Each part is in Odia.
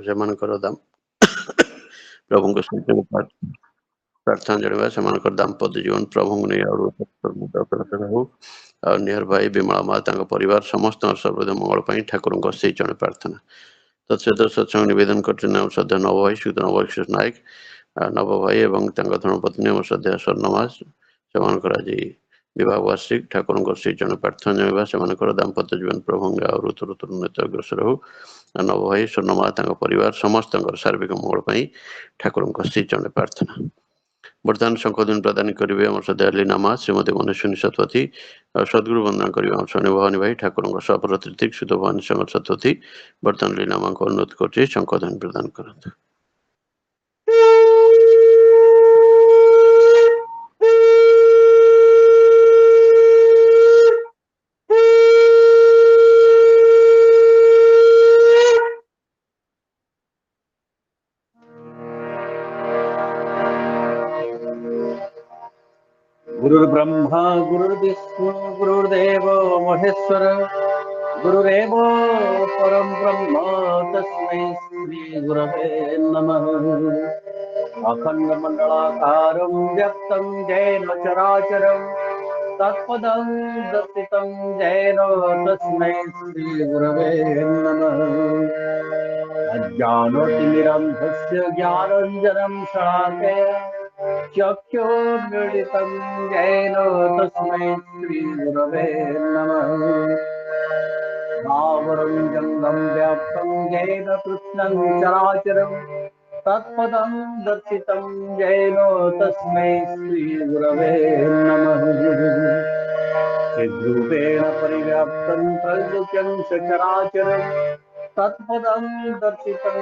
ସେମାନଙ୍କର ପ୍ରଭୁଙ୍କ ସହିତ ପ୍ରାର୍ଥନା ଜଣାଇବା ସେମାନଙ୍କର ଦାମ୍ପତ୍ୟ ଜୀବନ ପ୍ରଭୁଙ୍କୁ ନେଇ ଆହୁରି ହଉ। ଆଉ ନିହାର ଭାଇ ବିମଳା ମା ତାଙ୍କ ପରିବାର ସମସ୍ତଙ୍କର ସର୍ବଦା ମଙ୍ଗଳ ପାଇଁ ଠାକୁରଙ୍କ ସେଇ ଜଣେ ପ୍ରାର୍ଥନା। ତତ୍ସହିତ ସତ୍ସଙ୍ଗ ନିବେଦନ କରୁଛନ୍ତି ଆମ ଶ୍ରଦ୍ଧା ନବ ଭାଇ ସୁଧ ନବକିଶୋର ନାୟକ, ନବ ଭାଇ ଏବଂ ତାଙ୍କ ଧର୍ମପତ୍ନୀ ଆମ ଶ୍ରଦ୍ଧା ସ୍ୱର୍ଣ୍ଣମା, ସେମାନଙ୍କର ଆଜି ବିବାହ ବାର୍ଷିକ। ଠାକୁରଙ୍କ ସେଇ ଜଣେ ପ୍ରାର୍ଥନା ଜଣାଇବା ସେମାନଙ୍କର ଦାମ୍ପତ୍ୟ ଜୀବନ ପ୍ରଭୁଙ୍କ ଆଉ ଋତୁ ଉନ୍ନତି ଅଗ୍ରସର ହଉ। ନବ ଭାଇ ସ୍ୱର୍ଣ୍ଣମା ତାଙ୍କ ପରିବାର ସମସ୍ତଙ୍କର ସାର୍ବିକ ମଙ୍ଗଳ ପାଇଁ ଠାକୁରଙ୍କ ସେଇ ଜଣେ ପ୍ରାର୍ଥନା। ବର୍ତ୍ତମାନ ଶଙ୍ଖଧ୍ୱନି ପ୍ରଦାନ କରିବେ ଆମର ଶ୍ରଦ୍ଧା ଲୀନା ମା, ଶ୍ରୀମତୀ ମନସ୍ୱିନୀ ଶତପଥୀ। ଆଉ ସଦ୍ଗୁରୁ ବନ୍ଦନା କରିବେ ଆମ ସ୍ୱାମୀ ଭବାନୀ ଭାଇ, ଠାକୁରଙ୍କ ସପରତିକ ସୁଧ ଭବାନୀ ଶଙ୍କର ଶତପଥୀ। ବର୍ତ୍ତମାନ ଲୀନା ମାଙ୍କୁ ଅନୁରୋଧ କରୁଛି ଶଙ୍ଖଧ୍ୱନି ପ୍ରଦାନ କରନ୍ତୁ। गुरुर्ब्रह्मा गुरुर्विष्णु गुरुर्देव महेश्वर, गुरुरेव परम ब्रह्म तस्मै श्री गुरवे नमः। अखण्डमण्डलाकारं व्यक्तं येन चराचरं तत्पदं दर्शितं येन तस्मै श्री गुरवे नमः। अज्ञानतिमिरन्धस्य ज्ञानञ्जनं शलाकया चक्षुर्मिलितं येन तस्मै श्रीगुरवे नमः। आवरं जङ्गं व्याप्तं येन कृष्णं चराचरं तत्पदं दर्शितं येन तस्मै श्रीगुरवे नमः। चिद्रूपेण परिव्याप्तं त्रैलोक्यं सचराचरं तत्पदं दर्शितं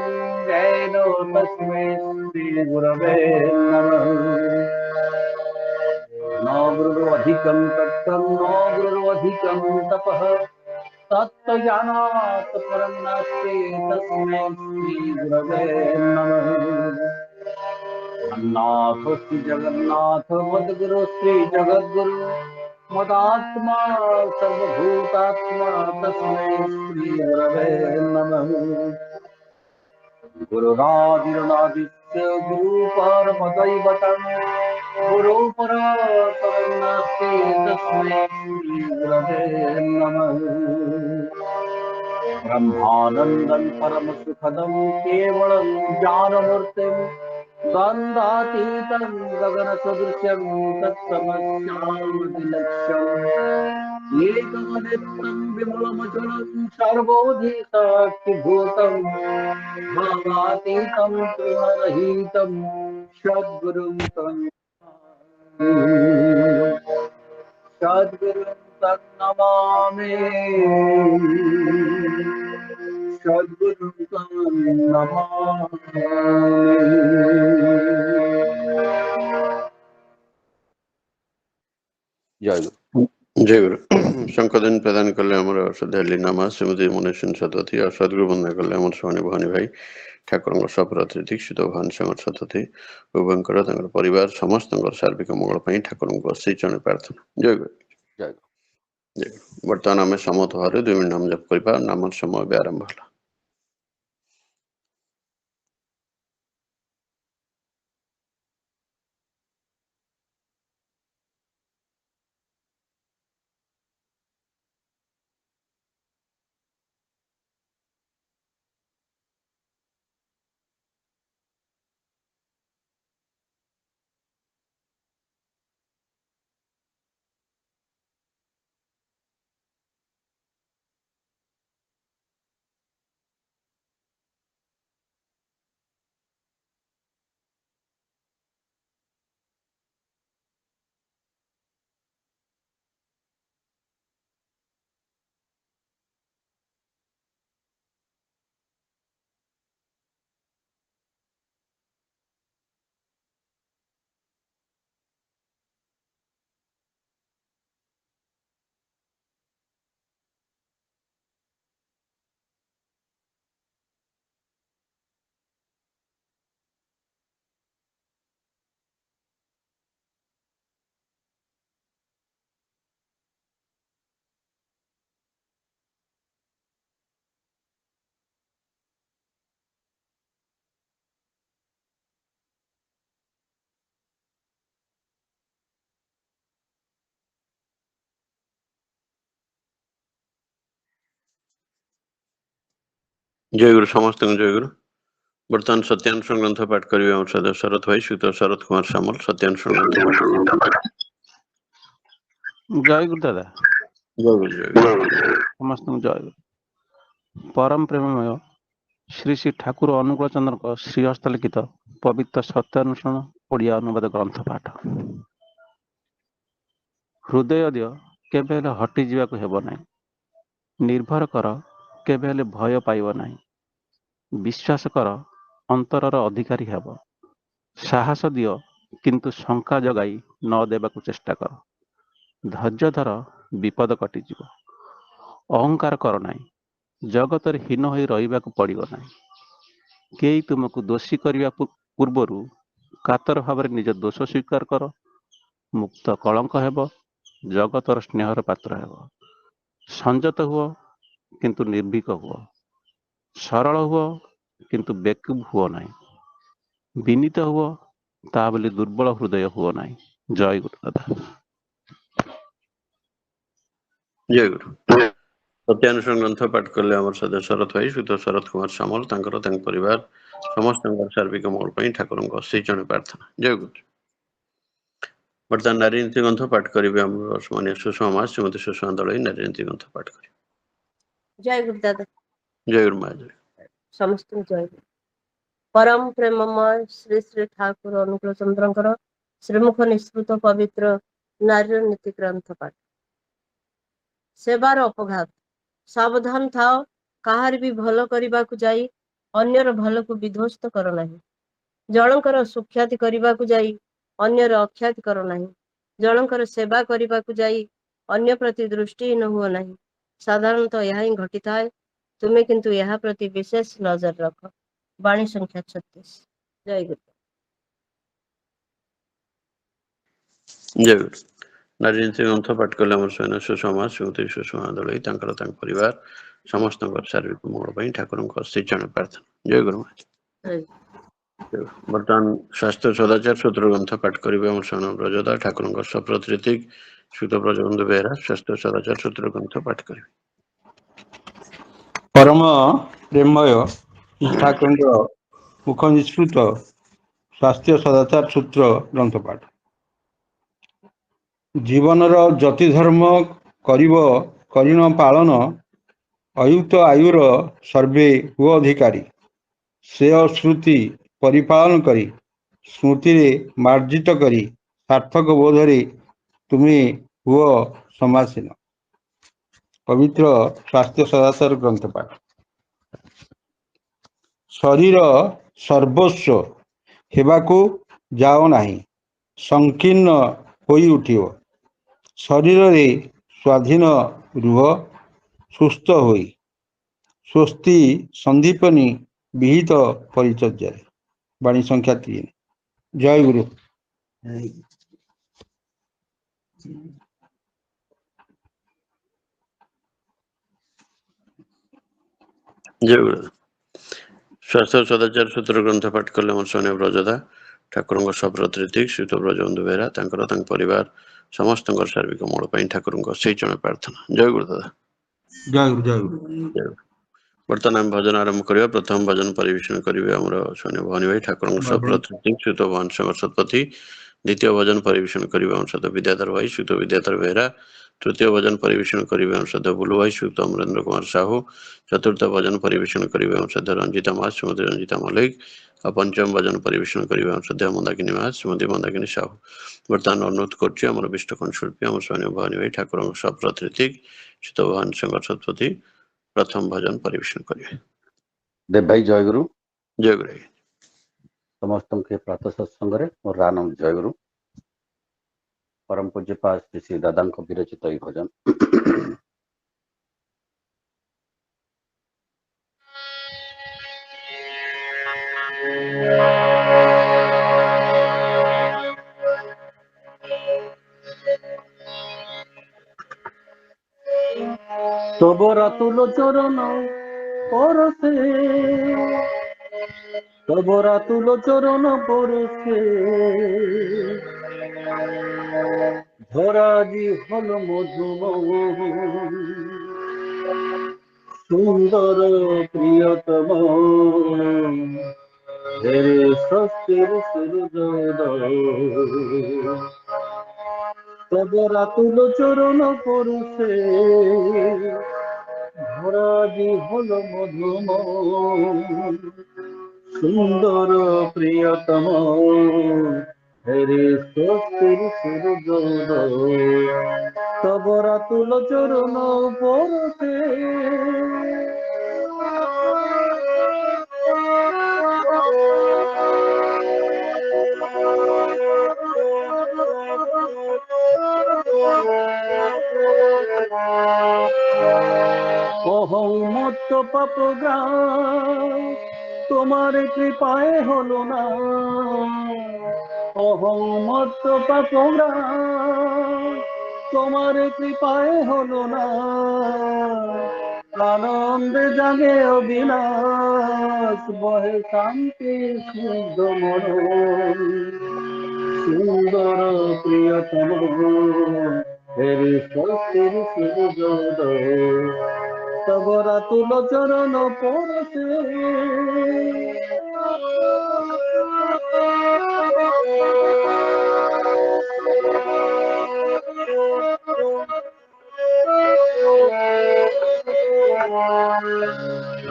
येन तस्मै श्रीगुरवे नमः। न गुरुरधिकं तत्त्वं न गुरुरधिकं तपः, तत्त्वज्ञानात् परं नास्ति तस्मै श्रीगुरवे नमः। नाथोऽस्ति जगन्नाथ मद्गुरु श्री जगद्गुरु, मदात्मा सर्वभूतात्मा तस्मै श्रीगुरवे नमः। गुरुरादिर्नादिस्य गुरुपरमदैवतं, गुरुपरं नास्ति तस्मै श्रीगुरवे नमः। ब्रह्मानन्दं परमसुखदं केवलं ज्ञानमूर्तिं, द्वन्द्वातीतं गगनसदृशं तत्समस्यादिलक्ष्यम्, एकमनेत्रं विमलमचलं सर्वोधिसाक्षिभूतं, भावातीतं त्रिगुणरहितं सद्गुरुं सद्गुरुं तन्नमामि, सद्गुरुं तन्नमामि। जय गुरु। ଜୟ ଗୁରୁ। ଶଙ୍ଖଧ୍ୱନି ପ୍ରଦାନ କଲେ ଆମର ଶ୍ରଦ୍ଧା ଲୀନା ମା, ଶ୍ରୀମତୀ ମନସ୍ୱିନୀ ଶତପଥୀ। ଆଉ ସଦ୍ଗୁରୁ ବନ୍ଦନା କଲେ ଆମର ସ୍ୱାମୀ ଭବାନୀ ଭାଇ, ଠାକୁରଙ୍କ ସପରତିକ ସୁଧ ଭବାନୀ ଶଙ୍କର ଶତପଥୀ। ଉଭୟଙ୍କର ତାଙ୍କର ପରିବାର ସମସ୍ତଙ୍କର ସାର୍ବିକ ମଙ୍ଗଳ ପାଇଁ ଠାକୁରଙ୍କ ସେଇ ଜଣେ ପ୍ରାର୍ଥନା। ଜୟ ଗୁରୁ। ଜୟ ଗୁରୁ। ବର୍ତ୍ତମାନ ଆମେ ସମତ ଭାବରେ 2 ମିନିଟ୍ ନାମ ଜପ କରିବା। ନାମର ସମୟ ଏବେ ଆରମ୍ଭ ହେଲା। ଜୟଗୁରୁ ସମସ୍ତଙ୍କୁ ଜୟଗୁରୁ। ବର୍ତ୍ତମାନ ସତ୍ୟାନୁଷ୍ଠାନ ଗ୍ରନ୍ଥ ପାଠ କରିବେ ଆମର ସଦସ୍ୟ ଶରତ ଭାଇ, ସୁତ ଶରତ କୁମାର ସାମଲ। ସତ୍ୟାନୁଷ୍ଠାନ ଗ୍ରନ୍ଥ ପାଠ କରିବେ। ଜୟ ଗୁରୁ ଦାଦା, ଜୟଗୁରୁ ଜୟଗୁରୁ। ସମସ୍ତଙ୍କୁ ଜୟ ଗୁରୁ। ପରମ ପ୍ରେମମୟ ଶ୍ରୀ ଶ୍ରୀ ଠାକୁର ଅନୁକୂଳ ଚନ୍ଦ୍ରଙ୍କ ଶ୍ରୀ ହସ୍ତଲିଖିତ ପବିତ୍ର ସତ୍ୟାନୁଷ୍ଠାନ ଓଡ଼ିଆ ଅନୁବାଦ ଗ୍ରନ୍ଥ ପାଠ। ହୃଦୟ ଦିଅ କେବେ ହେଲେ ହଟିଯିବାକୁ ହେବ ନାହିଁ। ନିର୍ଭର କର କେବେ ହେଲେ ଭୟ ପାଇବ ନାହିଁ। ବିଶ୍ୱାସ କର ଅନ୍ତରର ଅଧିକାରୀ ହେବ। ସାହସ ଦିଅ କିନ୍ତୁ ଶଙ୍କା ଜଗାଇ ନ ଦେବାକୁ ଚେଷ୍ଟା କର। ଧୈର୍ଯ୍ୟ ଧର ବିପଦ କଟିଯିବ। ଅହଙ୍କାର କର ନାହିଁ। ଜଗତରେ ହୀନ ହୋଇ ରହିବାକୁ ପଡ଼ିବ ନାହିଁ। କେହି ତୁମକୁ ଦୋଷୀ କରିବା ପୂର୍ବରୁ କାତର ଭାବରେ ନିଜ ଦୋଷ ସ୍ୱୀକାର କର। ମୁକ୍ତ କଳଙ୍କ ହେବ, ଜଗତର ସ୍ନେହର ପାତ୍ର ହେବ। ସଂଯତ ହୁଅ କିନ୍ତୁ ନିର୍ଭୀକ ହୁଅ। ସରଳ ହୁଅ କିନ୍ତୁ ବେକୁବ ହୁଅ ନାହିଁ। ବିନୀତ ହୁଅ ତା ବୋଲି ଦୁର୍ବଳ ହୃଦୟ ହୁଅ ନାହିଁ। ଜୟ ଗୁରୁ ଦାଦା। ଜୟଗୁରୁ। ସତ୍ୟାନୁଷ୍ଠାନ ଗ୍ରନ୍ଥ ପାଠ କଲେ ଆମର ସଦସ୍ୟ ଶରତ ଭାଇ, ସୁତ ଶରତ କୁମାର ସାମଲ। ତାଙ୍କର ତାଙ୍କ ପରିବାର ସମସ୍ତଙ୍କର ସାର୍ବିକ ମଙ୍ଗଳ ପାଇଁ ଠାକୁରଙ୍କ ଅଶେଷ ଜଣେ ପ୍ରାର୍ଥନା। ଜୟଗୁରୁ। ବର୍ତ୍ତମାନ ନାରୀ ନୀତି ଗ୍ରନ୍ଥ ପାଠ କରିବେ ଆମର ମାନେ ସୁଷମା ମା, ଶ୍ରୀମତୀ ସୁଷମା ଦଳେଇ। ନାରୀ ନୀତି ଗ୍ରନ୍ଥ ପାଠ କରିବେ। ଜୟ ଗୁରୁ ଦାଦା, ଜୟଗୁରୁ ମା ଜୟ। ସମସ୍ତଙ୍କୁ ଜୟ ଗୁରୁ। ପରମ ପ୍ରେମମୟ ଶ୍ରୀ ଶ୍ରୀ ଠାକୁର ଅନୁକୂଳ ଚନ୍ଦ୍ରଙ୍କର ଶ୍ରୀମୁଖ ନିଃସୃତ ପବିତ୍ର ନାରୀର ନୀତି ଗ୍ରନ୍ଥ ପାଠ। ସେବାର ଅପଘାତ। ସାବଧାନ ଥାଅ, କାହାର ବି ଭଲ କରିବାକୁ ଯାଇ ଅନ୍ୟର ଭଲକୁ ବିଧ୍ୱସ୍ତ କର ନାହିଁ। ଜଣଙ୍କର ସୁଖ୍ୟାତି କରିବାକୁ ଯାଇ ଅନ୍ୟର ଅଖ୍ୟାତି କର ନାହିଁ। ଜଣଙ୍କର ସେବା କରିବାକୁ ଯାଇ ଅନ୍ୟ ପ୍ରତି ଦୃଷ୍ଟିହୀନ ହୁଅ ନାହିଁ। ସାଧାରଣତଃ ଏହା ହିଁ ଘଟିଥାଏ, ତୁମେ କିନ୍ତୁ ଏହା ପ୍ରତି ବିଶେଷ ନଜର ରଖ। ବାଣୀ ସଂଖ୍ୟା 36। ଜୟ ଗୁରୁ। ଜୟଗୁରୁ। ନାରୀ ନୀତି ଗ୍ରନ୍ଥ ପାଠ କଲେ ଆମର ସୁଷମା, ଶ୍ରୀମତୀ ସୁଷମା ଦଳେଇ। ତାଙ୍କର ତାଙ୍କ ପରିବାର ସମସ୍ତଙ୍କର ସାର୍ବିକ ମଙ୍ଗଳ ପାଇଁ ଠାକୁରଙ୍କ ଅଶେଷ ଜଣେ ପ୍ରାର୍ଥନା। ଜୟଗୁରୁ ମା। ବର୍ତ୍ତମାନ ସ୍ୱାସ୍ଥ୍ୟ ସଦାଚାର ସୂତ୍ର ଗ୍ରନ୍ଥ ପାଠ କରିବେ ଆମର ସ୍ୱର୍ଣ୍ଣ ବ୍ରଜଦା। ଠାକୁରଙ୍କ ସପ୍ରତ ଋତିକ ସୁତ ବ୍ରଜବନ୍ଧୁ ବେହେରା ସ୍ୱାସ୍ଥ୍ୟ ସଦାଚାର ସୂତ୍ର ଗ୍ରନ୍ଥ ପାଠ କରିବେ। ପରମ ପ୍ରେମୟ ଠାକୁରଙ୍କ ମୁଖ ନିଃସୃତ ସ୍ୱାସ୍ଥ୍ୟ ସଦାଚାର ସୂତ୍ର ଗ୍ରନ୍ଥ ପାଠ। ଜୀବନର ଯତି ଧର୍ମ କରିବ କରିଣ ପାଳନ, ଅୟୁକ୍ତ ଆୟୁର ସର୍ବେ ହୁଅ ଅଧିକାରୀ। ଶ୍ରେୟ ଶ୍ରୁତି ପରିପାଳନ କରି ସ୍ମୃତିରେ ମାର୍ଜିତ କରି ସାର୍ଥକ ବୋଧରେ ତୁମେ ହୁଅ ସମାସୀନ। ପବିତ୍ର ସ୍ୱାସ୍ଥ୍ୟ ସଦାଚାର ଗ୍ରନ୍ଥ ପାଠ। ଶରୀର ସର୍ବସ୍ୱ ହେବାକୁ ଯାଅ ନାହିଁ, ସଂକୀର୍ଣ୍ଣ ହୋଇ ଉଠିବ। ଶରୀରରେ ସ୍ୱାଧୀନ ରୁହ ସୁସ୍ଥ ହୋଇ। ସ୍ୱସ୍ତି ସନ୍ଦୀପନୀ ବିହିତ ପରିଚର୍ଯ୍ୟାରେ। ବାଣୀ ସଂଖ୍ୟା 3। ଜୟ ଗୁରୁ। ଜୟଗୁରୁ। ସ୍ୱାସ୍ଥ୍ୟ ସଦାଚାର ସୂତ୍ର ଗ୍ରନ୍ଥ ପାଠ କଲେ ଆମର ସ୍ୱର୍ଣ୍ଣ ବ୍ରଜଦା। ଠାକୁରଙ୍କ ସପ୍ରତ ଋତିକ ସୁତ ବ୍ରଜବନ୍ଧୁ ବେହେରା। ତାଙ୍କର ତାଙ୍କ ପରିବାର ସମସ୍ତଙ୍କର ସାର୍ବିକ ମଙ୍ଗଳ ପାଇଁ ଠାକୁରଙ୍କ ଅଶେଷ ଜଣେ ପ୍ରାର୍ଥନା। ଜୟଗୁରୁ ଦାଦା। ଜୟ ଗୁରୁ ଜୟ ଗୁରୁ। ବର୍ତ୍ତମାନ ଆମେ ଭଜନ ଆରମ୍ଭ କରିବା। ପ୍ରଥମ ଭଜନ ପରିବେଷଣ କରିବେ ଆମର ସ୍ୱର୍ଣ୍ଣ ଭବାନୀ ଭାଇ। ଠାକୁରଙ୍କ ସପ୍ରତ ଋତିକ ସୁତ ଭବାନ ଶଙ୍କର ଶତପଥୀ। ଦ୍ୱିତୀୟ ଭଜନ ପରିବେଷଣ କରିବେ ଆମର ସହିତ ବିଦ୍ୟାଧର ଭାଇ, ସୁତ ବିଦ୍ୟାଧର ବେହେରା। ତୃତୀୟ ଭଜନ ପରିବେଷଣ କରିବେ ଆମର ସହିତ ବୁଲୁ ଭାଇ, ସୁତ ଅମରେନ୍ଦ୍ର କୁମାର ସାହୁ। ଚତୁର୍ଥ ଭଜନ ପରିବେଷଣ କରିବେ ଆମର ସହିତ ରଞ୍ଜିତା ମା, ଶ୍ରୀମତୀ ରଞ୍ଜିତା ମଲ୍ଲିକ। ଆଉ ପଞ୍ଚମ ଭଜନ ପରିବେଷଣ କରିବେ ଆମର ସହିତ ମନ୍ଦାକିନୀ ମା, ଶ୍ରୀମତୀ ମନ୍ଦାକିନୀ ସାହୁ। ବର୍ତ୍ତମାନ ଅନୁରୋଧ କରୁଛି ଆମର ବିଷ୍ଟକୋଣ ଶିଳ୍ପୀ ଆମର ସ୍ୱର୍ଣ୍ଣ ଭବାନୀ ଭାଇ ଠାକୁରଙ୍କ ସପ୍ରତ ଋତିକ ସୁତ ଭବାନ ଶଙ୍କର ଶତପଥୀ ପ୍ରଥମ ଭଜନ ପରିବେଷଣ କରିବେ। ଦେବ ଭାଇ ଜୟଗୁରୁ। ଜୟଗୁରୁ। ସମସ୍ତଙ୍କୁ ଏ ପ୍ରାତଃ ସତ୍ସଙ୍ଗରେ ମୋର ରାନନ୍ଦ ଜୟଗୁରୁ। ପରମ ପୂଜ୍ୟପାଦ ଶ୍ରୀ ଶ୍ରୀ ଦାଦାଙ୍କ ବିରଚିତ ଏହି ଭଜନ। তবর তুল চরণ পরশে, তবর তুল চরণ পরশে, ধরাজি হল মধুম সুন্দর প্রিয়তম হেরে স্বস্তির সূর্যোদয় তব রাতুল চরণ পরশে ভরাজি হল মধুময় সুন্দর প্রিয়তম হেরে স্বস্তির সূর্যোদয় তব রাতুল চরণ পরশে অহং মত্ত পাপগ্রাম তোমার কৃপায় হলো না অহং মত্ত পাপগ্রাম তোমার কৃপায় হলো না আনন্দে জাগে অবিনাশ বহে শান্তি শুদ্ধ মন সুন্দর প্রিয়তম হেরি স্বস্তির সূর্যোদয় তব রাতুল চরণ পরশে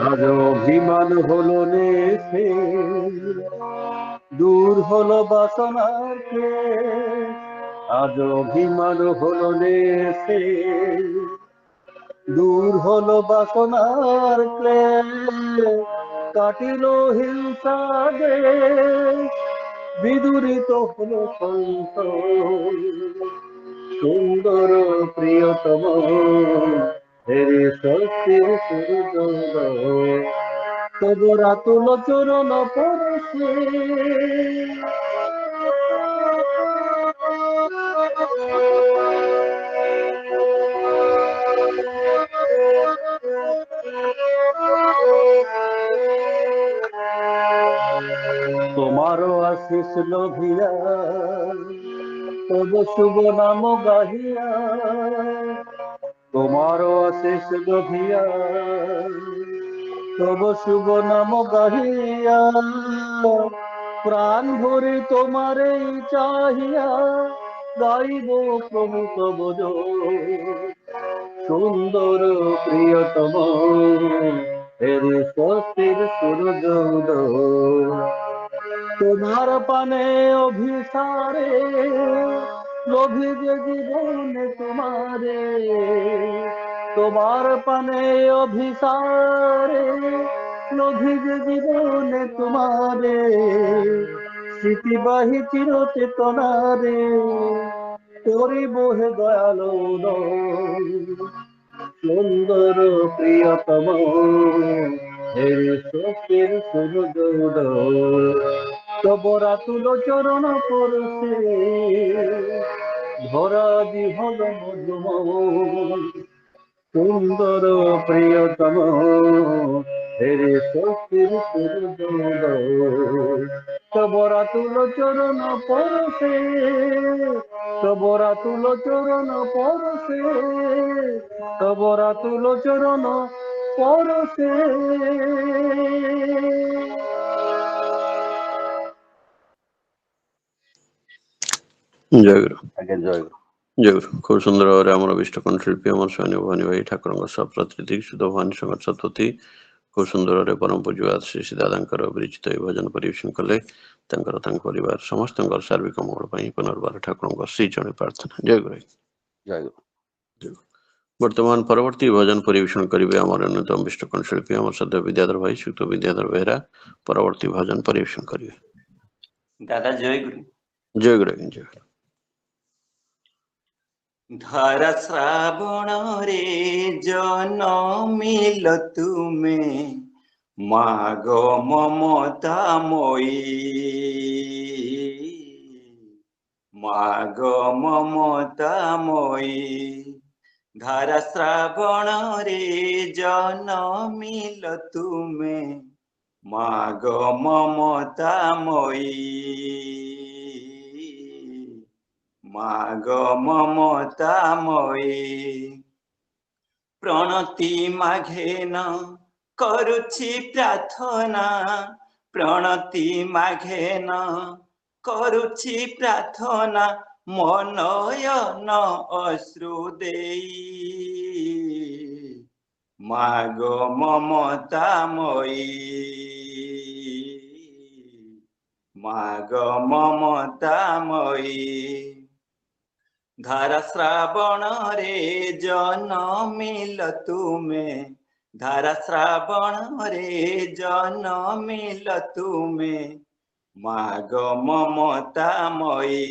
আজ অভিমান হলো নেশে দূর হলো বাসনার ক্লেশ আজ অভিমান হলো নেশে দূর হলো বাসনার ক্লেশ কাটিল হিংসা দেশ বিদূরিত হলো সন্তোষ সুন্দর প্রিয়তম হেরে স্বস্তির সূর্যোদয় তব রাতুল চরণ পরশে তোমারও আশিস লোভিয়া তব শুভ নাম গাহিয়া তোমারও আশিস লোভিয়া তব শুভ নাম গাহিয়া প্রাণ ভরে তোমারে চাহিয়া গাইব প্রভু তব জয় সুন্দর প্রিয়তম হেরি স্বস্তির সূর্যোদয় তোমার পানে অভিসারে লোভি যে জীবনে তোমারে তোমার পানে অভিসারে লোভি যে জীবনে তোমারে স্মৃতিবাহী চির চেতনারে করিব হে দয়ালো সুন্দর প্রিয়তম হেরি স্বস্তির সূর্যোদয় তব রাতুল চরণ পরশে ধরা বিহল মধুময় সুন্দর প্রিয়তম হেরি স্বস্তির সূর্যোদয় তব রাতুল চরণ পরশে তব রাতুল চরণ পরশে তব রাতুল চরণ পরশে ଜୟଗୁରୁ ଆଜ୍ଞା ଜୟଗୁରୁ ଜୟଗୁରୁ ଖୁବ ସୁନ୍ଦର ଭାବରେ ଆମର ବିଷ୍ଟ କଣ୍ଠଶିଳ୍ପୀ ଆମର ସ୍ୱୟଂ ଭବାନୀ ଭାଇ ଠାକୁରଙ୍କ ସପ୍ରତି ସୁଧ ଭବାନୀ ସଙ୍ଗର ସତପତି ଖୁବ ସୁନ୍ଦର ଭାବରେ ପରମ ପୂଜ୍ୟ ଶ୍ରୀ ଶ୍ରୀ ଦାଦାଙ୍କର ବିରଚିତ ଏହି ଭଜନ ପରିବେଷଣ କଲେ ତାଙ୍କର ତାଙ୍କ ପରିବାର ସମସ୍ତଙ୍କର ସାର୍ବିକ ମଙ୍ଗଳ ପାଇଁ ପୁନର୍ବାର ଠାକୁରଙ୍କ ଶ୍ରୀ ଚରଣରେ ପ୍ରାର୍ଥନା ଜୟଗୁରୁ ଜୟଗୁରୁ ବର୍ତ୍ତମାନ ପରବର୍ତ୍ତୀ ଭଜନ ପରିବେଷଣ କରିବେ ଆମର ଅନ୍ୟତମ ବିଷ୍ଟ କଣ୍ଠଶିଳ୍ପୀ ଆମର ସଦ୍ୟ ବିଦ୍ୟାଧର ଭାଇ ସୁକ୍ତ ବିଦ୍ୟାଧର ବେହେରା ପରବର୍ତ୍ତୀ ଭଜନ ପରିବେଷଣ କରିବେ ଦାଦା ଜୟଗୁରୁ ଜୟଗୁରୁ ଆଜ୍ଞା ଜୟଗୁରୁ ଧରା ଶ୍ରାବଣରେ ଜନମିଲ ତୁମେ ମାଗ ମମତାମୟୀ ମାଗ ମମତାମୟୀ ଧାରା ଶ୍ରାବଣରେ ଜନମିଲ ତୁମେ ମାଗ ମମତାମୟୀ ମାଗ ମମତାମୟୀ প্রণতি মাঘেন করুছি প্রার্থনা প্রণতি মাঘেন করুছি প্রার্থনা মনয়ন অশ্রু দেই মাগ মমতাময়ী মাগ মমতাময়ী ধারা শ্রাবণ রে জনমিল তুমে ধারা শ্রাবণ রে জনমিল তুমে মাগ মমতাময়ী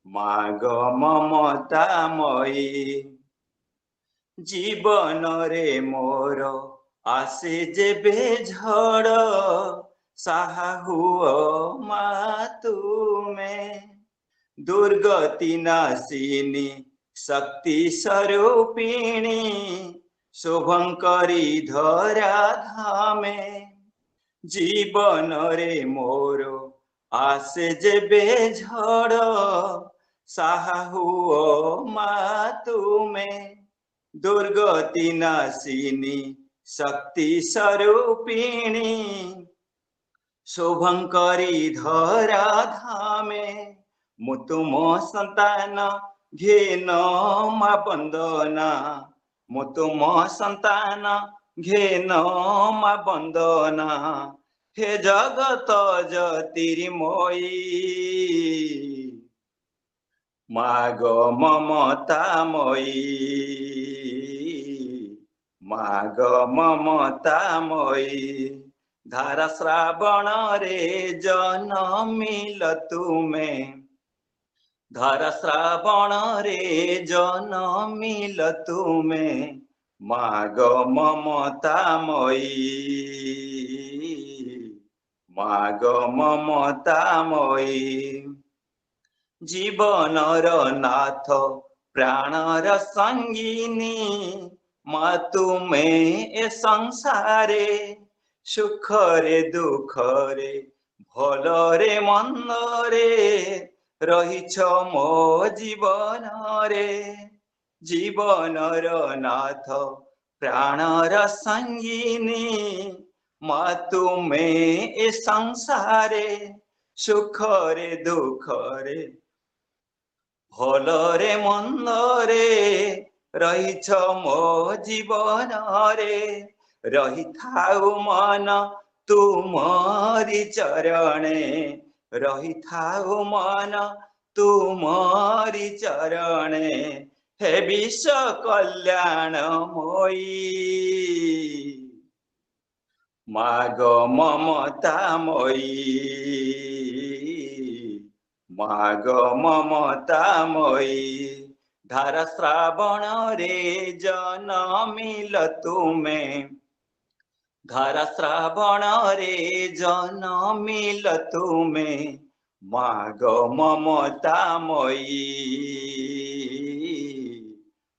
মাগ মমতাময়ী জীবনরে মোর আসে যেবে ঝড় সাহা হুও মা তুমে দুর্গতি নাশিনী শক্তি স্বরূপিণী শুভঙ্করী ধরা ধামে জীবনরে মোর আসে যেবে ঝড় সাহা হুও মা তুমে দুর্গতি নাশিনী শক্তি স্বরূপিণী শুভঙ্করী ধরা ধামে মু তুম সন্তান ঘেন মা বন্দনা মু তুম সন্তান ঘেন মা বন্দনা হে জগত জ্যোতির্ময়ী মাগ মমতাময়ী মাগ মমতাময়ী ধারা শ্রাবণ রে জনমিল তুমে ধারা শ্রাবণ রে জনমিল তুমে মাগ মমতাময়ী মাগ মমতাময়ী জীবনর নাথ প্রাণর সঙ্গিনী মা তুমে এ সংসারে সুখরে দুঃখরে ভলরে মন্দরে রহিছ মো জীবনরে জীবনর নাথ প্রাণর সঙ্গিনী মা তুমে এ সংসারে সুখরে দুঃখরে ভলরে মন্দরে রহিছ মো জীবনরে রহিথাউ মন তুমরি চরণে রহিথাউ মন তুমরি চরণে হে বিশ্ব কল্যাণময়ী মাগ মমতাময়ী মাগ মমতাময়ী ধারা শ্রাবণ রে জনমিল তুমে ধারা শ্রাবণ রে জনমিল তুমে মাগ মমতাময়ী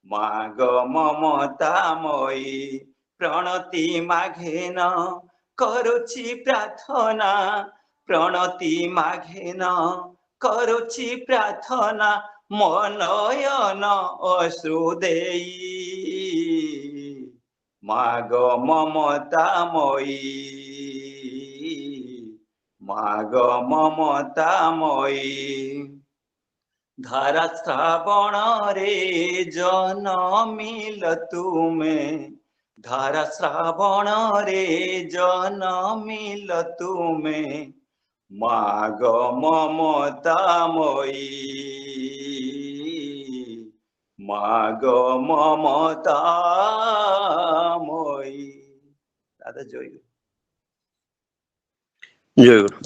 মাগ মমতাময়ী প্রণতি মাঘেন করুছি প্রার্থনা প্রণতি মাঘেন করুছি প্রার্থনা মনয়ন অশ্রু দেই মাগ মমতাময়ী মাগ মমতাময়ী ধারা শ্রাবণ রে জনমিল তুমে ধারা শ্রাবণ রে জনমিল তুমে মাগ মমতাময়ী মাগ মমতাময়ী দাদা জয় গুরু। জয় গুরু।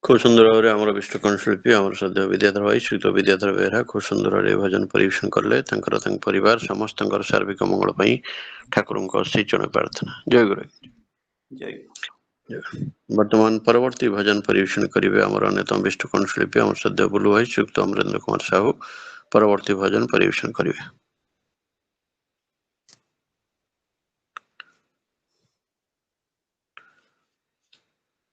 খুব সুন্দর ভাবে আমার বিষ্ণুকণ শিল্পী আমার শ্ରଦ୍ଧେୟ ବିଦ୍ୟାଧର ଭାଇ ଶ୍ରୀଯୁକ୍ତ ବିଦ୍ୟାଧର ବେହେରା ଖୁବ ସୁନ୍ଦର ଭାବରେ ଭଜନ ପରିବେଷଣ କଲେ। ତାଙ୍କର ତାଙ୍କ ପରିବାର ସମସ୍ତଙ୍କର ସାର୍ବିକ ମଙ୍ଗଳ ପାଇଁ ଠାକୁରଙ୍କ ଅଶେଷ ଜଣ ପ୍ରାର୍ଥନା। ଜୟ ଗୁରୁ। ଜୟ ଗୁରୁ। ବର୍ତ୍ତମାନ ପରବର୍ତ୍ତୀ ଭଜନ ପରିବେଷଣ କରିବେ ଆମର ଅନ୍ୟତମ ବିଷ୍ଣୁକଣ ଶିଳ୍ପୀ ଆମର ଶ୍ରଦ୍ଧେୟ ବୁଲୁ ଭାଇ ଶ୍ରୀଯୁକ୍ତ ଅମରେନ୍ଦ୍ର କୁମାର ସାହୁ ପରବର୍ତ୍ତୀ ଭଜନ ପରିବେଷଣ କରିବେ।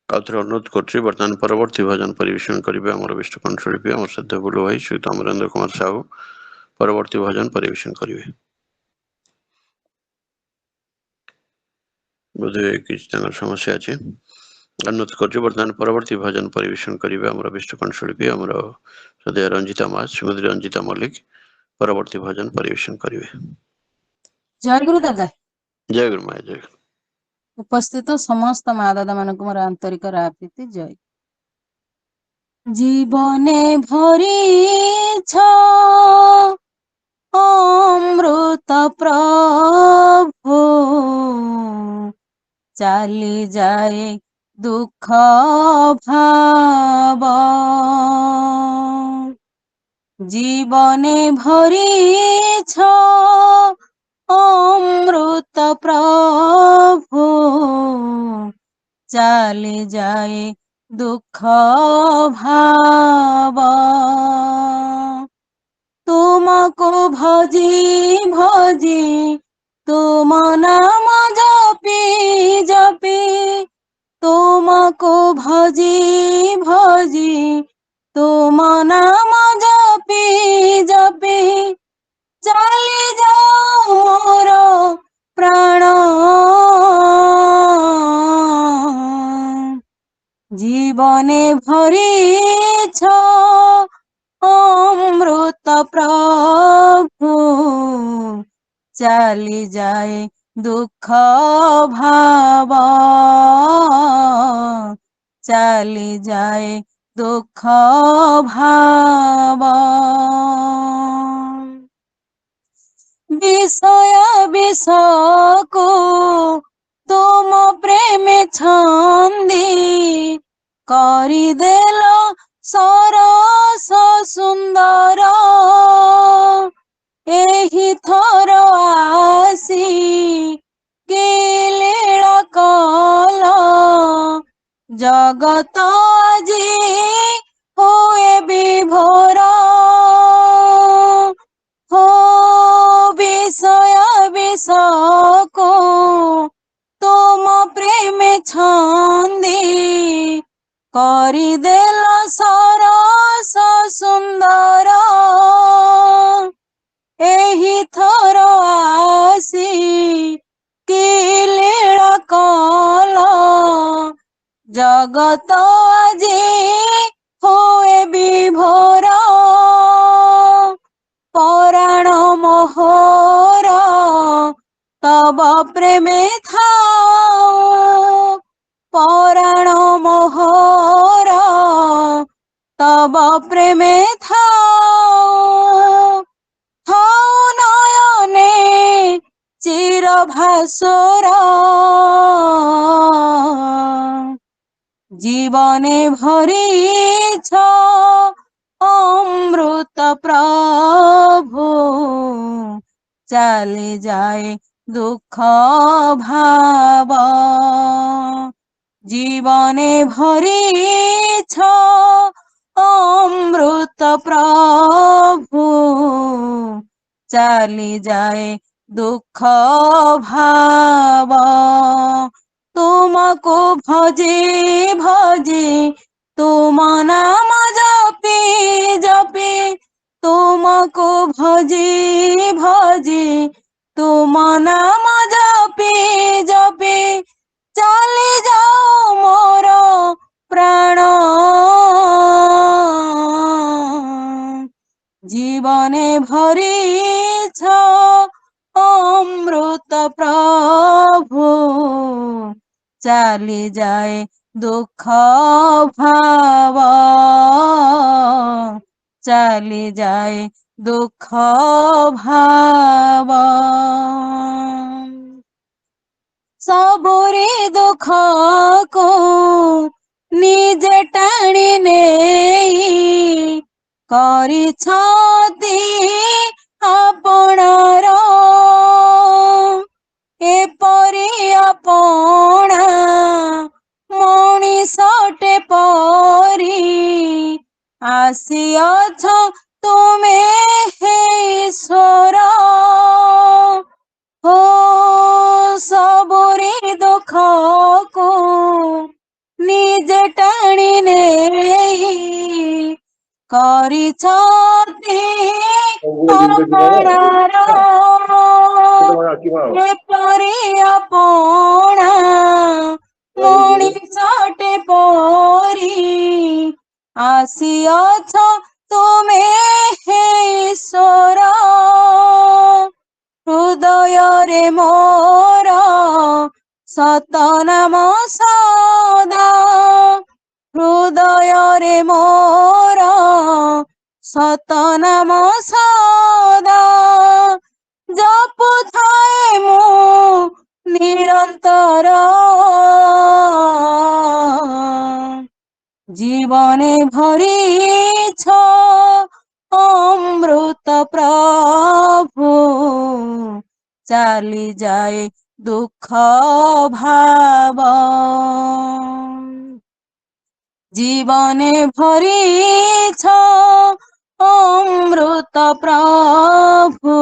ଆଉଥରେ ଅନୁରୋଧ କରୁଛି ବର୍ତ୍ତମାନ ପରବର୍ତ୍ତୀ ଭଜନ ପରିବେଷଣ କରିବେ ଆମର ବିଷ୍ଣୁକଣ ଶିଳ୍ପୀ ଆମର ଶ୍ରଦ୍ଧେୟ ବୁଲୁ ଭାଇ ଶ୍ରୀଯୁକ୍ତ ଅମରେନ୍ଦ୍ର କୁମାର ସାହୁ ପରବର୍ତ୍ତୀ ଭଜନ ପରିବେଷଣ କରିବେ। ବୋଧହୁଏ କିଛି ତାଙ୍କର ସମସ୍ୟା ଅଛି, ଅନୁରୋଧ କରୁଛୁ। ବର୍ତ୍ତମାନ ପରବର୍ତ୍ତୀ ଭଜନ ପରିବେଷଣ କରିବେ ଆମର ବିଷ୍ଣୁକଣ୍ଠ ଶିଳ୍ପୀ, ଆମର ସଦୟ ରଞ୍ଜିତା ମା, ଶ୍ରୀମତୀ ରଞ୍ଜିତା ମଲ୍ଲିକ ପରବର୍ତ୍ତୀ ଭଜନ ପରିବେଷଣ କରିବେ। ଜୟଗୁରୁ ଦାଦା। ଜୟ ଗୁରୁ ମା, ଜୟ ଗୁରୁ। ଉପସ୍ଥିତ ସମସ୍ତ ମା ଦାଦା ମାନଙ୍କୁ ମୋର ଆନ୍ତରିକ ରାପ୍ରୀତି ଜୟ। ଜୀବନେ ଭରିଛ ଅମୃତ ପ୍ରଭୁ, ଚାଲି ଯାଏ ଦୁଃଖ ଭାବ। জীবনে ভরিছ অমৃত প্রভু, চালি যায় দুঃখ ভাব। তুমকো ভজি ভজি, তুম নাম জপি জপি, তুমকো ভজি ভজি, তুম নাম জপি জপি, চালি যাও মোর প্রাণ। জীবনে ভরিছ অমৃত প্রভু, চালি যায় দুঃখ ভাব। চালি যায় দুঃখ ভাব। বিষয় বিষকু তুম প্রেমে ছন্দি, କରିଦେଲ ସରସ ସୁନ୍ଦର। ଏହି ଥର ଆସି କି ଲୀଳା କଲ, ଜଗତ ଆଜି ହୁଏ ବିଭୋର। हो বিষয় বিষকু তুম প্রেমে ছন্দি, କରିଦେଲ ସରସ ସୁନ୍ଦର। ଏହି ଥର ଆସି କି ଲୀଳା କଲ, ଜଗତ ଆଜି ହୁଏ ବିଭୋର। পরাণ মোহর তব প্রেমে থাও, পরাণ মোহর তব প্রেমে থাও। থাও নয়নে চির ভাস্বর, জীবনে ভরিছ অমৃত প্রভু, চালি যায় দুঃখ ভাব। জীবনে ভরিছ অমৃত প্রভু, চালি যায় দুঃখ ভাব। তুমকো ভজি ভজি, তুম নাম জপি জপি, তুমকো ভজি ভজি, তুম নাম জপি জপি, চালি যাও মোর প্রাণ। জীবনে ভরিছ অমৃত প্রভু, চালি যায় দুঃখ ভাব। চালি যায় দুঃখ ভাব। ସବୁରି ଦୁଃଖକୁ ନିଜେ ଟାଣି ନେଇ, କରିଛନ୍ତି ଆପଣାର। ଏପରି ଆପଣା ମଣିଷଟେ ପରି, ଆସିଅଛ ତୁମେ ହେ ଈଶ୍ୱର। हो ସବୁରି ଦୁଃଖକୁ ନିଜେ ଟାଣି ନେଇ, କରିଛନ୍ତି ଆପଣାର ଏପରି ଆପଣା ମଣିଷଟେ ପରି ଆସିଅଛ ତୁମେ ହେ ଈଶ୍ୱର ହୃଦୟରେ ମୋର ସତନାମ ସଦା ହୃଦୟରେ ମୋର ସତନାମ ସଦା ଜପୁଥାଏ ମୁଁ ନିରନ୍ତର ଜୀବନେ ଭରିଛ ଅମୃତ ପ୍ରଭୁ ଚାଲିଯାଏ ଦୁଃଖ ଭାବ ଜୀବନେ ଭରିଛ ଅମୃତ ପ୍ରଭୁ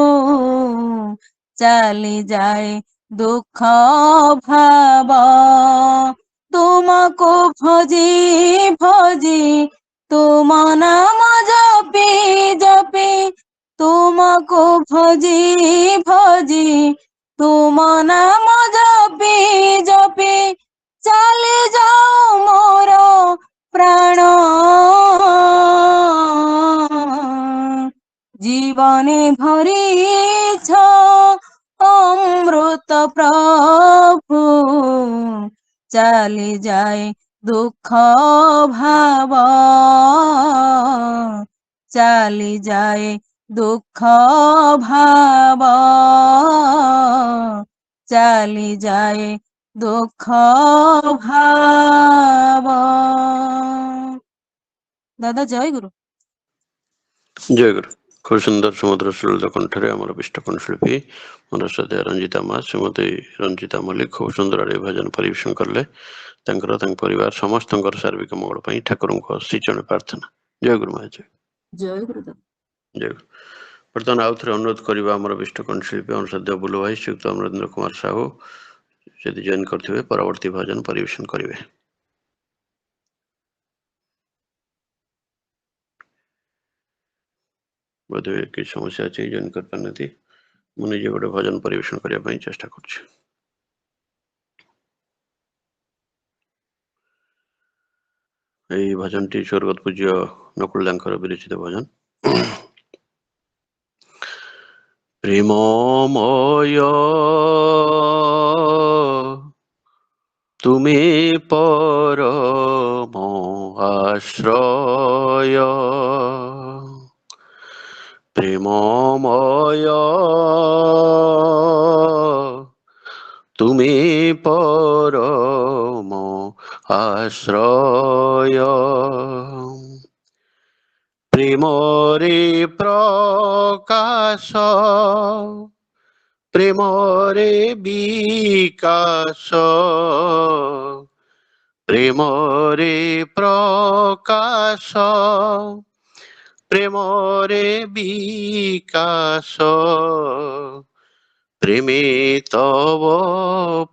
ଚାଲିଯାଏ ଦୁଃଖ ଭାବ ତୁମକୁ ଭଜି ଭଜି ତୁମ ନାମ ଜପି ଜପି ତୁମକୁ ଭଜି ଭଜି ତୁମ ନାମ ଜପି ଜପି ଚାଲି ଯାଉ ମୋର ପ୍ରାଣ ଜୀବନେ ଭରିଛ ଅମୃତ ପ୍ରଭୁ ଚାଲିଯାଏ ଦୁଃଖ ଭାବ ଚାଲିଯାଏ ଦୁଃଖ ଭାବ ଚାଲିଯାଏ ଦୁଃଖ ଭାବ ଦାଦା ଜୟ ଗୁରୁ ଜୟ ଗୁରୁ। ଖୁବ ସୁନ୍ଦର ସୁମଧୁର ସୁଲଳିତ କଣ୍ଠରେ ଆମର ବିଷ୍ଟକୋଣ ଶିଳ୍ପୀ ମୋର ଶ୍ରଦ୍ଧା ରଞ୍ଜିତା ମା ଶ୍ରୀମତୀ ରଞ୍ଜିତା ମଲ୍ଲିକ ଖୁବ ସୁନ୍ଦର ଆଡ଼େ ଭଜନ ପରିବେଷଣ କଲେ। ତାଙ୍କର ତାଙ୍କ ପରିବାର ସମସ୍ତଙ୍କର ସାର୍ବିକ ମଙ୍ଗଳ ପାଇଁ ଠାକୁରଙ୍କ ଶ୍ରୀଚରଣ ପ୍ରାର୍ଥନା। ଜୟ ଗୁରୁ ମା ଜୟ ଜୟ ଗୁରୁ ଦାଦା ଜୟ ଗୁରୁ। ବର୍ତ୍ତମାନ ଆଉ ଥରେ ଅନୁରୋଧ କରିବା ଆମର ବିଷ୍ଟକୋଣ ଶିଳ୍ପୀ ଆମର ଶ୍ରଦ୍ଧା ବୁଲୁ ଭାଇ ଶ୍ରୀଯୁକ୍ତ ଅମରେନ୍ଦ୍ର କୁମାର ସାହୁ ଯଦି ଜଏନ୍ କରିଥିବେ ପରବର୍ତ୍ତୀ ଭଜନ ପରିବେଷଣ କରିବେ। ବୋଧହୁଏ କିଛି ସମସ୍ୟା ଅଛି ଜଏନ୍ କରିପାରୁନାହାନ୍ତି। ମୁଁ ନିଜେ ଗୋଟେ ଭଜନ ପରିବେଷଣ କରିବା ପାଇଁ ଚେଷ୍ଟା କରୁଛି। এই ভজনটি স্বর্গত পূজ্য নকুল দাঙ্কর বিরচিত ভজন। প্রেমময় তুমি পরম আশ্রয় প্রেমময় তুমি পরম আশ্রয় প্রেমরে প্রকাশ প্রেমরে বিকাশ প্রেমরে প্রকাশ প্রেমরে বিকাশ প্রেমে তব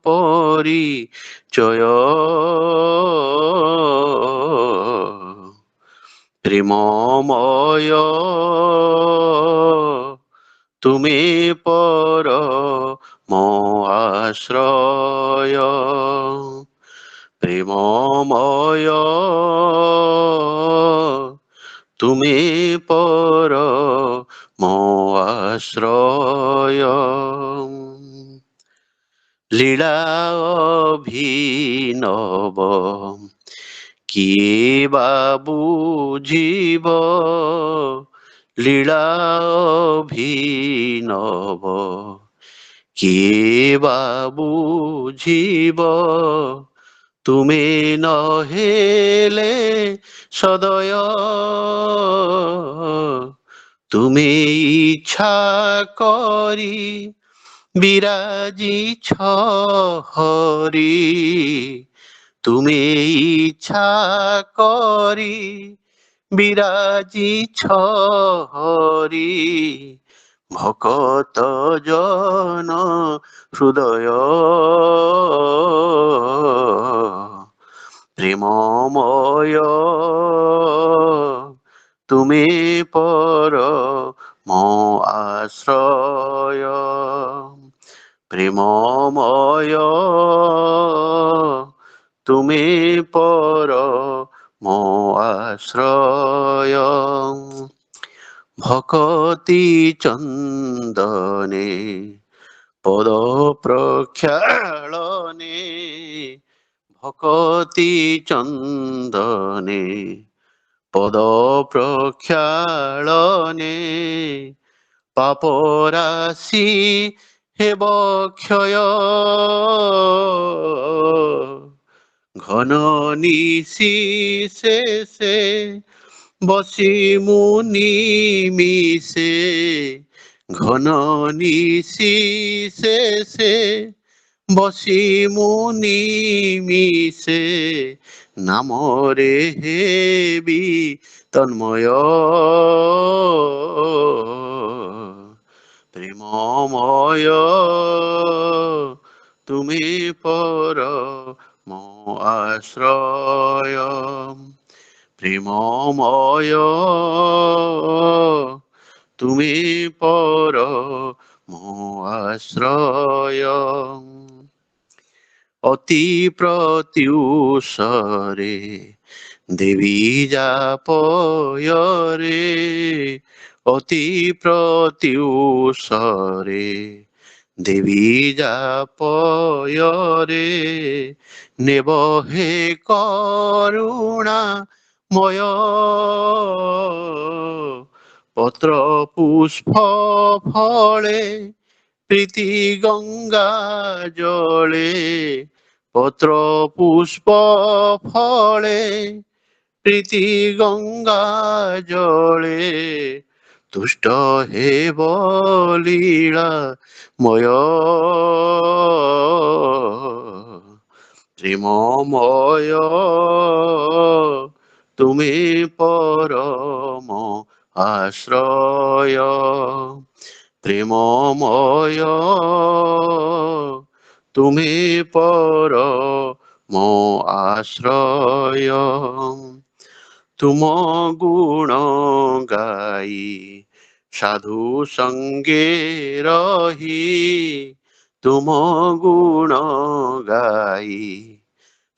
পরিচয় প্রেমময় তুমি পরম আশ্রয় প্রেমময় তুমি পরম আশ্রয় লীলা অভিনব কিয়ে বা বুঝিব লীলা অভিনব কিয়ে বা বুঝিব তুমি নহেলে সদয় তুমি ইচ্ছা করি বিরাজিছ হরি তুমি ইচ্ছা করি বিরাজিছ হরি ভকত জন হৃদয় প্রেমময় তুমি পরম আশ্রয় প্রেমময় তুমি পরম আশ্রয় ভকতি চন্দনে পদ প্রক্ষালনে ভকতি চন্দনে পদ প্রক্ষালনে পাপরাশি হেব ক্ষয় ঘন নিশি শেষে বসি মুনি মিশে ঘন নিশি শেষে বসি মুনি মিশে নামরে হেবি তন্ময় প্রেমময় তুমি পরম আশ্রয় প্রেমময় তুমি পরম আশ্রয় অতি প্রত্যুষরে দেবী যাপয়রে অতি প্রত্যুষরে দেবী যাপয়রে নেব হে করুণাময় পত্র পুষ্প ফলে প্রীতি গঙ্গা জলে পত্র পুষ্প ফলে প্রীতি গঙ্গা জলে তুষ্ট হেব লীলাময় প্রেমময় তুমি পরম আশ্রয় প্রেমময় তুমি পরম আশ্রয় তুম গুণ গাই সাধু সঙ্গে রহি তুম গুণ গাই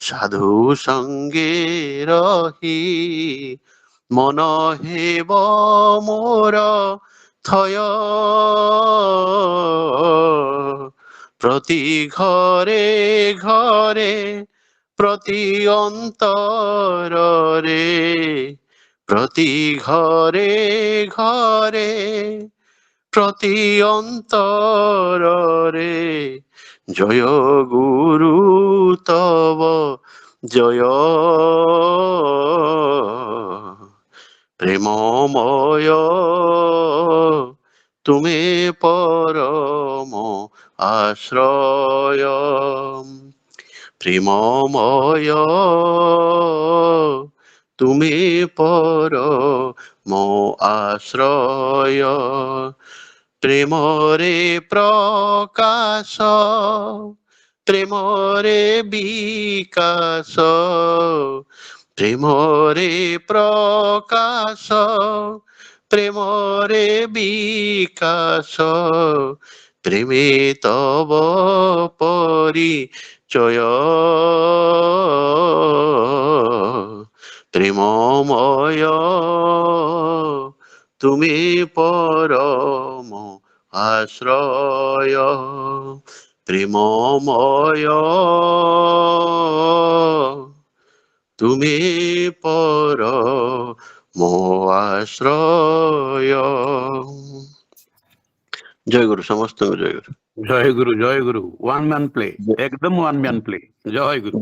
সাধু সঙ্গে রহি মন হেব মোর থয় প্রতি ঘরে ঘরে প্রতি অন্তরে প্রতি ঘরে ঘরে প্রতি অন্তরে জয় গুরু তব জয় প্রেমময় তুমি পরম আশ্রয় প্রেমময় তুমি পরম আশ্রয় প্রেমরে প্রকাশ প্রেমরে বিকাশ প্রেমরে প্রকাশ প্রেমরে বিকাশ প্রেমে তব পরিচয় প্রেমময় তুমি পরম আশ্রয় প্রেমময় তুমি পরম আশ্রয় জয় গুরু সমস্ত জয় গুরু জয় গুরু ওয়ান ম্যান প্লে একদম ওয়ান ম্যান প্লে জয় গুরু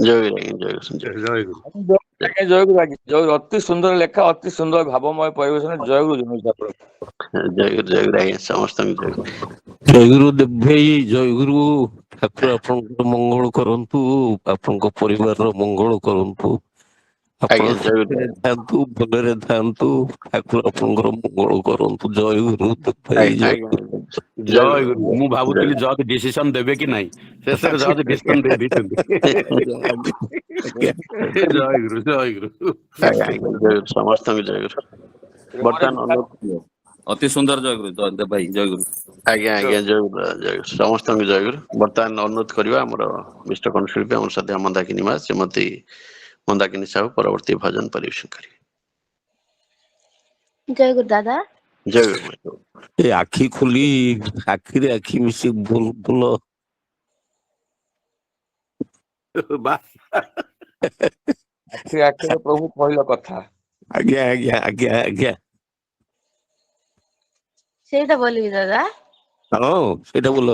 জয় গুরু জয় গুরু জয় গুরু ଜୟ ଗୁରୁ ଆଜ୍ଞା ଜୟ ଗୁରୁ ଅତି ସୁନ୍ଦର ଲେଖା ଅତି ସୁନ୍ଦର ଭାବମୟ ପରିବେଷଣ ଜୟ ଗୁରୁ ଜୟ ଗୁରୁ ଜୟ ଗୁରୁ ଆଜ୍ଞା ସମସ୍ତ ଜୟ ଗୁରୁ ଜୟ ଗୁରୁ ଦେବ ଭାଇ ଜୟ ଗୁରୁ ଠାକୁର ଆପଣଙ୍କର ମଙ୍ଗଳ କରନ୍ତୁ ଆପଣଙ୍କ ପରିବାରର ମଙ୍ଗଳ କରନ୍ତୁ ଆପଣ ଆଜ୍ଞା ଜୟ ଗୁରୁ ଥାନ୍ତୁ ଭଲରେ ଥାନ୍ତୁ ଠାକୁର ଆପଣଙ୍କର ମଙ୍ଗଳ କରନ୍ତୁ ଜୟ ଗୁରୁ ଦେବ ଭାଇ ଆଜ୍ଞା ଜୟ ଆଜ୍ଞା ଜୟ ଗୁରୁ ମୁଁ ଭାବୁଥିଲି ଜଜ ଡିସିସନ ଦେବେ କି ନାହିଁ ଶେଷରେ ଜଜ ଡିସିସନ ଦେଇ ଦେଇଛନ୍ତି ଜୟ ଗୁରୁ ଆଜ୍ଞା ଜୟ ଗୁରୁ ସମସ୍ତଙ୍କୁ ଜୟ ଗୁରୁ ବର୍ତ୍ତମାନ ଅନୁରୋଧ ଅତି ସୁନ୍ଦର ଜୟଗୁରୁ ଜୟଦେବ ଭାଇ ଜୟଗୁରୁ। ଆଜ୍ଞା ଆଜ୍ଞା ଜୟଗୁରୁ ଜୟଗୁରୁ ସମସ୍ତଙ୍କୁ ଜୟଗୁରୁ। ବର୍ତ୍ତମାନ ଅନୁରୋଧ କରିବା ଆମର ମିଷ୍ଟ କଣ୍ଠଶିଳ୍ପୀ ଆମର ସଦ୍ୟ ମନ୍ଦାକିନୀ ମା ଶ୍ରୀମତୀ ମନ୍ଦାକିନୀ ସାହୁ ପରବର୍ତ୍ତୀ ଭଜନ ପରିବେଷଣ କରିବେ। ଜୟଗୁରୁ ଦାଦା। ଜୟଗୁରୁ ମା। ଏ ଆଖି ଖୋଲି ଆଖିରେ ଆଖି ମିଶି ଭଲ ଆଖିରେ ପ୍ରଭୁ କହିଲ କଥା। ଆଜ୍ଞା ଆଜ୍ଞା ଆଜ୍ଞା ଆଜ୍ଞା ସେଇଟା ବୋଲିବି ଦାଦା। ହଁ ସେଇଟା ବୋଲ।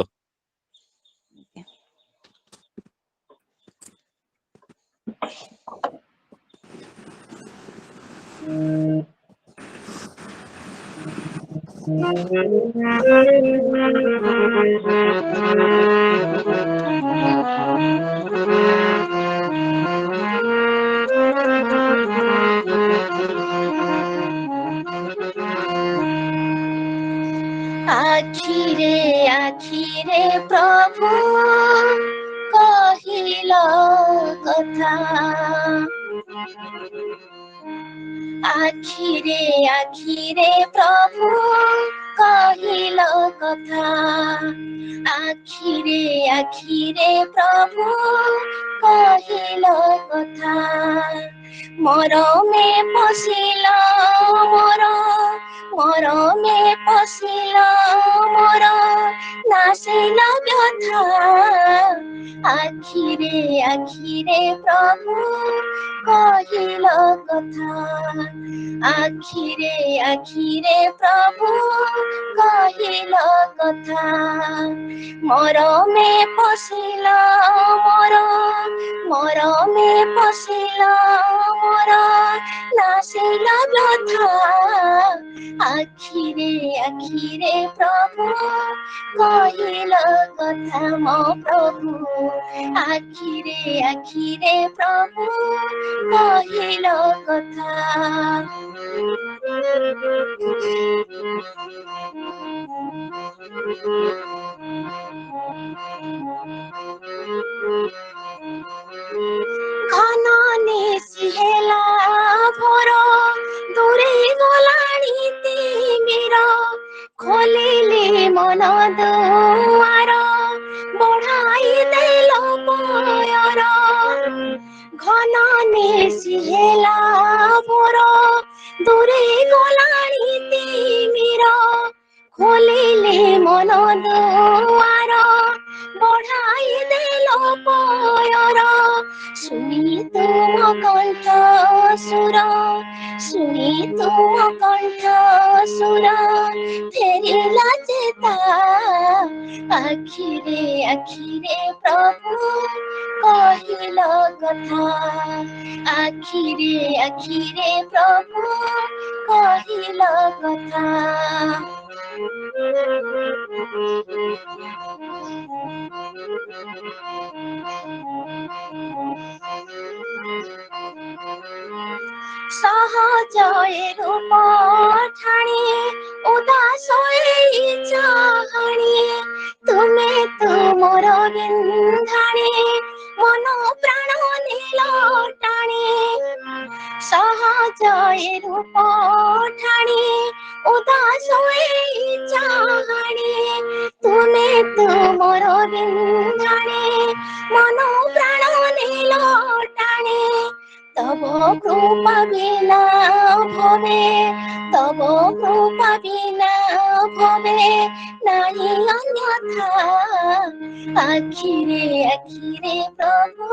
ଆଖିରେ ପ୍ରଭୁ କହିଲ କଥା, ଆଖିରେ ପ୍ରଭୁ କହିଲ କଥା, ଆଖିରେ ପ୍ରଭୁ କହିଲ କଥା, ମରମେ ପଶିଲ ମରମେ ପଶିଲ ମୋର ନାସିଲ ବ୍ୟଥା, ଆଖିରେ ପ୍ରଭୁ କହିଲ କଥା, ଆଖିରେ ପ୍ରଭୁ କହିଲ କଥା, ମରମେ ପଶିଲ ମରମେ ପଶିଲ ମୋର ନାସିଲ ବ୍ୟଥା, ଆଖିରେ ପ୍ରଭୁ କହିଲ କଥା ମୋ ପ୍ରଭୁ, ଆଖିରେ ପ୍ରଭୁ କହିଲ କଥା, ଘନ ନିଶି ହେଲା ଭୋର ଦୂରେଇ ଗଲାଣି ତିମିର, ଖୋଲିଲି ମନ ଦୁଆର ବଢାଇ ଦେଲ ପୟର, ଘନ ନିଶି ହେଲା ଭୋର ଦୂରେଇ ଗଲାଣି ତିମିର, ଖୋଲିଲି ମନ ଦୁଆର ବଢାଇ ଦେଲ ପୟର, ଶୁଣି ତୁମ କଣ୍ଠ ସୁର ଶୁଣି ତୁମ କଣ୍ଠ ସୁର ଫେରିଲା ଚେତା, ଆଖିରେ ପ୍ରଭୁ କହିଲ କଥା, ଆଖିରେ ପ୍ରଭୁ କହିଲ କଥା, ସହଜ ଏ ରୂପ ଠାଣି ଉଦାସ ଏଇ ଚାହାଣି, ତୁମେ ତୁମର ବିନ୍ଧାଣି ମନ ପ୍ରାଣ ନେଲ ଟାଣି, ସହଜ ଏ ରୂପ ଠାଣି ଉଦାସ ଏଇ ଚାହାଣି, ତୁମେ ତୁମର ବିନ୍ଧାଣି ମନ ପ୍ରାଣ ନେଲ ଟାଣି, তব কৃপা বিনা ভবে তব কৃপা বিনা ভবে নাহি অন্যথা, আখিরে প্রভু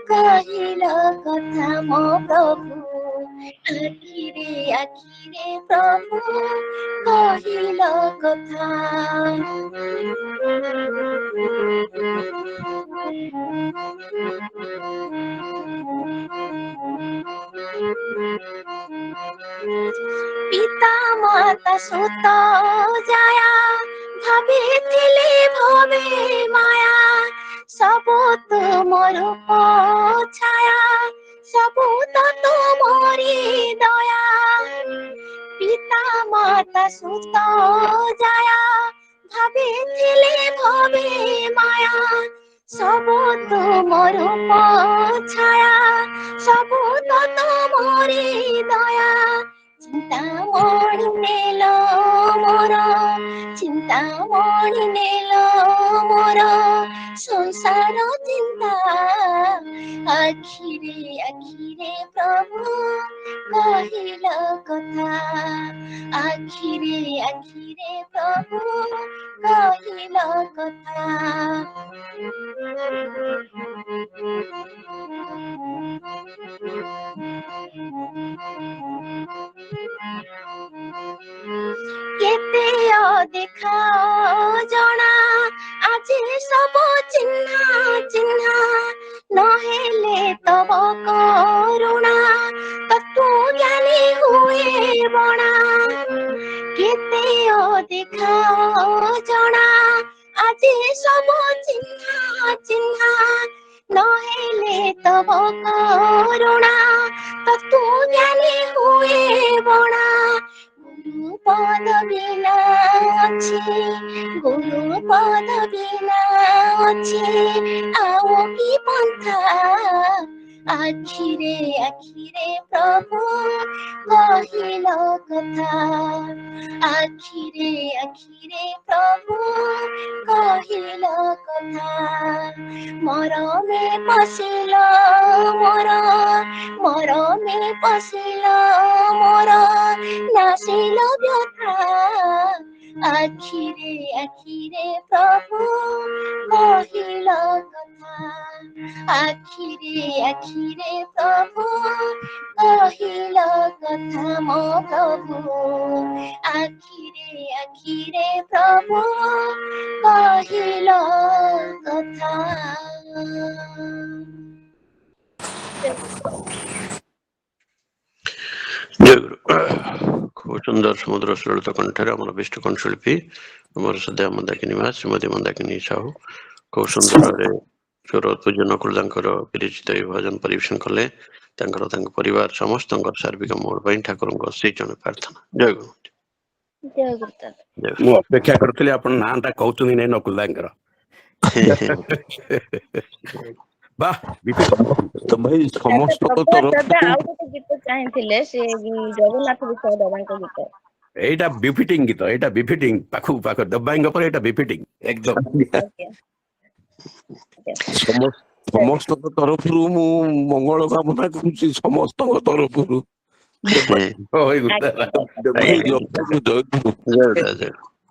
কহিল কথা মো প্রভু, আখিরে প্রভু কহিল কথা, পিতা মাতা সুত জায়া ভাবিଥିଲେ ভবে মায়া, ସବୁ ତୁମର ଛାୟା ସବୁ ତ ତୁମରି ଦୟା, ପିତା ମାତା ସୁତ ଜାୟା ଭାବିଥିଲେ ଭବେ ମାୟା, ସବୁ ତୁମର ଛାୟା ସବୁ ତ ତୁମରି ଦୟା, চিন্তামণি নেল মোর চিন্তামণি নেল মোর সংসার চিন্তা আখিরে আখিরে প্রভু কহিল কথা আখিরে আখিরে প্রভু কহিল কথা কেতে দেখা জনা আজি সব চিহ্না চিহ্না নহেলে তব করুণা তত্ত্ব জ্ঞানী হুয়ে বনা কেতে দেখা জনা আজি সব চিহ্না চিহ্না নহেলে তব করুণা তত্ত্ব জ্ঞানী হুয়ে বনা গুরু পদ বিনা ଅଛି গুরু পদ বিনা ଅଛି ଆଉ କି ପନ୍ଥା ଆଖିରେ ଆଖିରେ ପ୍ରଭୁ କହିଲ କଥା ଆଖିରେ ଆଖିରେ ପ୍ରଭୁ କହିଲ କଥା ମରମେ ପଶିଲ ମୋର ମରମେ ପଶିଲ ମୋର নাসিল ব্যথা আখিরে আখিরে প্রভু কহিল কথা আখিরে আখিরে প্রভু কহিল কথা মো প্রভু আখিরে আখিরে প্রভু কহিল কথা ଜୟ ଗୁରୁ। ଖୁବ ସୁନ୍ଦର ସମୁଦ୍ର ସୁଲଳିତ କଣ୍ଠରେ ଆମର ବିଷ୍ଣୁ କଣ୍ଠଶିଳ୍ପୀ ଆମର ସଦା ମନ୍ଦାକିନୀ ମା ଶ୍ରୀମତୀ ମନ୍ଦାକିନୀ ସାହୁ ଖୁବ ସୁନ୍ଦର ଭାବରେ ସ୍ୱର ପୂଜ୍ୟ ନକୁଳ ତାଙ୍କର ବିରଚିତ ଏହି ଭଜନ ପରିବେଷଣ କଲେ। ତାଙ୍କର ତାଙ୍କ ପରିବାର ସମସ୍ତଙ୍କର ସାର୍ବିକ ମଙ୍ଗଳ ପାଇଁ ଠାକୁରଙ୍କ ଶ୍ରୀ ଚରଣ ପ୍ରାର୍ଥନା। ଜୟ ଗୁରୁ। ଜୟ ଗୁରୁଦେବ ଜୟ ମୁଁ ଅପେକ୍ଷା କରୁଥିଲି ଆପଣ ନାଁଟା କହୁଛନ୍ତି ନାଇଁ ନକୁଲ ଦାଙ୍କର। ବାଃ ତ ଭାଇ ସମସ୍ତଙ୍କ ଦାଦା ତରଫରୁ ଆଉ ଗୋଟେ ଗୀତ ଚାହିଁଥିଲେ ସେ ଜଗନ୍ନାଥ ବିଷୟ ବାବାଙ୍କ ଗୀତ ଏଇଟା ବିଫିଟିଂ ଗୀତ, ଏଇଟା ବିଫିଟିଂ ପାଖକୁ ପାଖ ଦବାଇଙ୍କ ପରେ ଏଇଟା ବିଫିଟିଂ ଏକଦମ। ଆଜ୍ଞା ସମସ୍ତଙ୍କ ତରଫରୁ ମୁଁ ମଙ୍ଗଳ କାମନା କରୁଛି ସମସ୍ତଙ୍କ ତରଫରୁ।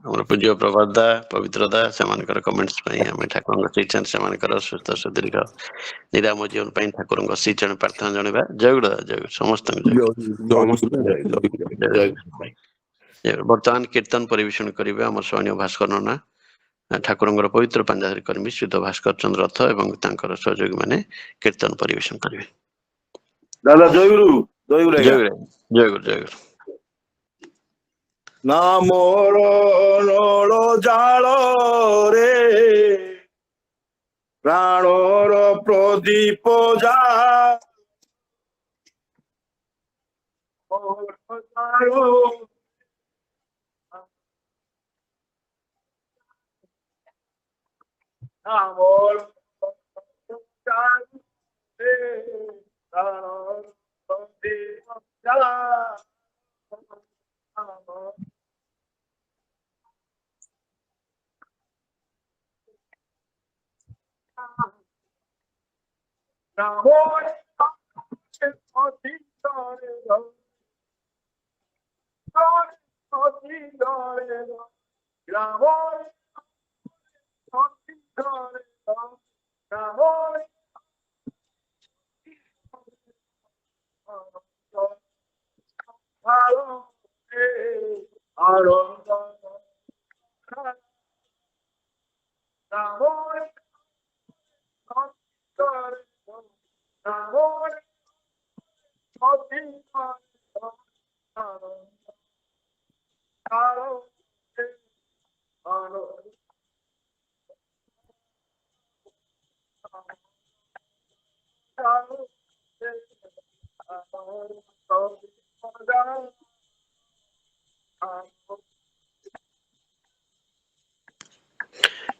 ଆମର ପୂଜ୍ୟ ପ୍ରଭାତଦା ପବିତ୍ରଦା ସେମାନଙ୍କର କମେଣ୍ଟସ ପାଇଁ ଆମେ ଠାକୁରଙ୍କ ଶ୍ରୀଚରଣ ସେମାନଙ୍କର ସୁସ୍ଥ ସୁଦୀର୍ଘ ନିରାମ ଜୀବନ ପାଇଁ ଠାକୁରଙ୍କ ଶ୍ରୀଚରଣ ପ୍ରାର୍ଥନା ଜଣାଇବା। ଜୟ ଗୁରୁ ଦାଦା, ଜୟ ଗୁରୁ ସମସ୍ତଙ୍କୁ ଜୟ ଗୁରୁ। ବର୍ତ୍ତମାନ କୀର୍ତ୍ତନ ପରିବେଷଣ କରିବେ ଆମର ସ୍ୱୟଂ ଭାସ୍କର ନନା ଠାକୁରଙ୍କର ପବିତ୍ର ପାଞ୍ଜାଧାରୀ କର୍ମୀ ଶ୍ରୀଯୁକ୍ତ ଭାସ୍କର ଚନ୍ଦ୍ର ରଥ ଏବଂ ତାଙ୍କର ସହଯୋଗୀ ମାନେ କୀର୍ତ୍ତନ ପରିବେଷଣ କରିବେ। ଦାଦା ଜୟ ଗୁରୁ ଜୟ ଗୁରୁ ଜୟ ଗୁରୁ ଜୟ ଗୁରୁ ଜୟ ଗୁରୁ। ନା ମୋର ନଳ ଜାଳ ରେ ପ୍ରାଣର ପ୍ରଦୀପ ଯା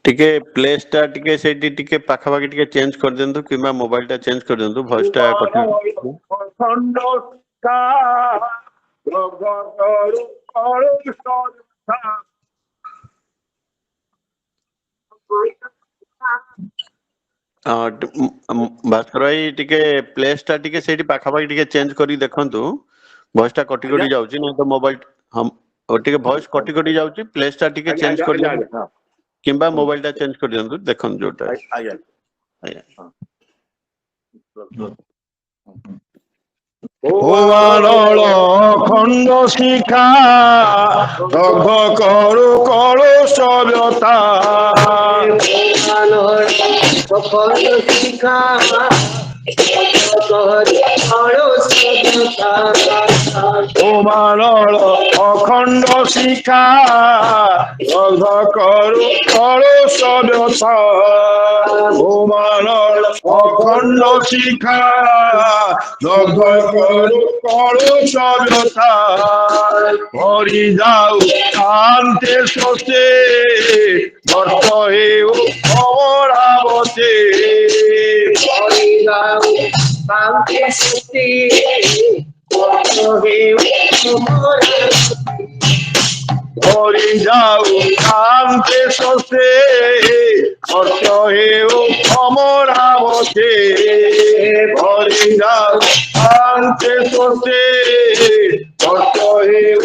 ଟିକେ ପ୍ଲେସ ଟା ଟିକେ ସେଇଠି ଟିକେ ପାଖାପାଖି ଟିକେ ଚେଞ୍ଜ କରିଦିଅନ୍ତୁ କିମ୍ବା ମୋବାଇଲ ଟା ଚେଞ୍ଜ କରିଦିଅନ୍ତୁ, ଭଏସ ଟା କଟି ଭାସ୍କର ଭାଇ ଟିକେ ପ୍ଲେସ୍ ଟା ଟିକେ ସେଇଠି ପାଖାପାଖି ଟିକେ ଚେଞ୍ଜ କରି ଦେଖନ୍ତୁ। ଭଏସ ଟା କଟି କଟି ଯାଉଛି, ନାହିଁ ତ ମୋବାଇଲ ଟିକେ ଭଏସ କଟି କଟି ଯାଉଛି। ପ୍ଲେସ୍ ଟା ଟିକେ ଚେଞ୍ଜ କରିଦିଅନ୍ତୁ କିମ୍ବା ମୋବାଇଲ ଟା ଚେଞ୍ଜ କରିଦିଅନ୍ତୁ, ଦେଖନ୍ତୁ ଯୋଉଟା। ଓବାନଳ ଖଣ୍ଡ ଶିଖା ରଘ କରୁ କଳସ ବ୍ୟଥା ଓବାନଳ ଅଖଣ୍ଡ ଶିଖା ରଘ କରୁ କଳସ ବ୍ୟଥା ଓବାନଳ অখণ্ড শিখা দগ্ধ করু কলস ব্যথা হরি যাও শান্তে শোষে বর্ষ হেউ অমরাবতে হরি যাও শান্তে শোষে বর্ষ হেউ হরি যাও শান্তে শোষে বর্ষ হেউ অমরাবতে হরি যাও শান্তে শোষে বর্ষ হেউ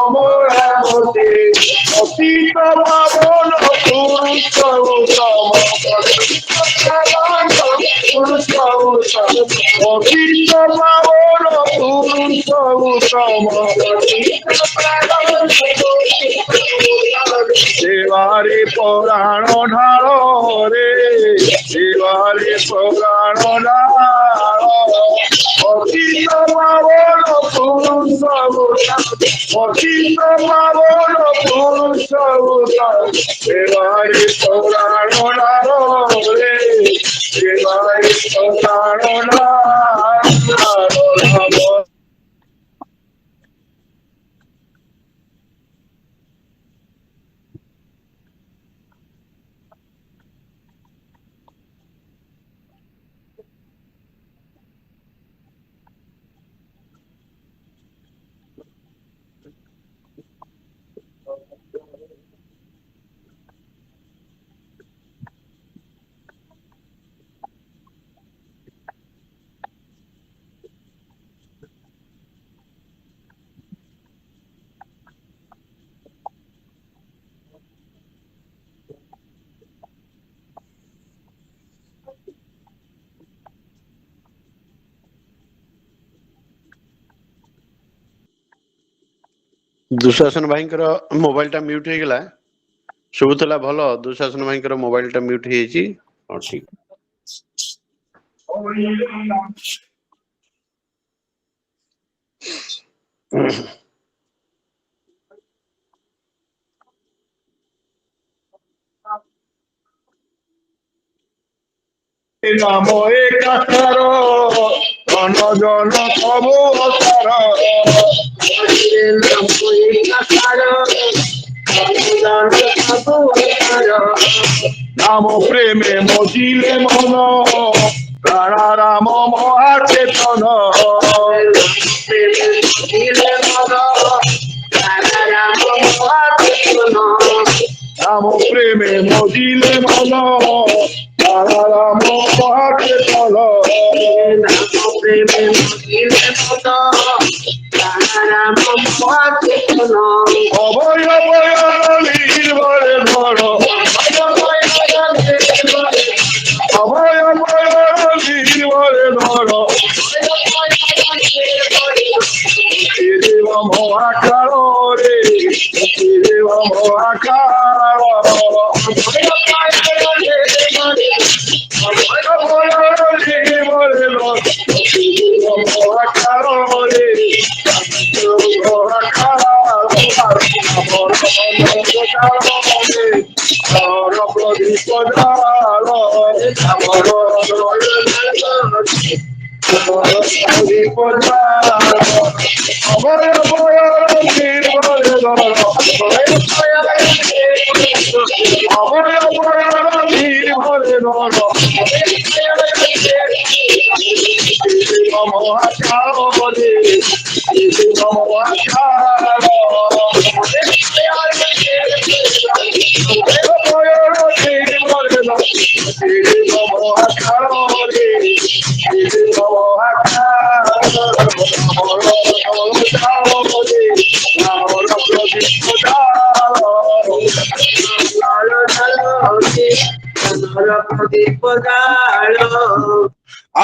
অমরাবতে অতীত পাবন পুরুষ উত্তম অতীত পাবন পুরুষ উত্তম সেবারে পুরাণ ঢাল রে সেবারে পুরাণ ঢাল অতীত পাবন পুরুষ অতীত পাবন পুরুষ সেবারে পুরাণ ঢাল রে সেবারে পুরাণ ঢাল। ଦୁଃଶାସନ ଭାଇଙ୍କର ମୋବାଇଲ ଟା ମ୍ୟୁଟ ହେଇଗଲା, ଶୁଭୁଥିଲା ଭଲ। ଦୁଃଶାସନ ଭାଇଙ୍କର ମୋବାଇଲ ଟା ମ୍ୟୁଟ ହେଇଯାଇଛି। ହଁ ଠିକ। নাম একাকার ধন জন সবু অসার নাম প্রেমে মজিলে মন রাণা রাম মহাচেতন নাম প্রেমে মজিলে মন রাণা রাম মহাচেতন প্রেমে মজিলে মন রাণা রাম মহাচেতন অভয় অভয় নির্ভরে ধর অভয় অভয় নির্ভরে ধর দেব মহাকার রে দেব মহাকার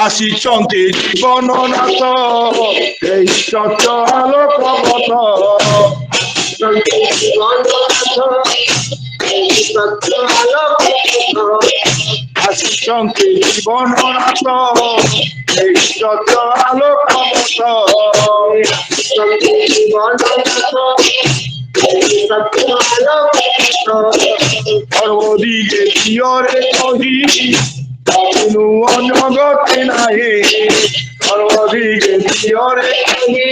ଆସିଛନ୍ତି ଜୀବନ ନାଥ ଏହି ସତ୍ୟ ଆଲୋକ ପଥ ଆସିଛନ୍ତି ଜୀବନ ନାଥ ଏହି ସତ୍ୟ ଆଲୋକ ପଥ সর্বদিকে প্রিয়রে কহি তামিনু অনগতি নাহি সর্বদিকে প্রিয়রে কহি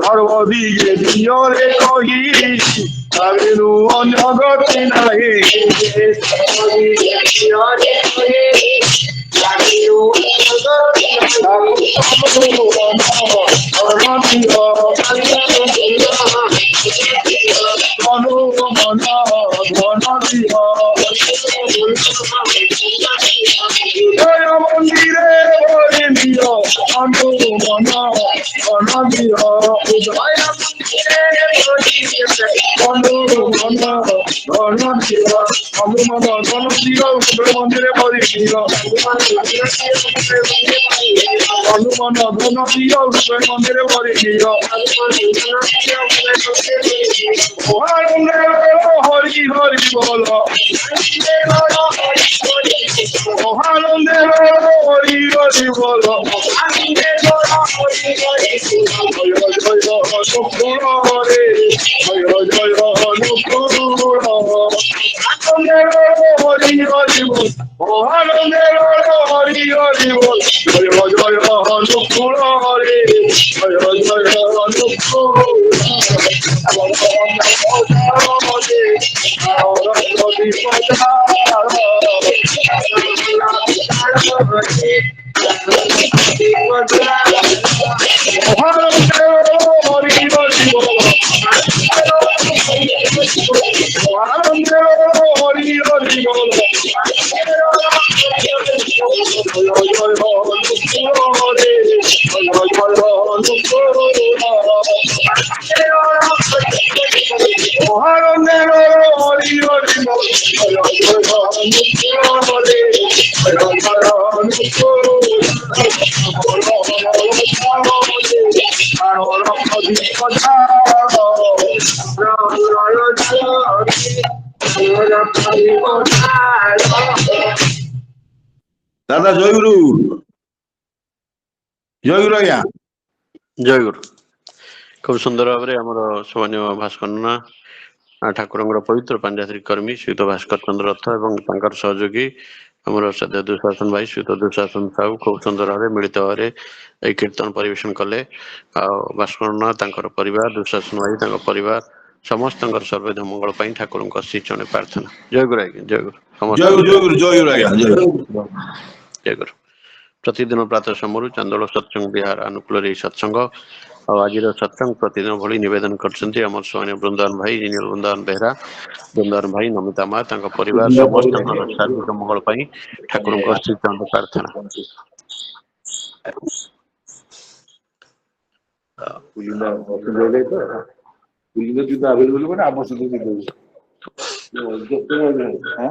সর্বদিকে প্রিয়রে কহি তামিনু অনগতি নাহি মন্দিরে মন্দিরে হনুমান ধন প্রিয় মন্দিরে হরি হরি বল মহানন্দে হরি হরি বল জয় জয় অনুকূল হরে জয় জয় অনুকূল হরি হরি বল মহানন্দে হরি হরি বল জয় জয় অনুকূল হরে জয় জয় অনুকূল দাদা জয়গুরু জয়গুরু আজ্ঞା ଜୟ ଗୁରୁ। খুব ସୁନ୍ଦର ଭାବରେ ଆମର ସୌମ୍ୟ ଭାସ୍କରନା ଠାକୁରଙ୍କର ପବିତ୍ର ପାଞ୍ଜାତ୍ରୀ କର୍ମୀ ଶ୍ରୀଯୁକ୍ତ ଭାସ୍କର ଚନ୍ଦ୍ର ରଥ ଏବଂ ତାଙ୍କର ସହଯୋଗୀ ଆମର ସଦ୍ୟ ଦୁଃଶାସନ ଭାଇ ଶ୍ରୀଯୁକ୍ତ ଦୁଃଶାସନ ସାହୁ ଖୁବ ସୁନ୍ଦର ଭାବରେ ମିଳିତ ଭାବରେ ଏହି କୀର୍ତ୍ତନ ପରିବେଷଣ କଲେ। ଆଉ ଭାସ୍କରନା ତାଙ୍କର ପରିବାର ଦୁଃଶାସନ ଭାଇ ତାଙ୍କ ପରିବାର ସମସ୍ତଙ୍କର ସର୍ବବିଧ ମଙ୍ଗଳ ପାଇଁ ଠାକୁରଙ୍କ ଶ୍ରୀଚରଣରେ ପ୍ରାର୍ଥନା। ଜୟ ଗୁରୁ ଆଜ୍ଞା ଜୟ ଗୁରୁ ଜୟ ଗୁରୁ। ପ୍ରତିଦିନ ପ୍ରାତଃ ସମୟରୁ ଚାନ୍ଦୋଳ ସତ୍ସଙ୍ଗ ବିହାର ଅନୁକୂଳରେ ଏହି ସତ୍ସଙ୍ଗ ଆଉ ଆଜିର ସତ୍ସଙ୍ଗ ପ୍ରତିଦିନ ଭଳି ନିବେଦନ କରିଛନ୍ତି ଆମର ସୌମ୍ୟ ବୃନ୍ଦାବନ ଭାଇ ଜିନିୟର ବୃନ୍ଦାବନ ବେହେରା ବୃନ୍ଦାବନ ଭାଇ ନମିତା ମା ତାଙ୍କ ପରିବାର ସମସ୍ତଙ୍କର ଶାରୀରିକ ମଙ୍ଗଳ ପାଇଁ ଠାକୁରଙ୍କ ଶ୍ରୀଚରଣରେ ପ୍ରାର୍ଥନା।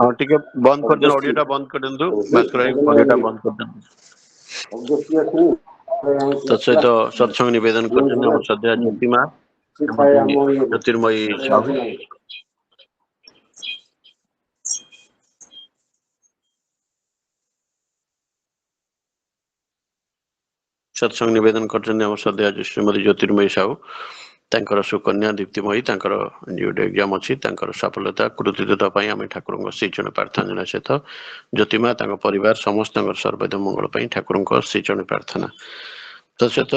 ହଁ ଟିକେ ବନ୍ଦ କରିଦିଅନ୍ତୁ, ଅଡିଓ ଟା ବନ୍ଦ କରିଦିଅନ୍ତୁ, ଭାସ୍କର ଭାଇ ଅଡିଓ ଟା ବନ୍ଦ କରିଦିଅନ୍ତୁ। ତତ୍ସହିତ ସତ୍ସଙ୍ଗ ନିବେଦନ କରିଛନ୍ତି ଆମର ଶ୍ରଦ୍ଧା ଜ୍ୟୋତି ମା ଜ୍ୟୋତିର୍ମୟୀ ସାହୁ। ସତ୍ସଙ୍ଗ ନିବେଦନ କରିଛନ୍ତି ଆମର ଶ୍ରଦ୍ଧା ଶ୍ରୀମତୀ ଜ୍ୟୋତିର୍ମୟୀ ସାହୁ, ତାଙ୍କର ସୁକନ୍ୟା ଦୀପ୍ତିମୟୀ, ତାଙ୍କର ଯୋଉଠି ଏକ୍ଜାମ ଅଛି ତାଙ୍କର ସଫଳତା କୃତିତ୍ୱତା ପାଇଁ ଆମେ ଠାକୁରଙ୍କ ଶ୍ରୀଚରଣ ପ୍ରାର୍ଥନା ଜଣାଇବା ସହିତ ଜ୍ୟୋତିମା ତାଙ୍କ ପରିବାର ସମସ୍ତଙ୍କର ସର୍ବବିଧ ମଙ୍ଗଳ ପାଇଁ ଠାକୁରଙ୍କ ଶ୍ରୀଚରଣ ପ୍ରାର୍ଥନା। ତତ୍ସହିତ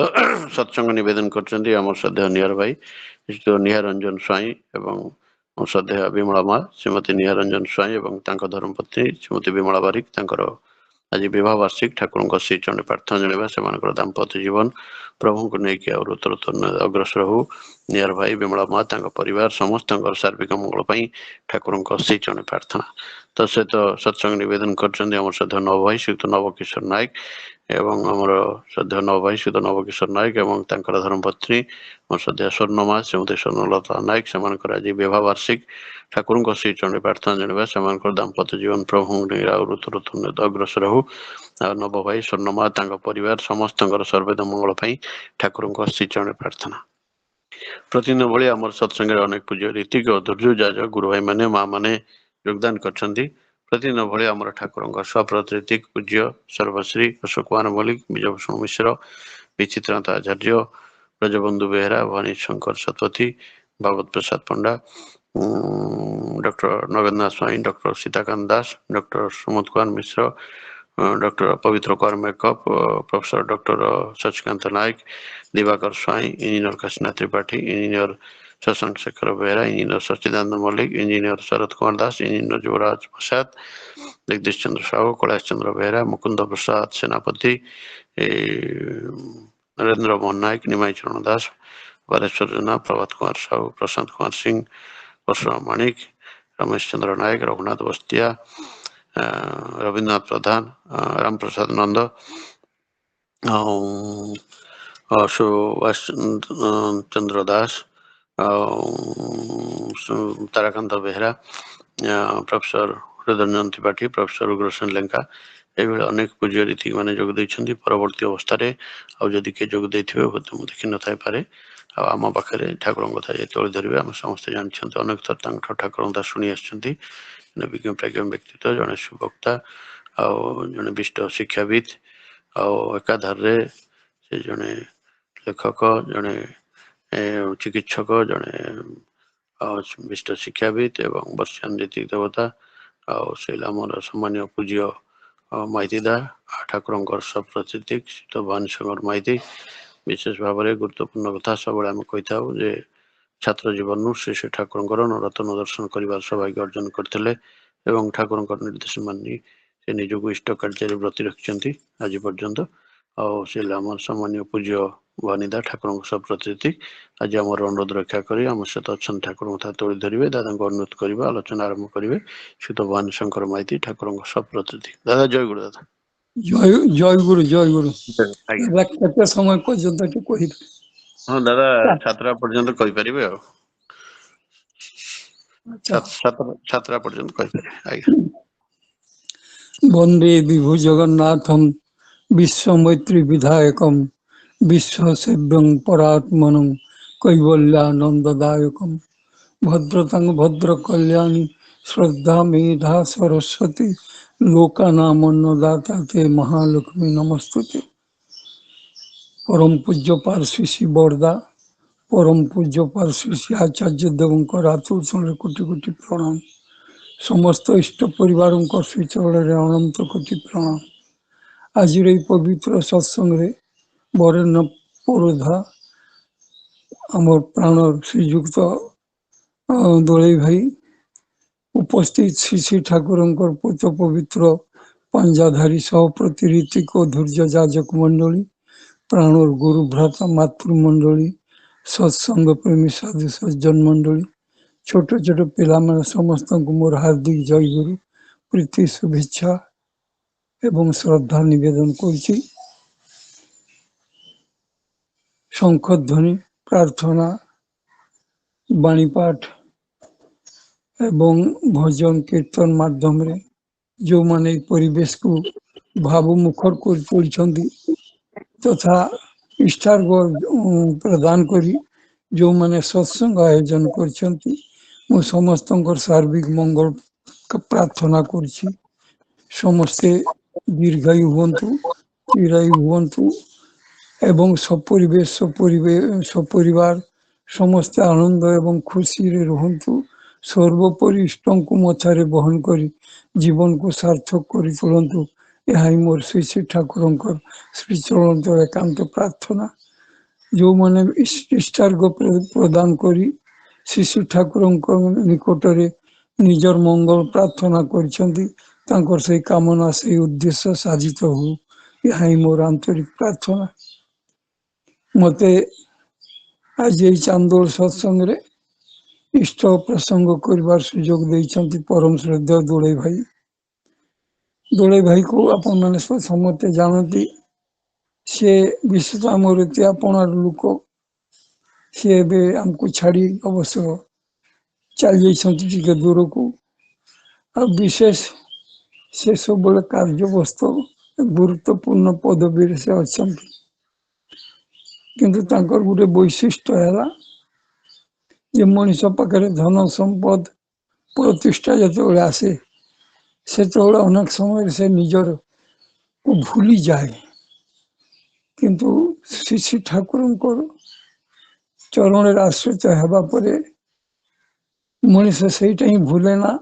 ସତ୍ସଙ୍ଗ ନିବେଦନ କରିଛନ୍ତି ଆମର ଶ୍ରଦ୍ଧେୟ ନିହାର ଭାଇ ନିହାର ରଞ୍ଜନ ସ୍ୱାଇଁ ଏବଂ ଶ୍ରଦ୍ଧେୟ ବିମଳା ମା ଶ୍ରୀମତୀ ନିହାର ରଞ୍ଜନ ସ୍ୱାଇଁ ଏବଂ ତାଙ୍କ ଧର୍ମପତ୍ନୀ ଶ୍ରୀମତୀ ବିମଳା ବାରିକ ତାଙ୍କର ଆଜି ବିବାହ ବାର୍ଷିକ ଠାକୁରଙ୍କ ଶ୍ରୀ ଚଣ୍ଡୀ ପ୍ରାର୍ଥନା ଜଣାଇବା ସେମାନଙ୍କର ଦାମ୍ପତ୍ୟ ଜୀବନ ପ୍ରଭୁଙ୍କୁ ନେଇକି ଆଉ ଉତ୍ତରୋତ୍ତର ଅଗ୍ରସର ହଉ। ନିହାର ଭାଇ ବିମଳା ମା ତାଙ୍କ ପରିବାର ସମସ୍ତଙ୍କର ସାର୍ବିକ ମଙ୍ଗଳ ପାଇଁ ଠାକୁରଙ୍କ ଶ୍ରୀ ଚଣ୍ଡୀ ପ୍ରାର୍ଥନା। ତା ସହିତ ସତ୍ସଙ୍ଗ ନିବେଦନ କରିଛନ୍ତି ଆମର ଶ୍ରଦ୍ଧା ନବ ଭାଇ ଶ୍ରୀଯୁକ୍ତ ନବକିଶୋର ନାୟକ ଏବଂ ଆମର ଶ୍ରଦ୍ଧା ନବ ଭାଇ ଶ୍ରୀଯୁକ୍ତ ନବକିଶୋର ନାୟକ ଏବଂ ତାଙ୍କର ଧର୍ମପତ୍ନୀ ମୋର ଶ୍ରଦ୍ଧା ସ୍ୱର୍ଣ୍ଣମା ଶ୍ରୀମତୀ ସ୍ୱର୍ଣ୍ଣଲତା ନାୟକ ସେମାନଙ୍କର ଆଜି ବିବାହ ବାର୍ଷିକ ଠାକୁରଙ୍କ ଶ୍ରୀ ଚଣ୍ଡୀ ପ୍ରାର୍ଥନା ଜଣାଇବା ସେମାନଙ୍କର ଦାମ୍ପତ୍ୟ ଜୀବନ ପ୍ରଭୁଙ୍କୁ ନେଇ ଆଉ ଉତ୍ତରୋତ୍ତର ଅଗ୍ରସର ହଉ। ଆଉ ନବ ଭାଇ ସ୍ୱର୍ଣ୍ଣମା ତାଙ୍କ ପରିବାର ସମସ୍ତଙ୍କର ସର୍ବଦା ମଙ୍ଗଳ ପାଇଁ ଠାକୁରଙ୍କ ଶ୍ରୀ ଚଣ୍ଡୀ ପ୍ରାର୍ଥନା। ପ୍ରତିଦିନ ଭଳି ଆମର ସତ୍ସଙ୍ଗରେ ଅନେକ ପୂଜ୍ୟ ରୀତିକ ଧୈର୍ଯ୍ୟ ଯାଜକ ଗୁରୁ ଭାଇ ମାନେ ମା ମାନେ ଯୋଗଦାନ କରିଛନ୍ତି। ପ୍ରତିଦିନ ଭଳି ଆମର ଠାକୁରଙ୍କ ସ୍ୱପ୍ରତିକ ପୂଜ୍ୟ Sarvashri Ashok Kumar Mallick Bijaybhushan Mishra Bichitranta Acharya Brajabandhu Behera Bhabani Shankar Satapathy Bhagabat Prasad Panda doctor Nagendra Swain doctor Sitakanta Das doctor Sumat Kumar Mishra doctor Pabitra Kumar Mekap professor doctor Sashikanta Nayak Dibakar Swain engineer Kashinath Tripathy engineer Sashanka Sekhar Behera engineer Sachidananda Mallick engineer Sarat Kumar Das engineer Jubaraj Prasad Jagadish Chandra Sahu Kailash Chandra Behera Mukunda Prasad Senapati Narendra Mohan Nayak Nimai Charan Das Balasore Jena Prabhat Kumar Sahu Prashant Kumar Singh Parashuram ମାଣିକ ରମେଶ ଚନ୍ଦ୍ର ନାୟକ ରଘୁନାଥ ବସ୍ତିଆ ରବୀନ୍ଦ୍ରନାଥ ପ୍ରଧାନ ରାମପ୍ରସାଦ ନନ୍ଦ ଆଉ ସୁଭାଷ ଚନ୍ଦ୍ର ଦାସ ଆଉ ତାରାକାନ୍ତ ବେହେରା ପ୍ରଫେସର ହୃଦୟରଞ୍ଜନ ତ୍ରିପାଠୀ ପ୍ରଫେସର ଉଗ୍ରସେନ ଲେଙ୍କା ଏଇଭଳି ଅନେକ ପୂଜ୍ୟ ରୀତି ମାନେ ଯୋଗ ଦେଇଛନ୍ତି। ପରବର୍ତ୍ତୀ ଅବସ୍ଥାରେ ଆଉ ଯଦି କିଏ ଯୋଗ ଦେଇଥିବେ ହୁଏତ ମୁଁ ଦେଖିନଥାଇପାରେ। ଆଉ ଆମ ପାଖରେ ଠାକୁରଙ୍କ କଥା ଯେତେବେଳେ ଧରିବେ ଆମେ ସମସ୍ତେ ଜାଣିଛନ୍ତି ଅନେକ ଥର ତାଙ୍କଠାରୁ ଠାକୁରଙ୍କ କଥା ଶୁଣି ଆସିଛନ୍ତି। ବିଜ୍ଞ ପ୍ରାଜ୍ଞ ବ୍ୟକ୍ତିତ୍ୱ ଜଣେ ସୁବକ୍ତା ଆଉ ଜଣେ ବିଷ୍ଟ ଶିକ୍ଷାବିତ୍ ଆଉ ଏକାଧାରରେ ସେ ଜଣେ ଲେଖକ ଜଣେ ଚିକିତ୍ସକ ଜଣେ ବିଷ୍ଟ ଶିକ୍ଷାବିତ୍ ଏବଂ ବର୍ଷିୟାନ ନୀତି ଦେବତା ଆଉ ସେ ଆମର ସମ୍ମାନୀୟ ପୂଜ୍ୟ ମାଇତିଦା ଠାକୁରଙ୍କର ସପ୍ରତିକ ଶୀତ ଭବାନୀ ଶଙ୍କର ମାଇତି ବିଶେଷ ଭାବରେ ଗୁରୁତ୍ୱପୂର୍ଣ୍ଣ କଥା ସବୁବେଳେ ଆମେ କହିଥାଉ ଯେ ଛାତ୍ର ଜୀବନରୁ ଶ୍ରୀ ଠାକୁରଙ୍କର ନୂତନ ଦର୍ଶନ କରିବାର ସୌଭାଗ୍ୟ ଅର୍ଜନ କରିଥିଲେ ଏବଂ ଠାକୁରଙ୍କର ନିର୍ଦ୍ଦେଶ ମାନି ସେ ନିଜକୁ ଇଷ୍ଟ କାର୍ଯ୍ୟରେ ବ୍ରତୀ ରଖିଛନ୍ତି ଆଜି ପର୍ଯ୍ୟନ୍ତ। ଆଉ ସେ ଆମର ସମ୍ମାନୀୟ ପୂଜ୍ୟ ଭବାନୀଦା ଠାକୁରଙ୍କ ସପ୍ରତିଥି ଆଜି ଆମର ଅନୁରୋଧ ରକ୍ଷା କରି ଆମ ସହିତ ଅଛନ୍ତି ଠାକୁରଙ୍କ କଥା ତୋଳି ଧରିବେ ଦାଦାଙ୍କୁ ଅନୁରୋଧ କରିବା ଆଲୋଚନା ଆରମ୍ଭ କରିବେ। ଶୀତ ଭବାନୀ ଶଙ୍କର ମାଇତି ଠାକୁରଙ୍କ ସପ୍ରତିଥି ଦାଦା ଜୟ ଗୁରୁ ଦାଦା ଜୟ ଗୁରୁ ଜୟ ଗୁରୁ। ଆଜ୍ଞା ଦାଦା କେତେ ସମୟ ପର୍ଯ୍ୟନ୍ତ ଟିକେ କହିବେ? ହଁ ଦାଦା ଛାତ୍ରା ପର୍ଯ୍ୟନ୍ତ କହିପାରିବେ ଆଉ ଛାତ୍ରା ପର୍ଯ୍ୟନ୍ତ କହିପାରିବେ ଆଜ୍ଞା। ବନ୍ଦେ ବିଭୁ ଜଗନ୍ନାଥಂ ବିଶ୍ୱମୈତ୍ରୀ ବିଧାୟକମ୍ ବିଶ୍ୱସେବ୍ୟଂ ପରାତ୍ମନଂ କୈବଲ୍ୟାନନ୍ଦଦାୟକମ୍ ଭଦ୍ରତାଂ ଭଦ୍ର କଲ୍ୟାଣୀ ଶ୍ରଦ୍ଧା মেধা ସରସ୍ୱତୀ লোকানামন্নদাতা তে মহালক্ষ্মী নমস্তুতে। পরম পূজ্য পার্শ্বী শ্রী বরদা পরম পূজ্য পার্শ্বী শ্রী আচার্য দেবଙ୍କର ଆଚୁଷଣରେ କୋଟି କୋଟି ପ୍ରଣାମ। ସମସ୍ତ ଇଷ୍ଟ ପରିବାରଙ୍କ ଶ୍ରୀଚରଣରେ ଅନନ୍ତ କୋଟି ପ୍ରଣାମ। ଆଜିର ଏହି ପବିତ୍ର ସତ୍ସଙ୍ଗରେ ବରେଣ୍ୟ ପୌରୋଧା ଆମର ପ୍ରାଣ ଶ୍ରୀଯୁକ୍ତ ଦୋଳେଇ ଭାଇ ଉପସ୍ଥିତ ଶ୍ରୀ ଶ୍ରୀ ଠାକୁରଙ୍କର ପୂତ ପବିତ୍ର ପାଞ୍ଜାଧାରୀ ସହପ୍ରତି ରୀତିକ ଧୈର୍ଯ୍ୟ ଯାଜକ ମଣ୍ଡଳୀ ପ୍ରାଣର ଗୁରୁ ଭ୍ରାତା ମାତୃମଣ୍ଡଳୀ ସତ୍ସଙ୍ଗ ପ୍ରେମୀ ସାଧୁ ସଜ୍ଜନ ମଣ୍ଡଳୀ ଛୋଟ ଛୋଟ ପିଲାମାନେ ସମସ୍ତଙ୍କୁ ମୋର ହାର୍ଦ୍ଦିକ ଜୟ ଗୁରୁ ପ୍ରୀତି ଶୁଭେଚ୍ଛା ଏବଂ ଶ୍ରଦ୍ଧା ନିବେଦନ କରୁଛି। ଶଙ୍ଖଧ୍ୱନି ପ୍ରାର୍ଥନା ବାଣୀପାଠ ଏବଂ ଭଜନ କୀର୍ତ୍ତନ ମାଧ୍ୟମରେ ଯେଉଁମାନେ ଏହି ପରିବେଶକୁ ଭାବମୁଖର କରି ତୋଳିଛନ୍ତି ତଥା ଇଷ୍ଟାର୍ଗ ପ୍ରଦାନ କରି ଯେଉଁମାନେ ସତ୍ସଙ୍ଗ ଆୟୋଜନ କରିଛନ୍ତି ମୁଁ ସମସ୍ତଙ୍କର ସାର୍ବିକ ମଙ୍ଗଳ ପ୍ରାର୍ଥନା କରୁଛି। ସମସ୍ତେ ଦୀର୍ଘାୟୁ ହୁଅନ୍ତୁ ଚିରାୟୁ ହୁଅନ୍ତୁ ଏବଂ ସପରିବାର ସମସ୍ତେ ଆନନ୍ଦ ଏବଂ ଖୁସିରେ ରୁହନ୍ତୁ। ସର୍ବୋପରି ଇଷ୍ଟଙ୍କୁ ମଥାରେ ବହନ କରି ଜୀବନକୁ ସାର୍ଥକ କରି ତୁଳନ୍ତୁ। ଏହା ହିଁ ମୋର ଶ୍ରୀ ଶ୍ରୀ ଠାକୁରଙ୍କର ଶ୍ରୀଚରଣ ଏକାନ୍ତ ପ୍ରାର୍ଥନା। ଯେଉଁମାନେ ଇଷ୍ଟାର୍ଗ ପ୍ରଦାନ କରି ଶ୍ରୀ ଶ୍ରୀ ଠାକୁରଙ୍କ ନିକଟରେ ନିଜର ମଙ୍ଗଳ ପ୍ରାର୍ଥନା କରିଛନ୍ତି तांकर से कामना से उद्देश्य साधित हो यह ही मोर आंतरिक प्रार्थना। मते आज ये चांदोल सत्संग रे इष्ट प्रसंग करबार सुजोग देइछंती परम श्रद्धा दोले भाई को अपन माने समते जानती से विशेष आमर अपनार लोक सी आमको छाड़ी अवश्य चल जाइए दूर को आ विशेष से सब कार्यवस्त गुरुत्वपूर्ण पदवी से अच्छा किंतु तांकर गोटे वैशिष्ट्य है जे मनीष पाखे धन संपद प्रतिष्ठा जो आसे से अनेक समय से निजर को भूली जाए किंतु श्री श्री ठाकुर चरण आश्रित हवा पर मनीष से ही भूले ना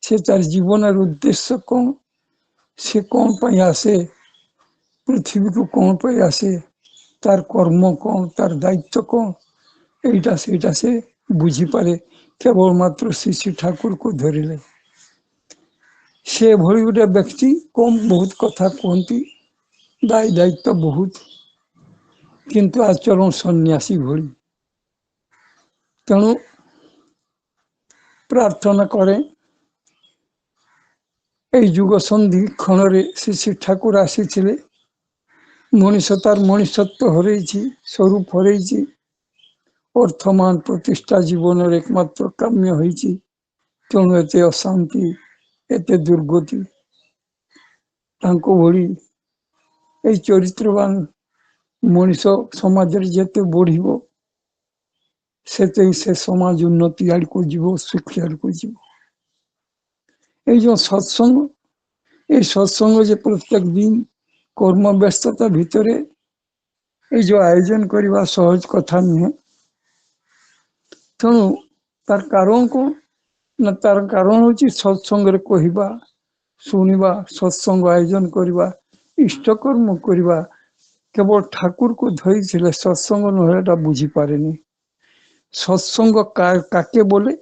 से तार जीवन उद्देश्य कौन से कौन पर आसे पृथ्वी को कौन पर आसे तार कर्म कौन तार दायित्व कौन एटा से बुझी पारे केवल मात्र श्री श्री ठाकुर को धरिले से भली गोटे व्यक्ति कम बहुत कथा कहती दायित्व बहुत किंतु आचरण सन्यासी भली तेणु प्रार्थना करें युग संधि क्षण श्री श्री ठाकुर आसी मनीष तार मनीषत्व हर स्वरूप हर अर्थमान प्रतिष्ठा जीवन एकमात्र काम्य होती तेणु एत अशांति एत दुर्गति भली ये चरित्रवान मनीष समाज जिते बढ़ से समाज उन्नति आड़ को जीव सुखी आड़ को जीव ये जो सत्संग ये सत्संग जे प्रत्येक दिन कर्म व्यस्तता भितर ये जो आयोजन करने सहज कथा नुहे तेणु तार कारण कौन ना तार कारण हूँ सत्संग कहवा शुणा सत्संग आयोजन करवा इष्टकर्म करवा केवल ठाकुर को धरी सत्संग ना बुझी पारे सत्संग काके बोले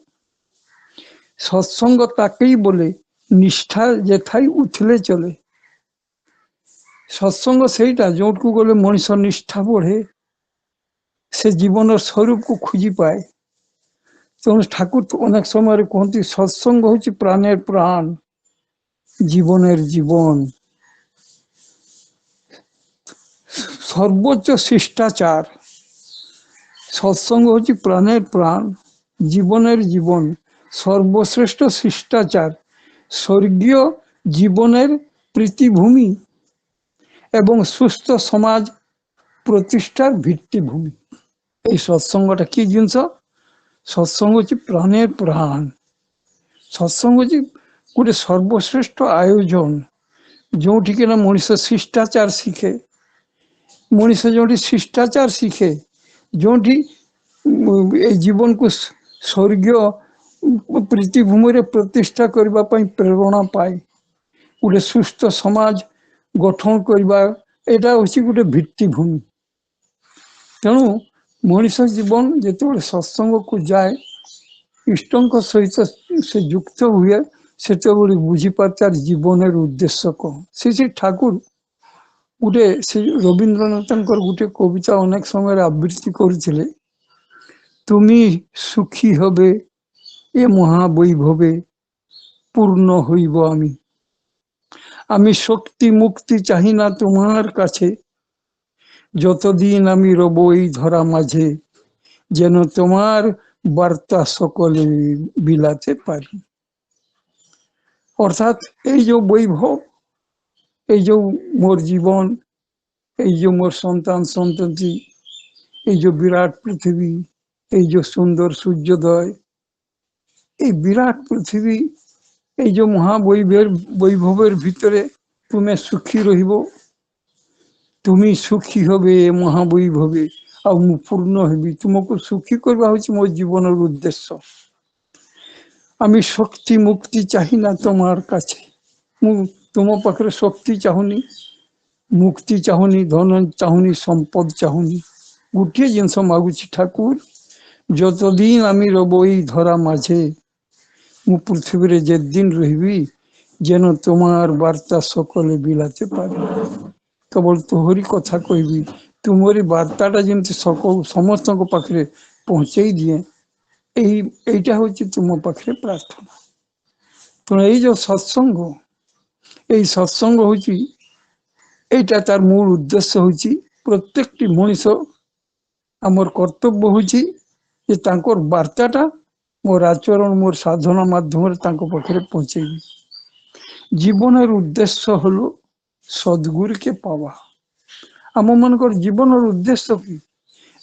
सत्संग ताके बोले निष्ठा जेथाई उठले चले सत्संग सेटा जो गले मनीष निष्ठा बढ़े से जीवन स्वरूप को खोजी पाए तेणु ठाकुर तो अनेक समय कहते सत्संग हूँ प्राणेर प्राण जीवनेर जीवन सर्वोच्च शिष्टाचार सत्संग हूँ प्राणेर प्राण जीवनेर जीवन सर्वश्रेष्ठ शिष्टाचार स्वर्गीय जीवनेर प्रीतिभूमि एवं सुस्थ समाज प्रतिष्ठार भित्तिभूमि ये सत्संगटा कि जिनस सत्संग हूँ प्राणेर प्राण सत्संग हूँ गोटे सर्वश्रेष्ठ आयोजन जो मनीष शिष्टाचार शिखे मनीष जो शिष्टाचार शिखे जो जीवन को स्वर्गीय प्रीतिभूमि प्रतिष्ठा करने प्रेरणा पाए गोटे सुस्थ समाज गठन करवा यहाँ हूँ गोटे भित्तिभूमि तेणु मनीष जीवन जिते सत्संग को जाए इष्टों सहित से युक्त हुए से बुझीपार तार जीवन उद्देश्य कौन श्री ठाकुर गोटे से रवीन्द्रनाथ गोटे कविता अनेक समय आवृत्ति करते तुमी सुखी हबे ए महावैभवे पूर्ण हईब आमी शक्ति मुक्ति चाहि ना तुम्हार काछे যতদিন আমি রব এই ধরা মাঝে যেন তোমার বার্তা সকলে বিলাতে পারি অর্থাৎ এই যে বৈভব এই যে মোর জীবন এই যে মোর সন্তান সন্ততি এই যে বিরাট পৃথিবী এই যে সুন্দর সূর্যোদয় এই বিরাট পৃথিবী এই যে মহাবৈভবের ভিতরে তুমি সুখী রহিব तुमी सुखी हबे महावैभवे आ मु पूर्ण हेबी तुमको सुखी करवा हूँ मो जीवन उद्देश्य आमी शक्ति मुक्ति चाहि ना तुम्हार काछे मु तुम पाखे शक्ति चाहूनी मुक्ति चाहूनी धन चाहूनी संपद चाहूनी गोटे जिनस मागुची ठाकुर जतदिन आमी रब ई धरा माझे मु पृथ्वी जे दिन रही যেন তোমার বার্তা সকলে বিলাতে পারে। কেবল তোহরি কথা কইবি, ତୁମରି ବାର୍ତ୍ତାଟା ଯେମିତି ସମସ୍ତଙ୍କ ପାଖରେ ପହଞ୍ଚେଇ ଦିଏ, এইটা হচ্ছে ତୁମ ପାଖରେ ପ୍ରାର୍ଥନା। ତେଣୁ ଏଇ ଯୋଉ ସତ୍ସଙ୍ଗ, এই ସତ୍ସଙ୍ଗ ହଉଛି, এইটা ତାର ମୂଳ ଉଦ୍ଦେଶ୍ୟ ହଉଛି ପ୍ରତ୍ୟେକଟି ମଣିଷ ଆମର କର୍ତ୍ତବ୍ୟ ହଉଛି ଯେ ତାଙ୍କର ବାର୍ତ୍ତାଟା ମୋର ଆଚରଣ, ମୋର ସାଧନା ମାଧ୍ୟମରେ ତାଙ୍କ ପାଖରେ ପହଞ୍ଚେଇବି। জীবনের উদ্দেশ্য হলো সদ্গুরুকে পাওয়া। ଆମ ମାନଙ୍କର ଜୀବନର ଉଦ୍ଦେଶ୍ୟ କି?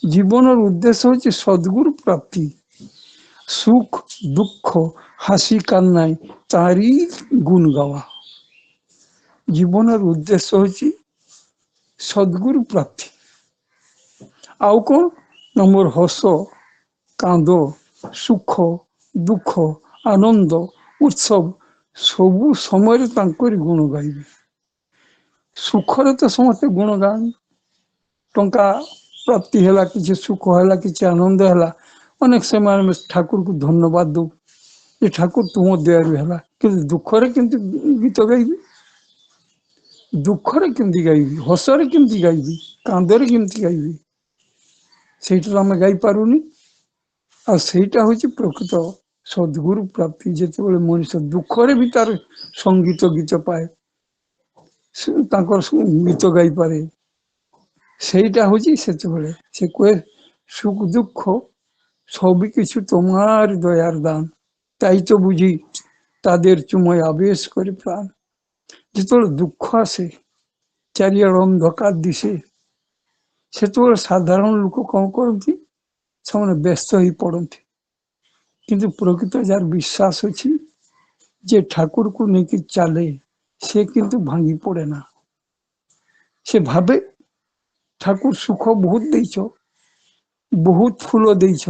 ଜୀବନର ଉଦ୍ଦେଶ୍ୟ ହଉଛି ସଦ୍ଗୁରୁ ପ୍ରାପ୍ତି। ସୁଖ ଦୁଃଖ ହାସି କାନ୍ନାଇ ତାରି ଗୁଣ ଗାওয়া। ଜୀବନର ଉଦ୍ଦେଶ୍ୟ ହଉଛି ସଦ୍ଗୁରୁ ପ୍ରାପ୍ତି। ଆଉ କଣ? ଆମର ହସ କାନ୍ଦ, ସୁଖ ଦୁଃଖ, ଆନନ୍ଦ ଉତ୍ସବ ସବୁ ସମୟରେ ତାଙ୍କରି ଗୁଣ ଗାଇବେ। ସୁଖରେ ତ ସମସ୍ତେ ଗୁଣ ଗାଆନ୍ତି। ଟଙ୍କା ପ୍ରାପ୍ତି ହେଲା, କିଛି ସୁଖ ହେଲା, କିଛି ଆନନ୍ଦ ହେଲା, ଅନେକ ସମୟ ଆମେ ଠାକୁରକୁ ଧନ୍ୟବାଦ ଦଉ ଯେ ଠାକୁର ତୁମ ଦୟାରୁ ହେଲା। କିନ୍ତୁ ଦୁଃଖରେ କେମିତି ଗୀତ ଗାଇବି? ଦୁଃଖରେ କେମିତି ଗାଇବି? ହସରେ କେମିତି ଗାଇବି? କାନ୍ଦରେ କେମିତି ଗାଇବି? ସେଇଟା ଆମେ ଗାଇପାରୁନି। ଆଉ ସେଇଟା ହଉଛି ପ୍ରକୃତ ସଦ୍ଗୁରୁ ପ୍ରାପ୍ତି। ଯେତେବେଳେ ମଣିଷ ଦୁଃଖରେ ବି ତାର ସଙ୍ଗୀତ ଗୀତ ପାଏ, ତାଙ୍କର ଗୀତ ଗାଇପାରେ, সেইটা হচ্ছে সেତେବେଳେ সে কয়ে সুখ দুঃখ সবই কিছু তোমার দয়ার দান, তাই তো বুঝি তাদের চুময় আবেশ করে প্রাণ। যেତେବେଳେ দুঃখ আসে, চারিଆଡେ ଅନ୍ଧକାର ଦିଶେ, ସେତେବେଳେ ସାଧାରଣ ଲୋକ କଣ କରନ୍ତି? ସେମାନେ ବ୍ୟସ୍ତ ହେଇ ପଡନ୍ତି। କିନ୍ତୁ ପ୍ରକୃତ ଯାହାର ବିଶ୍ୱାସ ଅଛି ଯେ ଠାକୁରକୁ ନେଇକି ଚାଲେ, ସେ କିନ୍ତୁ ଭାଙ୍ଗି ପଡେ ନା। ସେ ଭାବେ ଠାକୁର ସୁଖ ବହୁତ ଦେଇଛ, ବହୁତ ଫୁଲ ଦେଇଛ,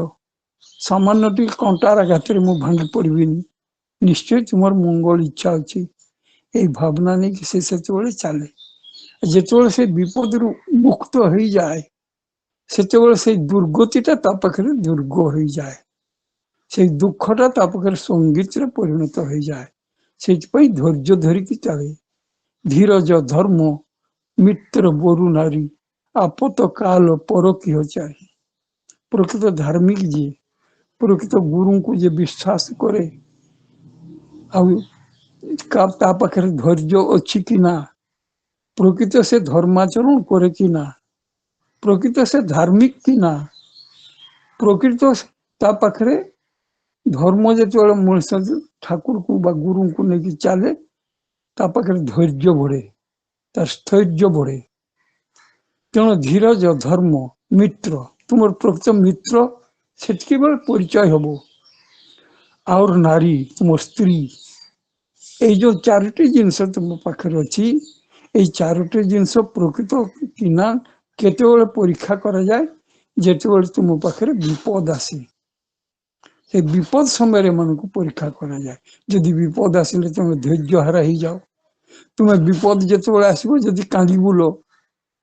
ସାମାନ୍ୟ ଟିକେ କଣ୍ଟାର ଆଘାତରେ ମୁଁ ଭାଙ୍ଗି ପଡିବିନି, ନିଶ୍ଚୟ ତୁମର ମଙ୍ଗଳ ଇଚ୍ଛା ଅଛି। এই ଭାବନା ନେଇକି ସେ ସେତେବେଳେ ଚାଲେ। ଯେତେବେଳେ ସେ ବିପଦରୁ ମୁକ୍ତ ହେଇଯାଏ, ସେତେବେଳେ ସେଇ ଦୁର୍ଗତିଟା ତା ପାଖରେ ଦୁର୍ଗ ହେଇଯାଏ, ସେଇ ଦୁଃଖଟା ତା ପାଖରେ ସଙ୍ଗୀତରେ ପରିଣତ ହେଇଯାଏ। ସେଇଥିପାଇଁ ଧୈର୍ଯ୍ୟ ଧରିକି ଚାଲେ। ଧୀରଜ ଧର୍ମ ମିତ୍ର ବରୁ ନାରୀ, ଆପତ କାଳ ପରକୀୟ ଚାରି। ପ୍ରକୃତ ଧାର୍ମିକ ଯିଏ, ପ୍ରକୃତ ଗୁରୁଙ୍କୁ ଯିଏ ବିଶ୍ୱାସ କରେ, ଆଉ ତା ପାଖରେ ଧୈର୍ଯ୍ୟ ଅଛି କି ନା, ପ୍ରକୃତ ସେ ଧର୍ମାଚରଣ କରେ କି ନା, ପ୍ରକୃତ ସେ ଧାର୍ମିକ କି ନା, ପ୍ରକୃତ ତା ପାଖରେ ଧର୍ମ ଯେତେବେଳେ ମଣିଷ ଠାକୁରକୁ ବା ଗୁରୁଙ୍କୁ ନେଇକି ଚାଲେ, ତା ପାଖରେ ଧୈର୍ଯ୍ୟ ବଢେ, ତାର ସ୍ଥୈର୍ଯ୍ୟ ବଢେ। ତେଣୁ ଧୀରଜ ଧର୍ମ ମିତ୍ର, ତୁମର ପ୍ରକୃତ ମିତ୍ର ସେତିକି ବେଳେ ପରିଚୟ ହବ। ଆଉ ନାରୀ, ତୁମ ସ୍ତ୍ରୀ, এই ଯୋଉ ଚାରୋଟି ଜିନିଷ ତୁମ ପାଖରେ ଅଛି, এই ଚାରୋଟି ଜିନିଷ ପ୍ରକୃତ କିନା କେତେବେଳେ ପରୀକ୍ଷା କରାଯାଏ? ଯେତେବେଳେ ତୁମ ପାଖରେ ବିପଦ ଆସେ, ସେ ବିପଦ ସମୟରେ ଏମାନଙ୍କୁ ପରୀକ୍ଷା କରାଯାଏ। ଯଦି ବିପଦ ଆସିଲେ ତୁମେ ଧୈର୍ଯ୍ୟ ହାରା ହେଇଯାଅ, ତୁମେ ବିପଦ ଯେତେବେଳେ ଆସିବ ଯଦି କାନ୍ଦି ବୁଲ,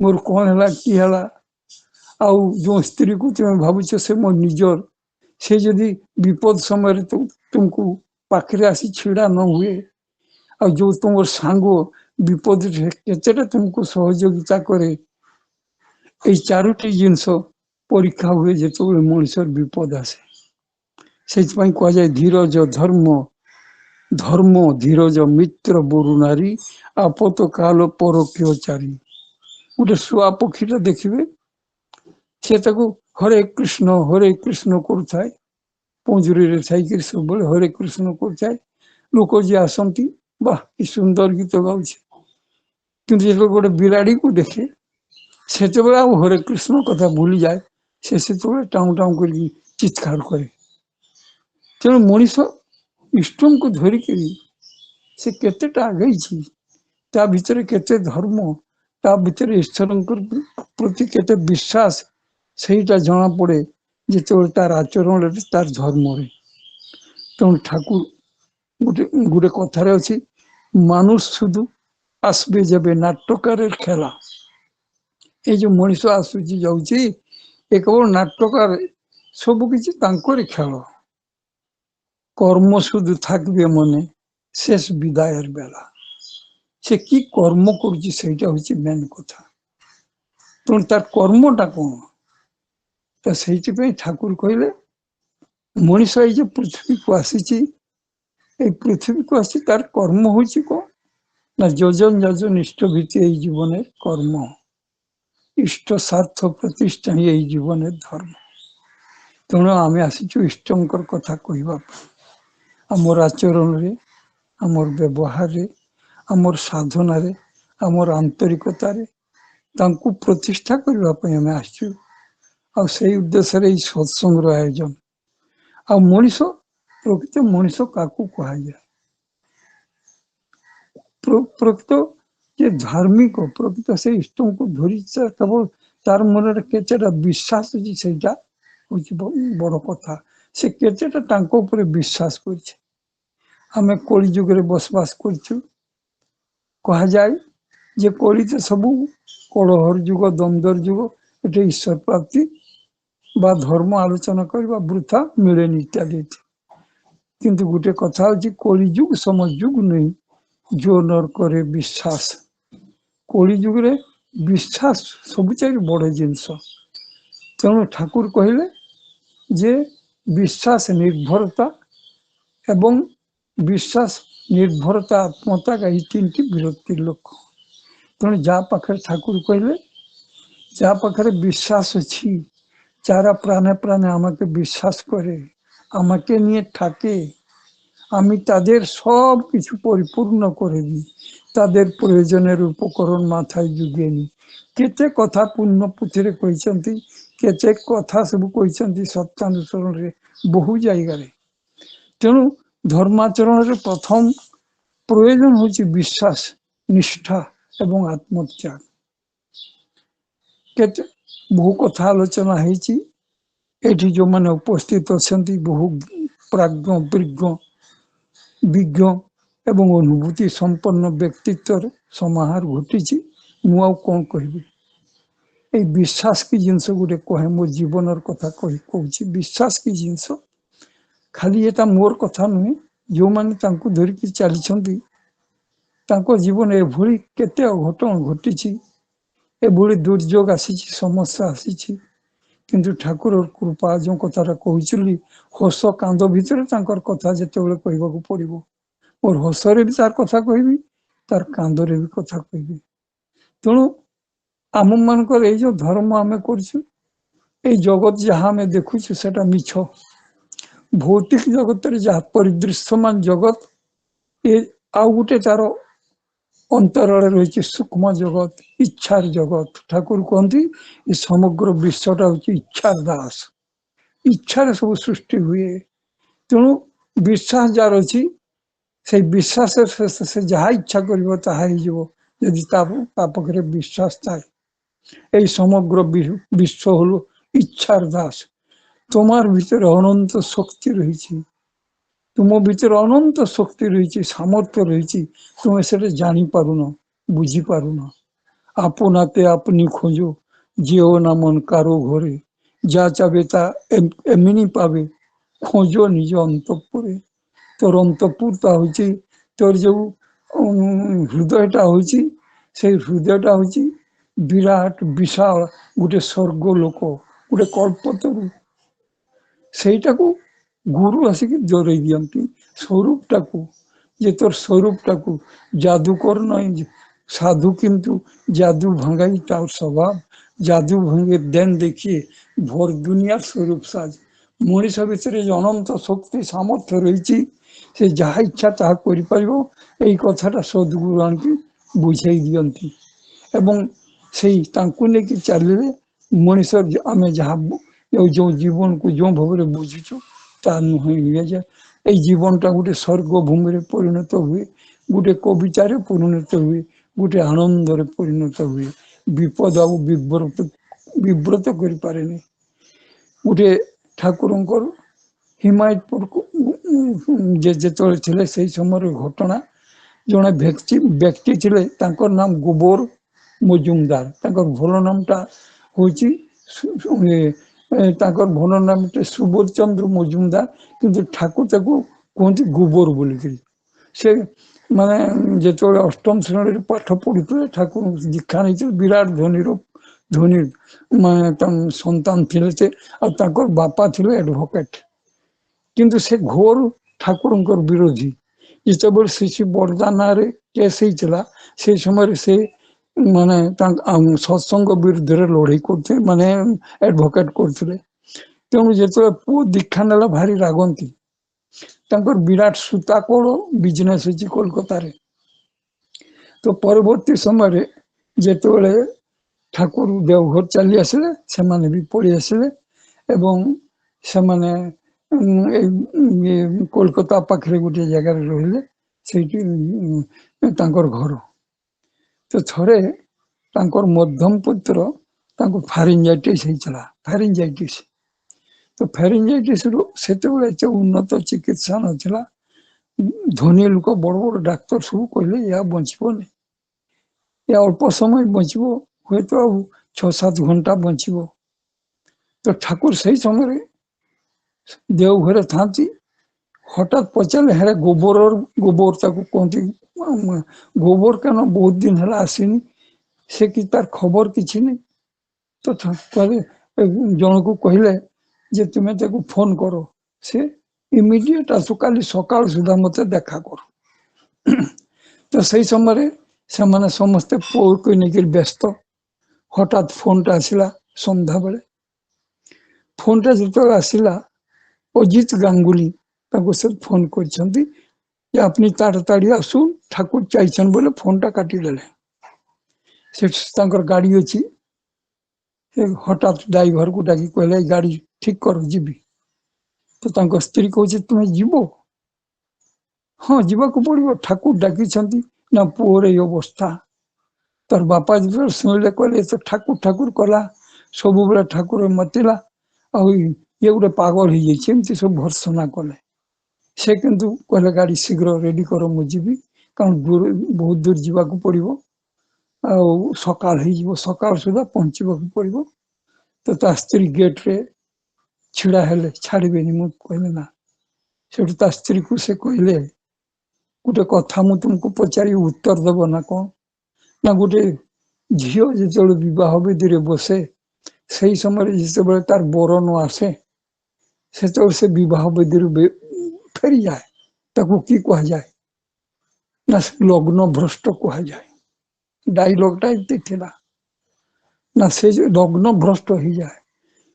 ମୋର କଣ ହେଲା କି ହେଲା, ଆଉ ଯୋଉ ସ୍ତ୍ରୀକୁ ତୁମେ ଭାବୁଛ ସେ ମୋ ନିଜର, ସେ ଯଦି ବିପଦ ସମୟରେ ତୁମକୁ ପାଖରେ ଆସି ଛିଡା ନ ହୁଏ, ଆଉ ଯୋଉ ତୁମର ସାଙ୍ଗ ବିପଦରେ କେତେଟା ତୁମକୁ ସହଯୋଗିତା କରେ, এই ଚାରୋଟି ଜିନିଷ ପରୀକ୍ଷା ହୁଏ ଯେତେବେଳେ ମଣିଷର ବିପଦ ଆସେ। ସେଇଥିପାଇଁ କୁହାଯାଏ ଧୀରଜ ଧର୍ମ, ଧର୍ମ ଧୀରଜ ମିତ୍ର ବରୁ ନାରୀ, ଆପତ କାଳ ପରକୀୟ ଚାରି। ଗୋଟେ ଶୁଆ ପକ୍ଷୀଟା ଦେଖିବେ, ସେ ତାକୁ ହରେ କୃଷ୍ଣ କରୁଥାଏ, ପଞ୍ଜୁରୀରେ ଥାଇକିରି ସବୁବେଳେ ହରେ କୃଷ୍ଣ କରୁଥାଏ। ଲୋକ ଯିଏ ଆସନ୍ତି, ବାଃ କି ସୁନ୍ଦର ଗୀତ ଗାଉଛି, କିନ୍ତୁ ଯେତେବେଳେ ଗୋଟେ ବିରାଡିକୁ ଦେଖେ, ସେତେବେଳେ ଆଉ ହରେ କୃଷ୍ଣ କଥା ଭୁଲିଯାଏ, ସେ ସେତେବେଳେ ଟାଉଁ ଟାଉଁ କରିକି ଚିତ୍କାର କରେ। ତେଣୁ ମଣିଷ ଇଷ୍ଟଙ୍କୁ ଧରିକିରି ସେ କେତେଟା ଆଗେଇଛି, ତା ଭିତରେ କେତେ ଧର୍ମ, ତା ଭିତରେ ଈଶ୍ୱରଙ୍କ ପ୍ରତି କେତେ ବିଶ୍ୱାସ, ସେଇଟା ଜଣା ପଡେ ଯେତେବେଳେ ତାର ଆଚରଣରେ, ତାର ଧର୍ମରେ। ତେଣୁ ଠାକୁର ଗୋଟେ କଥାରେ ଅଛି, মানুষ শুধু আসবে যাবে নাট্যকারের খেলা। এই যে মଣିଷ ଆସୁଛି ଯାଉଛି, ଏ କେବଳ ନାଟକାର, ସବୁ କିଛି ତାଙ୍କରି ଖେଳ। কর্ম শুধু থাকবে মনে, শেষ বিদায়ের বেলা সে কি কর্ম করছে সেইটা হচ্ছে মেন কথা। তেমন তার কর্মটা কোন, তা সেইଥିପାଇଁ ঠাকুর କହିଲେ ମଣିଷ ଏଇ যে ପୃଥିବୀକୁ ଆସିଛି, এই পৃথিবীକୁ আসি তার কর্ম হচ্ছে কোন না যোজন যোজন ইষ্ট ভীতি এই জীবনের কর্ম, ইষ্ট স্বার্থ প্রতিষ্ঠা ହିଁ এই জীবনের ধর্ম। ତେଣୁ ଆମେ ଆସିଛୁ ଇଷ୍ଟଙ୍କର କଥା କହିବା ପାଇଁ। ଆମର ଆଚରଣରେ, ଆମର ବ୍ୟବହାରରେ, ଆମର ସାଧନାରେ, ଆମର ଆନ୍ତରିକତାରେ ତାଙ୍କୁ ପ୍ରତିଷ୍ଠା କରିବା ପାଇଁ ଆମେ ଆସିଛୁ। ଆଉ ସେଇ ଉଦ୍ଦେଶ୍ୟରେ ଏଇ ସତ୍ସଙ୍ଗର ଆୟୋଜନ। ଆଉ ମଣିଷ, ପ୍ରକୃତ ମଣିଷ କାହାକୁ କୁହାଯାଏ? ପ୍ରକୃତ ଯେ ଧାର୍ମିକ, ପ୍ରକୃତ ସେ ଇଷ୍ଟଙ୍କୁ ଧରି କେବଳ ତାର ମନରେ କେତେଟା ବିଶ୍ୱାସ ଅଛି ସେଇଟା ହଉଛି ବଡ କଥା। ସେ କେତେଟା ତାଙ୍କ ଉପରେ ବିଶ୍ୱାସ କରିছে। ଆମେ କଳି ଯୁଗରେ ବସବାସ କରୁଛୁ। କୁହାଯାଏ ଯେ କଳି ତ ସବୁ କଳହର ଯୁଗ, ଦ୍ୱନ୍ଦ୍ୱର ଯୁଗ, ଏଠି ଈଶ୍ୱର ପ୍ରାପ୍ତି ବା ଧର୍ମ ଆଲୋଚନା କରିବା ବୃଥା ମିଳେନି ଇତ୍ୟାଦି। କିନ୍ତୁ ଗୋଟେ କଥା ହଉଛି କଳି ଯୁଗ ସମ ଯୁଗ ନୁହେଁ ଯୋ ନର କରେ ବିଶ୍ୱାସ। କଳି ଯୁଗରେ ବିଶ୍ୱାସ ସବୁଠାରୁ ବଡ ଜିନିଷ। ତେଣୁ ଠାକୁର କହିଲେ ଯେ ବିଶ୍ୱାସ ନିର୍ଭରତା ଏବଂ ବିଶ୍ୱାସ ନିର୍ଭରତା ଆତ୍ମତା ଏଇ ତିନିଟି ବିରକ୍ତିର ଲକ୍ଷଣ। ତେଣୁ ଯାହା ପାଖରେ ଠାକୁର କହିଲେ যার পাখে বিশ্বাস ଅଛି, যারা প্রাণে প্রাণে আমাকে বিশ্বাস করে, আমাকে নিয়ে থাকে, আমি তাদের সব কিছু পরিপূর্ণ করে দিই, তাদের প্রয়োজনের উপকরণ মাথায় জুগিয়ে নিই। কেতে কথা পূর্ণ পুঁথিরে କହିଛନ୍ତି, কেতে কথা ସବୁ କହିଛନ୍ତି ସତ୍ୟାନୁସରଣରେ ବହୁ ଜାଗାରେ। ତେଣୁ ଧର୍ମାଚରଣରେ ପ୍ରଥମ ପ୍ରয়োজন ହେଉଛି ବିଶ୍ୱାସ, ନିଷ୍ଠା ଏବଂ ଆତ୍ମତ୍ୟାଗ। କେତେ ବହୁ କଥା ଆଲୋଚନା ହେଇଛି। ଏଠି ଯୋଉମାନେ ଉପସ୍ଥିତ ଅଛନ୍ତି ବହୁ ପ୍ରାଜ୍ଞ, ବିଜ୍ଞ, ବିଜ୍ଞ ଏବଂ ଅନୁଭୂତି ସମ୍ପନ୍ନ ବ୍ୟକ୍ତିତ୍ୱର ସମାହାର ଘଟିଛି। ମୁଁ ଆଉ କଣ କହିବି? ଏଇ ବିଶ୍ୱାସ କି ଜିନିଷ ଗୋଟେ କହେ, ମୋ ଜୀବନର କଥା କହୁଛି। ବିଶ୍ୱାସ କି ଜିନିଷ ଖାଲି ଏଟା ମୋର କଥା ନୁହେଁ, ଯୋଉମାନେ ତାଙ୍କୁ ଧରିକି ଚାଲିଛନ୍ତି ତାଙ୍କ ଜୀବନ ଏଭଳି କେତେ ଅଘଟଣ ଘଟିଛି, ଏଭଳି ଦୁର୍ଯୋଗ ଆସିଛି, ସମସ୍ୟା ଆସିଛି। କିନ୍ତୁ ଠାକୁର କୃପା, ଯେଉଁ କଥାଟା କହୁଥିଲି, ହସ କାନ୍ଦ ଭିତରେ ତାଙ୍କର କଥା ଯେତେବେଳେ କହିବାକୁ ପଡିବ, ମୋର ହସରେ ବି ତାର କଥା କହିବି, ତାର କାନ୍ଦରେ ବି କଥା କହିବି। ତେଣୁ ଆମ ମାନଙ୍କର ଏଇ ଯୋଉ ଧର୍ମ ଆମେ କରୁଛୁ, ଏଇ ଜଗତ ଯାହା ଆମେ ଦେଖୁଛୁ ସେଟା ମିଛ। ଭୌତିକ ଜଗତରେ ଯାହା ପରିଦୃଶ୍ୟମାନ ଜଗତ, ଏ ଆଉ ଗୋଟେ ତାର ଅନ୍ତରରେ ରହିଛି ସୂକ୍ଷ୍ମ ଜଗତ, ଇଚ୍ଛାର ଜଗତ। ଠାକୁର କହନ୍ତି ଏ ସମଗ୍ର ବିଶ୍ୱଟା ହଉଛି ଇଚ୍ଛାର ଦାସ, ଇଚ୍ଛାରେ ସବୁ ସୃଷ୍ଟି ହୁଏ। ତେଣୁ ବିଶ୍ୱାସ ଯାହାର ଅଛି, ସେଇ ବିଶ୍ୱାସରେ ସେ ଯାହା ଇଚ୍ଛା କରିବ ତାହା ହେଇଯିବ, ଯଦି ତା ପାଖରେ ବିଶ୍ୱାସ ଥାଏ। এই সমগ্র বিশ্ব হলো ইচ্ছার দাস। তোমার ভিতরে অনন্ত শক্তি রয়েছে, তুম ভিতরে অনন্ত শক্তি রয়েছে, সামর্থ্য রয়েছে, তুমি সেটা জানিপারুন, বুঝিপারুন। আপনাতে আপনি খোঁজো, যেও না মন কারো ঘরে, যা চাবে তা এমনি পাবে, খোঁজো নিজ অন্তঃপুরে। তোর অন্তঃপুরটা হচ্ছে তোর যে হৃদয়টা হচ্ছে, সেই হৃদয়টা হচ্ছে ବିରାଟ ବିଶାଳ ଗୋଟେ ସ୍ୱର୍ଗ ଲୋକ, ଗୋଟେ କଳ୍ପତରୁ। ସେଇଟାକୁ ଗୁରୁ ଆସିକି ଜୋରେଇ ଦିଅନ୍ତି ସ୍ୱରୂପଟାକୁ, ଯେ ତୋର ସ୍ୱରୂପଟାକୁ ଜାଦୁକର ନାହିଁ সাধু, কিন্তু জাদু ভাঙাই তার স্বভাব। জাদু ভাঙে দেন দেখিয়ে ভোর দুনিয়ার স্বরূপ সাজ। মଣିଷ ଭିତରେ ଅନନ୍ତ ଶକ୍ତି ସାମର୍ଥ୍ୟ ରହିଛି, ସେ ଯାହା ଇଚ୍ଛା ତାହା କରିପାରିବ। ଏଇ କଥାଟା ସଦ୍ଗୁରୁ ଆଣିକି ବୁଝେଇ ଦିଅନ୍ତି ଏବଂ ସେଇ ତାଙ୍କୁ ନେଇକି ଚାଲିଲେ ମଣିଷ ଆମେ ଯାହା ଯୋଉ ଜୀବନକୁ ଯୋଉ ଭାବରେ ବୁଝୁଛୁ ତା ନୁହେଁ ହେଇଯାଏ। ଏଇ ଜୀବନଟା ଗୋଟେ ସ୍ୱର୍ଗ ଭୂମିରେ ପରିଣତ ହୁଏ, ଗୋଟେ କବିତାରେ ପରିଣତ ହୁଏ, ଗୋଟେ ଆନନ୍ଦରେ ପରିଣତ ହୁଏ। ବିପଦ ଆଉ ବିବ୍ରତ କରିପାରେନି। ଗୋଟେ ଠାକୁରଙ୍କର ହିମାୟତପୁରକୁ ଯେତେବେଳେ ଥିଲେ ସେଇ ସମୟରେ ଘଟଣା, ଜଣେ ବ୍ୟକ୍ତି ଥିଲେ, ତାଙ୍କର ନାମ ଗୋବର ମଜୁମଦାର। ତାଙ୍କର ଭଲ ନାମଟା ହଉଛି ତାଙ୍କର ଭଲ ନାମଟା ସୁବୋଧ ଚନ୍ଦ୍ର ମଜୁମଦାର, କିନ୍ତୁ ଠାକୁର ତାକୁ କୁହନ୍ତି ଗୋବର ବୋଲିକିରି। से माने जेतबेले अष्टम श्रेणी पाठ पढ़ुते ठाकुर दीक्षा नहीं विराट धोनी माने संतान थिले से और बापा थिले एडवोकेट किंतु से घोर ठाकुर विरोधी जितेबाला श्री श्री बरदा ना केस होता से समय से माने सत्संग विरुद्ध लड़ाई करते माने एडवोकेट करते तेणु जो पु दीक्षा नेला भारी रागंती विराट सूताकोड़ बिजनेस अच्छी कोलकाता रे तो परवर्ती समय जेतबेले ठाकुर देवघर चली आसिले से भी पड़ी आसिले एवं से कोलकाता पाखे गोटे जगार रहिले घर तो थरे मध्यम पुत्र फारिंजाइटिस होता फारिंजाइटिस तो फारिंजाइटिस से उन्नत चिकित्सा नाला धनी लोक बड़ बड़ डाक्तर सब कहले या बचबनी या अल्प समय बचब हे तो 6-7 घंटा बचब तो ठाकुर से समय देवघर था हठात पचारे हेरे गोबर कहते गोबर क्या बहुत दिन है आसनी से कि तार खबर किसी नहीं तो जन को कहले जे तुम्हें ताको फोन करो से इमिडिएट आसु काली सकाल सुधा मत देखा कर तो सही समय से माने समस्ते पुओ को लेकर व्यस्त हठात फोनटा आसला संध्या बेले फोनटा जो आसला अजित गांगुली से फोन कर अपनी ताड़ी आसु ठाकुर चाहिए बोले फोनटा काटिदेले से गाड़ी अच्छी हठात ड्राइवर को डाकी कहले गाड़ी ठीक कर जीवी तो स्त्री कहे तुम्हें जीव हाँ जीवाक पड़ो ठाकुर डाकी ना पुअर ये अवस्था तार बापा जो शुणिले कहले तो ठाकुर ठाकुर कला सब बेले ठाकुर मतिला ये गोटे पागल हो जाए सब भर्सना कले से किंतु कहले गाड़ी शीघ्र रेडी कर मुझी कारण बहुत दूर जावाक पड़ो सकाल हो सकाल सुधा पहुँचा पड़ो तो ता स्त्री गेट रे छिड़ा हेले छाड़बे मुझे कहले ना से स्त्री को से कहले गोटे कथा मु तुमको पचारि उत्तर देव ना कौन ना गोटे झील जो बह विधि बसे से समय जिते तार बर न आसे से बह विधि फेरी जाए ताकू की कह जाए ना लग्न भ्रष्ट कह जाए डायलॉगटा ये थिला ना से लग्न भ्रष्ट हो जाए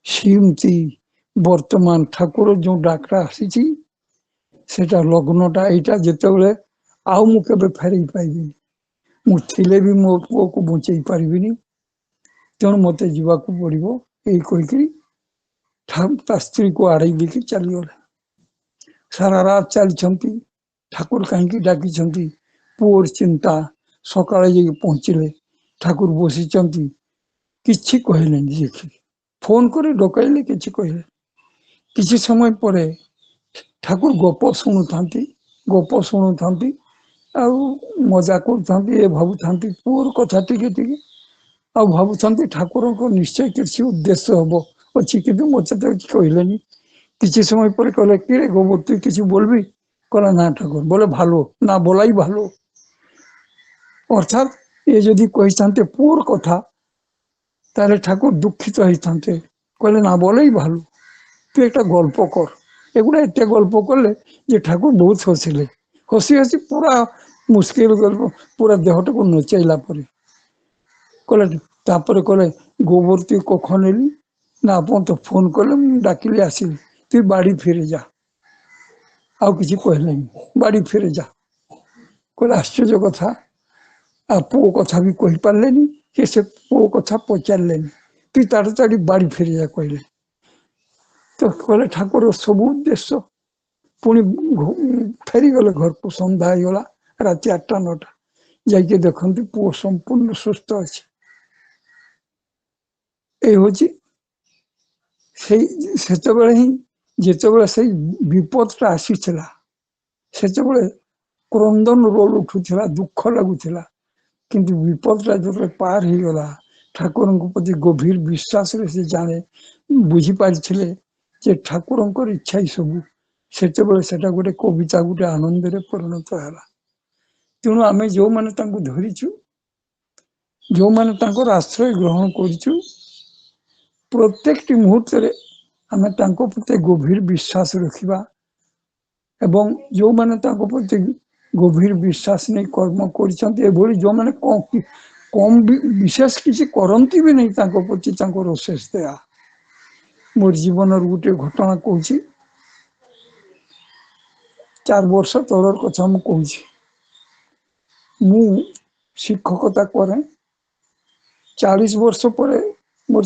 सेमती वर्तमान ठाकुर जो डाकरा आसी लग्नटा यहाँ जिते आउ मुझे फेरई पाइबी मुझे भी मो पुओ को बचे पारिनी तेणु मत जावाक पड़ो यही कहीकि स्त्री को आड़े देकी चलीगले सारा रात चलती ठाकुर कहीं डाकी पुअर चिंता सकाଳେ जाइए पहुँचले ठाकुर बसी किसी कहले देखिए फोन कर डकैले किसी कहले किसी समय पर ठाकुर गप शुणु था मजा कर भावुं पुअर कथा टी आ भावुं ठाकुर को निश्चय किसी उद्देश्य हम अच्छी कि मत तो कहले किसी समय पर कहले कि गोबर तु किसी बोलबी कहला ना ठाकुर बोले भालो ना बोलाई भालो अर्थात ये जदि कही पुअर कथा ताले ठाकुर दुखित होता कहले ना बोले भालू तु एक गल्प कर एगुड़ा एत गल्प कले जे ठाकुर बहुत हसिले हसी हसी पूरा मुस्किल गल्प पूरा देहटा को नचैला कहले कहले गोबर तु कख नेली ना आप तो फोन कले डाकिली आसिली तु बाड़ी फिरे जा आउ किसी कहले बाड़ी फिरे जा कहले आश्चर्य कथा आ पुओ कथा भी कही पारे कि से पुओ कथा पचारे तु ताड़ी बाड़ी फिरे जा कहले तो कहले ठाकुर सब उद्देश्य पुणी फेरी गले घर को सन्ध्या होगा रात 8-9 जाके देखते पुओ संपूर्ण सुस्थ अच्छे ये हूँ से ही जिते से विपदटा आसीला से क्रंदन रोल उठूला दुख लगुला किंतु विपदटा जो पार हो गला ठाकुर प्रति गभीर विश्वास से जाने बुझी पारे जे ठाकुर इच्छा ही सब ସେତେବେଳେ ସେଟା ଗୋଟେ କବିତା ଗୋଟେ ଆନନ୍ଦରେ ପରିଣତ ହେଲା। ତେଣୁ ଆମେ ଯୋଉମାନେ ତାଙ୍କୁ ଧରିଛୁ, ଯୋଉମାନେ ତାଙ୍କର ଆଶ୍ରୟ ଗ୍ରହଣ କରିଛୁ, ପ୍ରତ୍ୟେକଟି ମୁହୂର୍ତ୍ତରେ ଆମେ ତାଙ୍କ ପ୍ରତି ଗଭୀର ବିଶ୍ୱାସ ରଖିବା ଏବଂ ଯୋଉମାନେ ତାଙ୍କ ପ୍ରତି ଗଭୀର ବିଶ୍ୱାସ ନେଇ କର୍ମ କରିଛନ୍ତି, ଏଭଳି ଯୋଉମାନେ କମ୍ ବିଶେଷ କିଛି କରନ୍ତି ବି ନାହିଁ ତାଙ୍କ ପ୍ରତି ତାଙ୍କର ଅଶେଷ ଦୟା। ମୋର ଜୀବନର ଗୋଟେ ଘଟଣା କହୁଛି। 4 ବର୍ଷ ତଳର କଥା ମୁଁ କହୁଛି। ମୁଁ ଶିକ୍ଷକତା କରେ। 40 ବର୍ଷ ପରେ ମୋର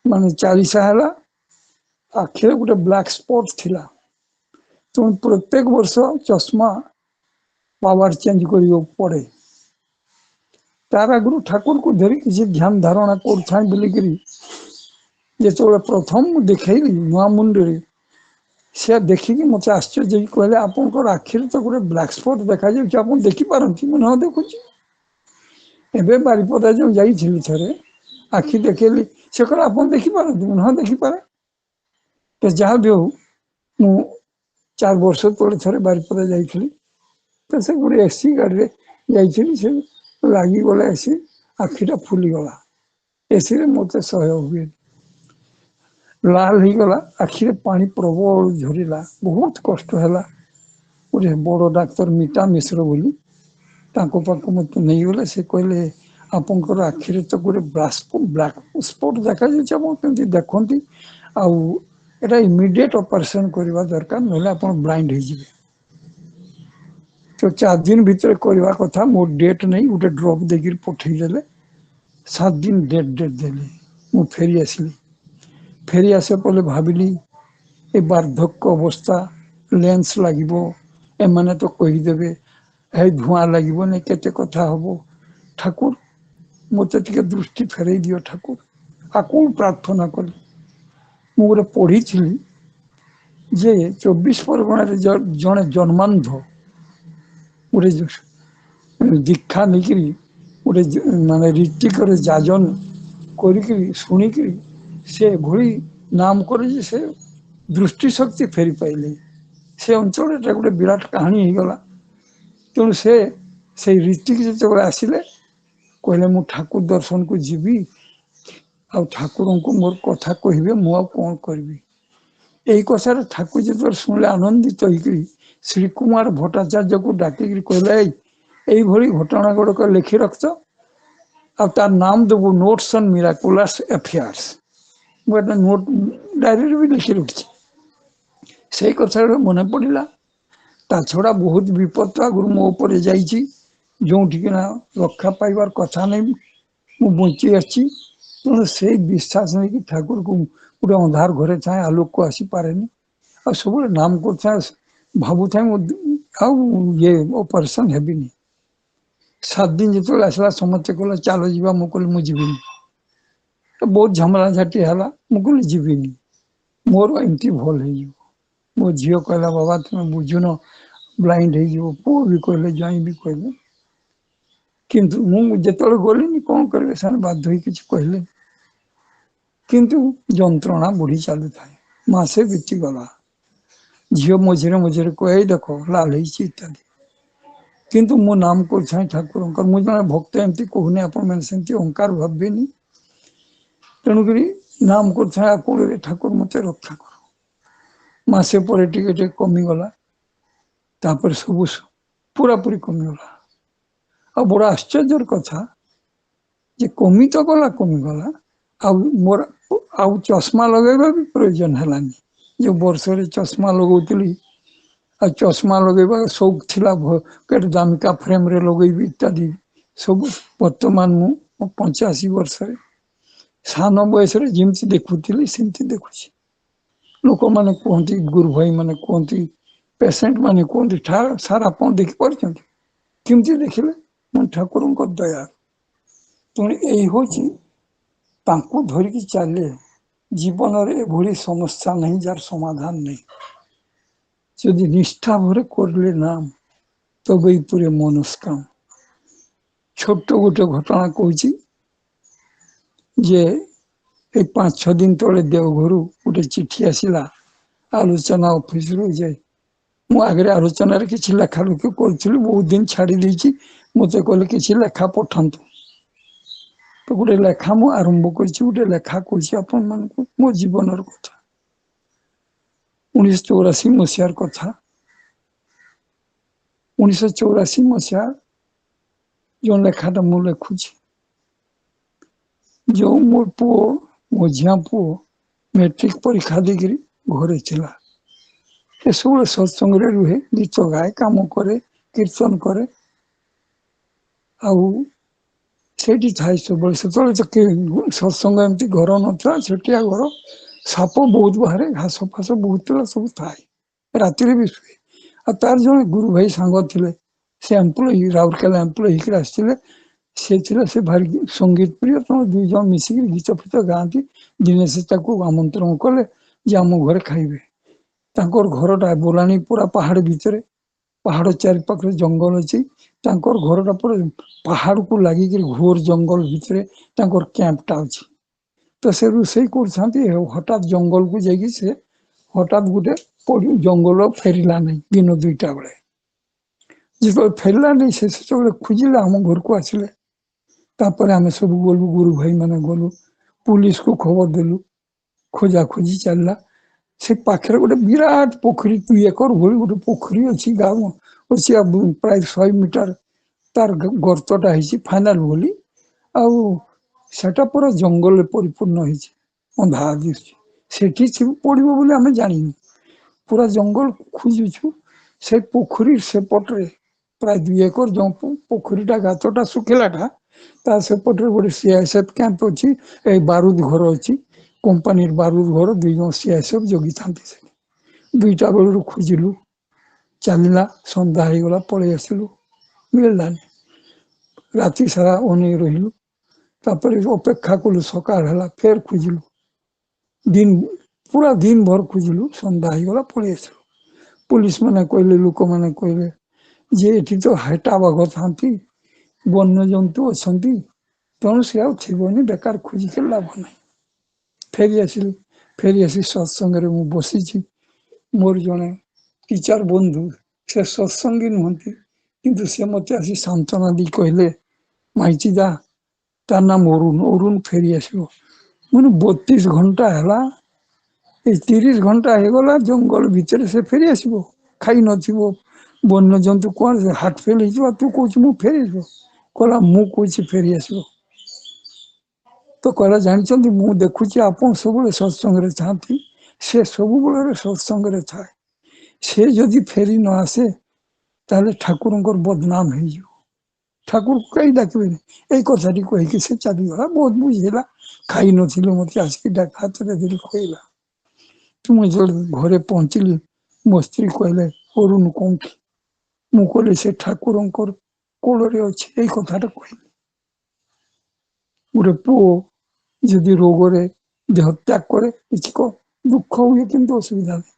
ମାନେ 40 ହେଲା। ଆଖିରେ ଗୋଟେ ବ୍ଲାକ୍ ସ୍ପଟ୍ ଥିଲା। ତେଣୁ ପ୍ରତ୍ୟେକ ବର୍ଷ ଚଷମା ପାୱାର ଚେଞ୍ଜ କରିବାକୁ ପଡେ। ତାର ଆଗରୁ ଠାକୁରକୁ ଧରି କିଛି ଧ୍ୟାନ ଧାରଣା କରୁଥାଏ ବୋଲିକିରି ଯେତେବେଳେ ପ୍ରଥମ ମୁଁ ଦେଖେଇଲି ନୂଆ ମୁଣ୍ଡରେ, ସେ ଦେଖିକି ମତେ ଆଶ୍ଚର୍ଯ୍ୟ ହେଇକି କହିଲେ, ଆପଣଙ୍କର ଆଖିରେ ତ ଗୋଟେ ବ୍ଲାକ୍ ସ୍ପଟ୍ ଦେଖାଯାଉଛି, ଆପଣ ଦେଖିପାରନ୍ତି? ମୁଁ ହଁ ଦେଖୁଛି। ଏବେ ବାରିପଦା ଯୋଉ ଯାଇଥିଲି ଥରେ ଆଖି ଦେଖେଇଲି, ସେ କହିଲେ ଆପଣ ଦେଖିପାରନ୍ତି? ମୁଁ ହଁ ଦେଖିପାରେ। ତ ଯାହା ବି ହଉ, ମୁଁ 4 ବର୍ଷ ତଳେ ଥରେ ବାରିପଦା ଯାଇଥିଲି। ତ ସେ ଗୋଟେ ଏସି ଗାଡ଼ିରେ ଯାଇଥିଲି, ସେ ଲାଗିଗଲା ଏସି, ଆଖିଟା ଫୁଲିଗଲା। ଏସିରେ ମତେ ସହ୍ୟ ହୁଏନି, ଲାଲ ହେଇଗଲା, ଆଖିରେ ପାଣି ପ୍ରବଳ ଝରିଲା, ବହୁତ କଷ୍ଟ ହେଲା। ଗୋଟେ ବଡ଼ ଡାକ୍ତର ମିତା ମିଶ୍ର ବୋଲି, ତାଙ୍କ ପାଖକୁ ମତେ ନେଇଗଲେ। ସେ କହିଲେ, ଆପଣଙ୍କର ଆଖିରେ ତ ଗୋଟେ ବ୍ଲାକ୍ ସ୍ପଟ୍ ଦେଖାଯାଉଛି, ଆପଣ କେମିତି ଦେଖନ୍ତି? ଆଉ এটা ଇମିଡିଏଟ ଅପରେସନ କରିବା ଦରକାର, ନହେଲେ ଆପଣ ବ୍ଲାଇଣ୍ଡ ହେଇଯିବେ। ତ 4 ଦିନ ଭିତରେ କରିବା କଥା। ମୋର ଡେଟ୍ ନେଇ ଗୋଟେ ଡ୍ରପ୍ ଦେଇକିରି ପଠେଇଦେଲେ। 7 ଦିନ ଡେଟ୍ ଦେଲେ। ମୁଁ ଫେରି ଆସିଲି। ଫେରି ଆସିବା ପରେ ଭାବିଲି, ଏ ବାର୍ଦ୍ଧକ୍ୟ ଅବସ୍ଥା, ଲେନ୍ସ ଲାଗିବ, ଏମାନେ ତ କହିଦେବେ, ହେଇ ଧୂଆଁ ଲାଗିବନି, କେତେ କଥା ହବ। ଠାକୁର ମତେ ଟିକେ ଦୃଷ୍ଟି ଫେରେଇ ଦିଅ ଠାକୁର। ଆକୁ ପ୍ରାର୍ଥନା କଲି। ମୁଁ ଗୋଟେ ପଢିଥିଲି ଯେ 24 ପରଗଣାରେ ଜଣେ ଜନ୍ମାନ୍ଧ ଗୋଟେ ଦୀକ୍ଷା ନେଇକିରି ଗୋଟେ ମାନେ ରୀତିକରେ ଯାଜନ କରିକିରି ଶୁଣିକିରି ସେ ଏଭଳି ନାମ করে ଯେ ସେ ଦୃଷ୍ଟି ଶକ୍ତି ଫେରି ପାଇଲେ। ସେ ଅଞ୍ଚଳରେ ଗୋଟେ ବିରାଟ କାହାଣୀ ହେଇଗଲା। ତେଣୁ ସେ ସେଇ ରୀତିକି ଯେତେବେଳେ ଆସିଲେ, କହିଲେ ମୁଁ ଠାକୁର ଦର୍ଶନକୁ ଯିବି, ଆଉ ଠାକୁରଙ୍କୁ ମୋର କଥା କହିବେ, ମୁଁ ଆଉ କଣ କରିବି। এই କଥାରେ ଠାକୁର ଯେତେବେଳେ ଶୁଣିଲେ ଆନନ୍ଦିତ ହେଇକିରି ଶ୍ରୀକୁମାର ଭଟ୍ଟାଚାର୍ଯ୍ୟକୁ ଡାକିକିରି କହିଲେ, এইଭଳି ଘଟଣା ଗୁଡିକ ଲେଖି ରଖତ, ଆଉ ତାର ନାମ ଦେବୁ ନୋଟ୍ସ ଅନ୍ ମିରାକୁଲାସ୍ ଆଫେୟାର୍ସ। ମୁଁ ଗୋଟେ ନୋଟ ଡାଏରୀରେ ବି ଲେଖି ରଖିଛି। ସେଇ କଥା ମନେ ପଡିଲା। ତା ଛଡା ବହୁତ ବିପଦ ଆଗରୁ ମୋ ଉପରେ ଯାଇଛି, ଯୋଉଠିକିନା ରକ୍ଷା ପାଇବାର କଥା ନାହିଁ, ମୁଁ ବଞ୍ଚି ଆସିଛି। ତେଣୁ ସେଇ ବିଶ୍ୱାସ ନେଇକି ଠାକୁରକୁ ଗୋଟେ ଅନ୍ଧାର ଘରେ ଥାଏ, ଆଲୋକକୁ ଆସିପାରେନି, ଆଉ ସବୁବେଳେ ନାମ କରୁଥାଏ, ଭାବୁଥାଏ ଆଉ ଇଏ ଅପରେସନ ହେବିନି। 7 ଦିନ ଯେତେବେଳେ ଆସିଲା, ସମସ୍ତେ କହିଲେ ଚାଲ ଯିବା, ମୁଁ କହିଲି ମୁଁ ଯିବିନି। ବହୁତ ଝାମଲା ଝାଟି ହେଲା, ମୁଁ କହିଲି ଯିବିନି, ମୋର ଏମିତି ଭଲ ହେଇଯିବ। ମୋ ଝିଅ କହିଲା, ବାବା ତୁମେ ବୁଝୁନ, ବ୍ଲାଇଣ୍ଡ ହେଇଯିବ। ପୁଅ ବି କହିଲେ, ଜ୍ୱାଇଁ ବି କହିଲେ। କିନ୍ତୁ ମୁଁ ଯେତେବେଳେ ଗଲିନି, କଣ କରିବେ, ସେମାନେ ବାଧ୍ୟ ହୋଇ କିଛି କହିଲେ। କିନ୍ତୁ ଯନ୍ତ୍ରଣା ବଢି ଚାଲୁଥାଏ। ମାସେ ବିତିଗଲା। ଝିଅ ମଝିରେ ମଝିରେ କହେ, ଦେଖ ଲାଲ ହେଇଛି ଇତ୍ୟାଦି। କିନ୍ତୁ ମୁଁ ନାମ କରୁଥାଏ ଠାକୁରଙ୍କର। ମୁଁ ଜଣେ ଭକ୍ତ, ଏମିତି କହୁନି ଆପଣମାନେ ସେମିତି ଅହଙ୍କାର ଭାବିବେନି। ତେଣୁକରି ନାମ କରୁଥାଏ, ଆକୁଳରେ ଠାକୁର ମତେ ରକ୍ଷା କର। ମାସେ ପରେ ଟିକେ ଟିକେ କମିଗଲା, ତାପରେ ସବୁ ପୁରାପୁରି କମିଗଲା। ଆଉ ବଡ ଆଶ୍ଚର୍ଯ୍ୟର କଥା ଯେ କମି ତ ଗଲା, କମିଗଲା, ଆଉ ମୋର ଆଉ ଚଷମା ଲଗେଇବା ବି ପ୍ରয়োଜନ ହେଲାନି। ଯୋଉ ବର୍ଷରେ ଚଷମା ଲଗଉଥିଲି, ଆଉ ଚଷମା ଲଗେଇବା ସଉକ ଥିଲା, କେତେ ଦାମିକା ଫ୍ରେମରେ ଲଗେଇବି ଇତ୍ୟାଦି ସବୁ। ବର୍ତ୍ତମାନ ମୁଁ 85 ବର୍ଷରେ ସାନ ବୟସରେ ଯେମିତି ଦେଖୁଥିଲି ସେମିତି ଦେଖୁଛି। ଲୋକମାନେ କୁହନ୍ତି, ଗୁରୁ ଭାଇ ମାନେ କୁହନ୍ତି, ପେସେଣ୍ଟ ମାନେ କୁହନ୍ତି, ସାର୍ ଆପଣ ଦେଖିପାରୁଛନ୍ତି? କେମିତି ଦେଖିଲେ? ମୁଁ ଠାକୁରଙ୍କ ଦୟା। ତେଣୁ ଏଇ ହଉଛି, ତାଙ୍କୁ ଧରିକି ଚାଲେ ଜୀବନରେ ଏଭଳି ସମସ୍ୟା ନାହିଁ ଯାର ସମାଧାନ ନାହିଁ। ଯଦି ନିଷ୍ଠା ଭরে করলে নাম, তবেই পুরে মনস্কাম। ছোট্ট ଗୋଟେ ଘଟଣା କହୁଛି ଯେ এই 5-6 ଦିନ ତଳେ ଦେଓଘରୁ ଗୋଟେ ଚିଠି ଆସିଲା, आलोचना ऑफिस रो जाए मु आगे आलोचना रे किछि लेखा लुखी करथिलु बहुत दिन छाड़ी देछि मते कहले किछि लेखा पठांतु तो गोटे लेखा मु आरंभ करछि गोटे लेखा करछि अपन मन को मो जीवनर कथा 1984 मसियार कथा 1984 मसिया जो लेखाटा मु लेखुछि जो मो पो मो झिया पो मैट्रिक परीक्षा देकरी घरे थिला से सब सत्संग रे रुहे गीत गाए काम करे कीर्तन करे आउ सेठी थाई सब से तो सत्संग एमती घर नथा छटिया घर साप बहुत बाहर घास फास बहुत सब थाए राति भी शुए आ तार जने गुरु भाई सांग थिले से एम्प्लॉय राउरकेला एम्प्लॉय हिकर आसथिले से भारी संगीत प्रिय तो दुई जन मिसिक गीत फित गाँती दिने से आमंत्रण कले जे आम घर खाइबे तांकर घरटा बोलानी पूरा पहाड़ भितर पहाड़ चारि पाखे जंगल अच्छी तांकर घरटा पूरा पहाड़ को लगिक घोर जंगल भितर तांकर कैंपटा अच्छी तो से रोषे कर हठात जंगल को जाकि से हठात गोटे जंगल फेरला नहीं दिन 2टा बेले जो फेरला नहीं से खोजिले आम घर को आसिले तापर आम सब गलु गुरु भाई मैंने गलु पुलिस को खबर देलु खोजा खोजी चलला से पाखे गोटे विराट पोखरी 2 एकर भली गोटे पोखरी अच्छी गाँव अच्छी प्राय 100 मीटर तार गर्तटा है फाइनाल बोली आटा पूरा जंगल परिपूर्ण अंधा दिशा पड़ो बोली आम जानी पूरा जंगल खोजुछु से पोखरी सेपटे प्राय 2 एकर जो पोखरीटा गातटा सुखिलाटा ता सेपटे गोटे सीआईएसएफ कैंप अच्छी बारूद घर अच्छी कंपानी बारूद घर 2 जन सीआईएसएफ जगी था 2टा बेलू खोजिलु चलला सन्ध्या हो गला पलि आसलु मिललानी राति सारा अनै रहिलु तापर अपेक्षा कलु सकाळ हला फेर खोजिलु दिन पूरा दिन भर खोजिलु सन्ध्या हो गला पलि आसलु पुलिस माने कहले लोक माने कहले जे एठी तो हाटा बाघ थांती वन्य जंतु अछंती तेणु से आनी बेकार खोजिक लाभ ना फेरी आसी सत्संग मु बसी मोर जड़े टीचर बंधु से सत्संगी नुहति किंतु से मत आसी सांत्वना दी कहले माइची दा तार नाम अरुण अरुण फेरी आसो मैंने 32 घंटा है 30 घंटा हो गला जंगल भितर से फेरी आसो खाई नथिबो वन्य जंतु कौन से हार्ट फेल हो तू कौच मु फेरी कहला मु कौच फेरी आसो तो कहला जानते मु देखुची आप सब सत्संग थाती से सब बेले सत्संग थाए से जदि फेरी न आसे ताले ठाकुर बदनाम हो ठाकुर को कहीं डाकबे यही कथाटी कहीकि से चलीगला बहुत बुझेगा खाई नी मत आसिक डाक हाथ में कहला तुम जो घरे पहुँचली मो स्त्री कहले अरुण कौन मु कहली से ठाकुर कोल अच्छे यही कथाटा कहली गोटे पु जदि रोग देह त्याग करे किसी को दुख हुए किंतु असुविधा नहीं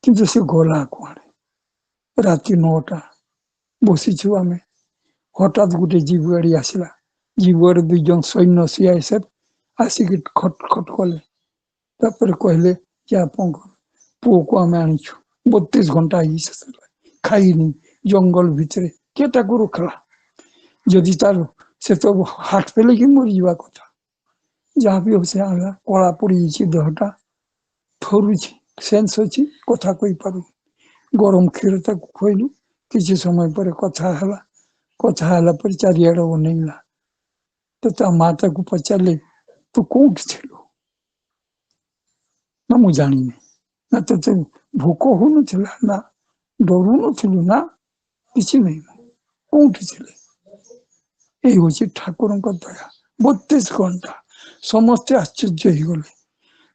किंतु से गला कड़े राति 9टा बसीचु आम हठात गोटे जीव गाड़ी आसला जीव गाड़ी 2 जन सैन्य सीआईएसएफ आसिक खट खट कले तापर कहले कि आप पुओ को आम आनीचु 32 घंटा खाईनी जंगल भितर केटा को रखला जदि तार से तो हार्ट फेल कि मरी जा कथा जहाँ भी से आला कला पड़ी देहटा थरुची सेन्स अच्छी कथा कही पार गरम क्षीर तक खुआलु किसी समय पर कथा पर चारिआड बनैला तो ता माता को पचारे तू कौट थिलु ना मु जानी ना तो भोक हो ना डरू नु ना किसी नहीं कौट थिले यही हूँ ठाकुर दया 32 घंटा समस्ते आश्चर्य हो गले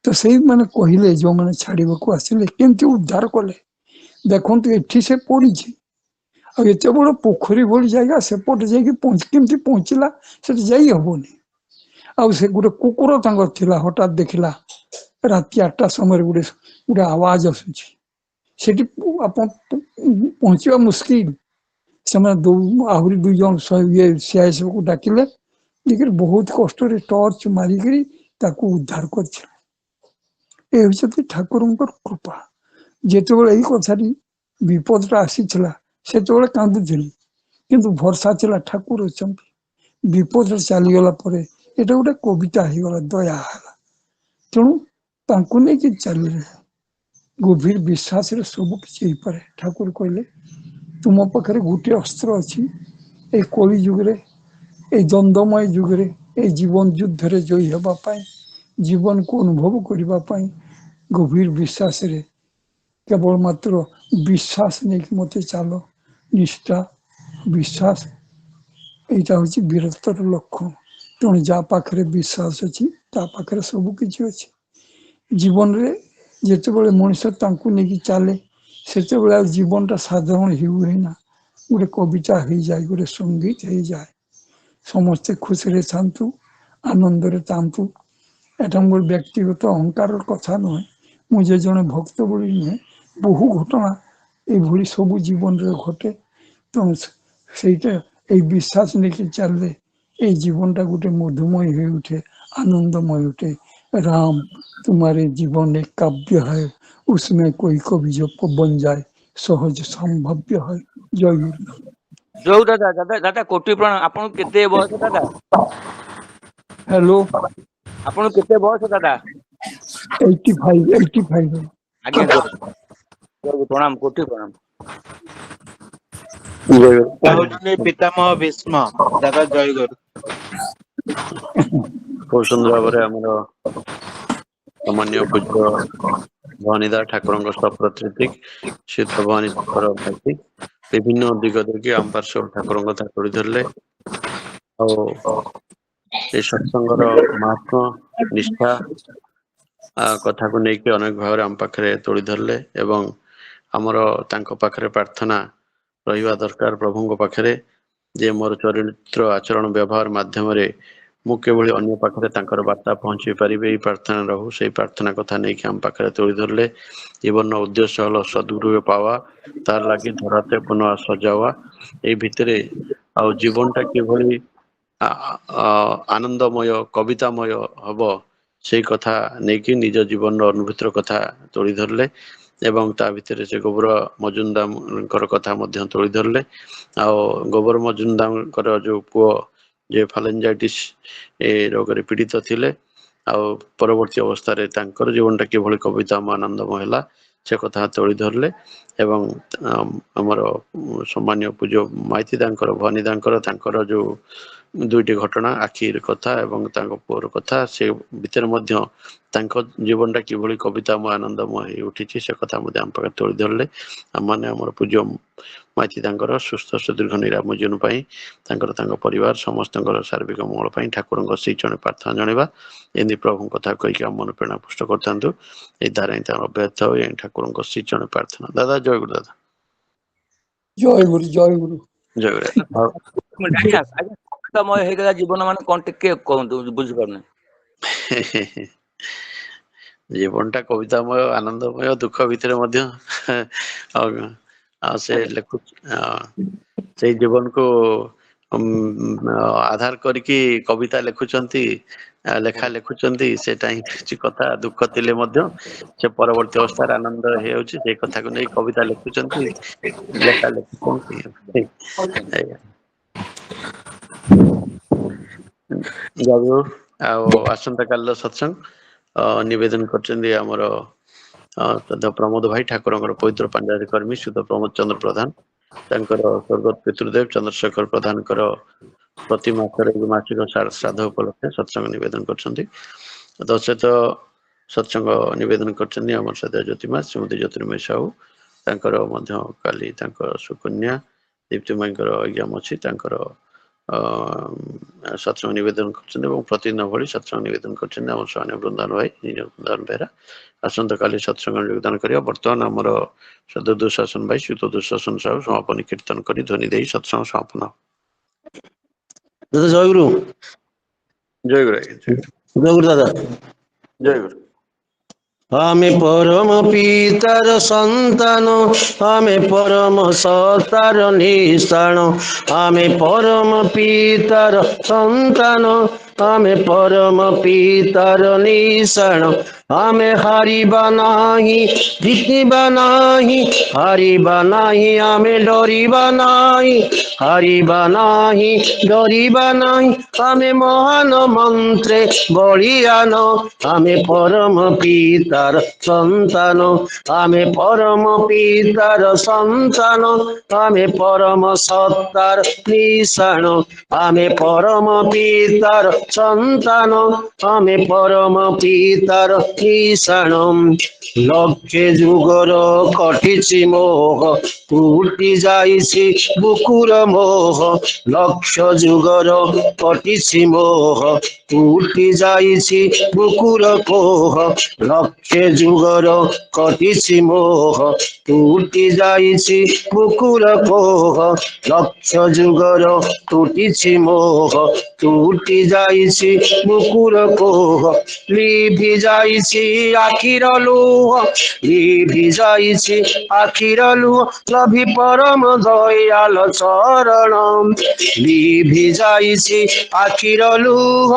तो से मैंने कहले जो मैंने छाड़ा को आसिले केमती उद्धार कले देखु ये से पड़ी एत बड़ पोखरी भली जगह सेपटे जामती पहुँचला से हेनी आसे गोटे कुकुर था हठात देखला राति 8टा समय गोटे गोटे आवाज आसूसी पहुँचा मुस्किल से आहरी 2 जन सीआईएसएफ को डाकिले लेकिन बहुत कष्ट टर्च मारिक उद्धार कर ଏ ହେଉଛି ଠାକୁରଙ୍କର କୃପା। ଯେତେବେଳେ ଏଇ କଥାଟି ବିପଦଟା ଆସିଥିଲା ସେତେବେଳେ କାନ୍ଦୁଥିଲି, କିନ୍ତୁ ଭରସା ଥିଲା ଠାକୁର ଅଛନ୍ତି। ବିପଦ ଚାଲିଗଲା ପରେ ଏଟା ଗୋଟେ କବିତା ହେଇଗଲା, ଦୟା ହେଲା। ତେଣୁ ତାଙ୍କୁ ନେଇକି ଚାଲିଲେ ଗଭୀର ବିଶ୍ୱାସରେ ସବୁ କିଛି ହେଇପାରେ। ଠାକୁର କହିଲେ ତୁମ ପାଖରେ ଗୋଟିଏ ଅସ୍ତ୍ର ଅଛି, ଏଇ କଳି ଯୁଗରେ, ଏଇ ଦ୍ୱନ୍ଦ୍ୱମୟ ଯୁଗରେ, ଏଇ ଜୀବନ ଯୁଦ୍ଧରେ ଜୟୀ ହେବା ପାଇଁ, ଜୀବନକୁ ଅନୁଭବ କରିବା ପାଇଁ ଗଭୀର ବିଶ୍ୱାସରେ କେବଳ ମାତ୍ର ବିଶ୍ୱାସ ନେଇକି ମତେ ଚାଲ। ନିଷ୍ଠା, ବିଶ୍ୱାସ, ଏଇଟା ହଉଛି ବୀରତ୍ୱର ଲକ୍ଷଣ। ତେଣୁ ଯାହା ପାଖରେ ବିଶ୍ୱାସ ଅଛି ତା ପାଖରେ ସବୁ କିଛି ଅଛି। ଜୀବନରେ ଯେତେବେଳେ ମଣିଷ ତାଙ୍କୁ ନେଇକି ଚାଲେ ସେତେବେଳେ ଆଉ ଜୀବନଟା ସାଧାରଣ ହୁଏ ନା, ଗୋଟେ କବିତା ହେଇଯାଏ, ଗୋଟେ ସଙ୍ଗୀତ ହେଇଯାଏ। ସମସ୍ତେ ଖୁସିରେ ଥାନ୍ତୁ, ଆନନ୍ଦରେ ଥାନ୍ତୁ। ଏଟା ମୋର ବ୍ୟକ୍ତିଗତ ଅହଙ୍କାରର କଥା ନୁହେଁ। ମୁଁ ଯେ ଜଣେ ଭକ୍ତ ବୋଲି ନୁହେଁ, ବହୁ ଘଟଣା ଏଇଭଳି ସବୁ ଜୀବନରେ ଘଟେ। ତେଣୁ ସେଇଟା ଏଇ ବିଶ୍ୱାସ ନେଇକି ଚାଲିଲେ এই জীবনটা গোটে মধুময় হয়ে উঠে, आनंदमय उठे। राम तुम्हारे जीवन एक काव्य है, उसमें कोई कवि जो बन जाए सहज संभव्य है। जय गुरु। ଯୋଉ ଦାଦା ଦାଦା ଦାଦା କୋଟି ପ୍ରଣାମ। ଆପଣଙ୍କୁ କେତେ ବୟସ ଦାଦା? हेलो, ଆପଣଙ୍କୁ କେତେ ବୟସ ଦାଦା? 85। ଆଜ୍ଞା ଜୟ ଜୟ ପ୍ରଣାମ, କୋଟି ପ୍ରଣାମ। ହଉଛନ୍ତି ପିତାମହ ଭୀଷ୍ମ। ଦାଦା ଜୟଗୁରୁ। ବହୁତ ସୁନ୍ଦର ଭାବରେ ଆମର ସାମାନ୍ୟ ପୂଜ୍ୟ ଭବାନୀଦା ଠାକୁରଙ୍କ ସପ୍ରତିନିଧି ଶୀତ ଭବାନୀଙ୍କର ଭାଇ ବିଭିନ୍ନ ଦିଗ ଦେଖି ଆମ ପାର୍ଶ୍ୱ ଠାକୁରଙ୍କ କଥା ତୋଳି ଧରିଲେ। ଆଉ ଏ ସତ୍ସଙ୍ଗର ମାହାତ୍ମ୍ୟ, ନିଷ୍ଠା କଥାକୁ ନେଇକି ଅନେକ ଭାବରେ ଆମ ପାଖରେ ତୋଳି ଧରିଲେ ଏବଂ ଆମର ତାଙ୍କ ପାଖରେ ପ୍ରାର୍ଥନା ରହିବା ଦରକାର ପ୍ରଭୁଙ୍କ ପାଖରେ ଯେ ମୋର ଚରିତ୍ର ଆଚରଣ ବ୍ୟବହାର ମାଧ୍ୟମରେ ମୁଁ କିଭଳି ଅନ୍ୟ ପାଖରେ ତାଙ୍କର ବାର୍ତ୍ତା ପହଞ୍ଚେଇ ପାରିବି, ଏଇ ପ୍ରାର୍ଥନା ରହୁ। ସେଇ ପ୍ରାର୍ଥନା କଥା ନେଇକି ଆମ ପାଖରେ ତୋଳି ଧରିଲେ। ଜୀବନର ଉଦ୍ଦେଶ୍ୟ ହଲ ସଦ୍ଗୁରୁ ପାवा, ତାର ଲାଗି ଧରାତେ ପୁନଃ ସଜାवा। ଏଇ ଭିତରେ ଆଉ ଜୀବନଟା କିଭଳି ଆନନ୍ଦମୟ, କବିତାମୟ ହବ, ସେଇ କଥା ନେଇକି ନିଜ ଜୀବନର ଅନୁଭୂତିର କଥା ତୋଳି ଧରିଲେ ଏବଂ ତା ଭିତରେ ସେ ଗୋବର ମଜୁମଦାରଙ୍କର କଥା ମଧ୍ୟ ତୋଳି ଧରିଲେ। ଆଉ ଗୋବର ମଜୁମଦାରଙ୍କର ଯୋଉ ପୁଅ ଯେ ଫାଲେଞ୍ଜାଇଟିସ୍ ଏ ରୋଗରେ ପୀଡ଼ିତ ଥିଲେ, ଆଉ ପରବର୍ତ୍ତୀ ଅବସ୍ଥାରେ ତାଙ୍କର ଜୀବନଟା କିଭଳି କବିତାମୟ ଆନନ୍ଦମୟ ହେଲା ସେ କଥା ତୋଳି ଧରିଲେ ଏବଂ ଆମର ସମ୍ମାନୀୟ ପୂଜ୍ୟ ମାଇତି ଦାଙ୍କର, ଭବାନୀ ଦାଙ୍କର, ତାଙ୍କର ଯୋଉ ଦୁଇଟି ଘଟଣା, ଆଖିର କଥା ଏବଂ ତାଙ୍କ ପୁଅର କଥା, ସେ ଭିତରେ ମଧ୍ୟ ତାଙ୍କ ଜୀବନଟା କିଭଳି କବିତାମୟ ଆନନ୍ଦମୟ ହେଇ ଉଠିଛି ସେ କଥା ମଧ୍ୟ ଆମ ପାଖରେ ତୋଳି ଧରିଲେ। ଆମମାନେ ଆମର ପୂଜ୍ୟ ମାଇତି ତାଙ୍କର ସୁସ୍ଥ ସୁଦୀର୍ଘ ନିରାମ ଜୀବନ ପାଇଁ, ତାଙ୍କର ତାଙ୍କ ପରିବାର ସମସ୍ତଙ୍କର ସାର୍ବିକ ମଙ୍ଗଳ ପାଇଁ ଠାକୁରଙ୍କ ସେଇ ଜଣେ ପ୍ରାର୍ଥନା ଜଣାଇବା। ଏମିତି ପ୍ରଭୁଙ୍କ କଥା କହିକି ଆମ ମନ ପ୍ରେରଣା ପୁଷ୍ଟ କରିଥାନ୍ତୁ। ଏଇ ଧାରା ହିଁ ତାଙ୍କର ଅବ୍ୟାହତ ହଉ, ଏ ଠାକୁରଙ୍କ ସେଇ ଜଣେ ପ୍ରାର୍ଥନା। ଦାଦା ଜୟ ଗୁରୁ। ଦାଦା ଜୟ ଗୁରୁ, ଜୟ ଗୁରୁ। ଜୟ ଗୁରୁ। ଆଜ୍ଞା ଆଜ୍ଞା, କବିତାମୟ ହେଇଗଲା ଜୀବନ ମାନେ କଣ ଟିକେ କୁହନ୍ତୁ, ବୁଝିପାରୁନି। ଜୀବନଟା କବିତାମୟ, ଆନନ୍ଦମୟ, ଦୁଃଖ ଭିତରେ ମଧ୍ୟ ଆଉ ସେ ଲେଖୁଛି ସେଇ ଜୀବନକୁ ଆଧାର କରିକି କବିତା ଲେଖୁଛନ୍ତି, ଲେଖା ଲେଖୁଛନ୍ତି। ସେଟା ହିଁ କିଛି କଥା। ଦୁଃଖ ଥିଲେ ମଧ୍ୟ ସେ ପରବର୍ତ୍ତୀ ଅବସ୍ଥାରେ ଆନନ୍ଦ ହେଇଯାଉଛି, ସେଇ କଥାକୁ ନେଇ କବିତା ଲେଖୁଛନ୍ତି, ଲେଖା ଲେଖୁଛନ୍ତି। ଆଉ ଆସନ୍ତା କାଲିର ସତ୍ସଙ୍ଗ ନିବେଦନ କରିଛନ୍ତି ଆମର ପ୍ରମୋଦ ଭାଇ, ଠାକୁରଙ୍କର ପବିତ୍ର ପାଞ୍ଜାବୀ କର୍ମୀ ସୁଧ ପ୍ରମୋଦ ଚନ୍ଦ୍ର ପ୍ରଧାନ, ତାଙ୍କର ସ୍ୱର୍ଗତ ପିତୃଦେବ ଚନ୍ଦ୍ରଶେଖର ପ୍ରଧାନଙ୍କର ପ୍ରତି ମାସରେ ମାସିକ ଶ୍ରାଦ୍ଧ ଉପଲକ୍ଷେ ସତ୍ସଙ୍ଗ ନିବେଦନ କରିଛନ୍ତି। ସହିତ ସତ୍ସଙ୍ଗ ନିବେଦନ କରିଛନ୍ତି ଆମର ସଦା ଜ୍ୟୋତିମା ଶ୍ରୀମତୀ ଜ୍ୟୋତିର୍ମୟୀ ସାହୁ, ତାଙ୍କର ମଧ୍ୟ କାଲି ତାଙ୍କ ସୁକନ୍ୟା ଦୀପ୍ତିମୟୀଙ୍କର ଏକ୍ଜାମ ଅଛି, ତାଙ୍କର ସତ୍ସଙ୍ଗ ନିବେଦନ କରିଛନ୍ତି ଏବଂ ପ୍ରତିଦିନ ଭଳି ସତ୍ସଙ୍ଗ ନିବେଦନ କରିଛନ୍ତି ଆମର ସ୍ୱାମୀ ବୃନ୍ଦାବନ ଭାଇ, ବୃନ୍ଦାବନ ବେହେରା। ଆସନ୍ତାକାଲି ସତ୍ସଙ୍ଗ ଯୋଗଦାନ କରିବା। ବର୍ତ୍ତମାନ ଆମର ସଦର ଦୁଃଶାସନ ଭାଇ ଶ୍ରୀତ ଦୁଃଶାସନ ସାହୁ ସମାପନୀ କୀର୍ତ୍ତନ କରି ଧ୍ୱନି ଦେଇ ସତ୍ସଙ୍ଗ ସମାପନ। ଦାଦା ଜୟଗୁରୁ। ଜୟ ଗୁରୁ। ଜୟଗୁରୁ ଦାଦା। ଜୟ ଗୁରୁ। ଆମେ ପରମ ପିତାର ସନ୍ତାନ, ଆମେ ପରମ ସତାର ନିଶାଣ, ଆମେ ପରମ ପିତାର ସନ୍ତାନ, ଆମେ ପରମ ପିତାର ନିଶାଣ, ଆମେ ହାରିବା ନାହିଁ, ଜିତିବା ନାହିଁ, ହାରିବା ନାହିଁ, ଆମେ ଡରିବା ନାହିଁ, ହାରିବା ନାହିଁ, ଡରିବା ନାହିଁ, ଆମେ ମହାନ ମନ୍ତ୍ରେ ବଳିୟାନ, ଆମେ ପରମ ପିତାର ସନ୍ତାନ, ଆମେ ପରମ ପିତାର ସନ୍ତାନ, ଆମେ ପରମ ସତ୍ତାର ନିଶାଣ, ଆମେ ପରମ ପିତାର ସନ୍ତାନ, ଆମେ ପରମ ପିତାର ନିଶାଣ। ଲକ୍ଷେ ଯୁଗର କଟିଛି ମୋହ, ତୁଟି ଯାଇଛି ବୁକୁର ମୋହ, ଲକ୍ଷ ଯୁଗର କଟିଛି ମୋହ, ତୁଟି ଯାଇଛି ବୁକୁର କୋହ, ଲକ୍ଷେ ଯୁଗର କଟିଛି ମୋହ, ତୁଟି ଯାଇଛି ବୁକୁର କୋହ, ଲକ୍ଷ ଯୁଗର ତୁଟିଛି ମୋହ, ତୁଟି ଯାଇଛି ବୁକୁର କୋହ, ଲିଭି ଯାଇଛି ଆଖିର ଲୁହ, ଲିଭି ଯାଇଛି ଆଖିର ଲୁହ, ଲଭି ପରମ ଦୟାଲ ଚରଣ, ଲିଭି ଯାଇଛି ଆଖିର ଲୁହ,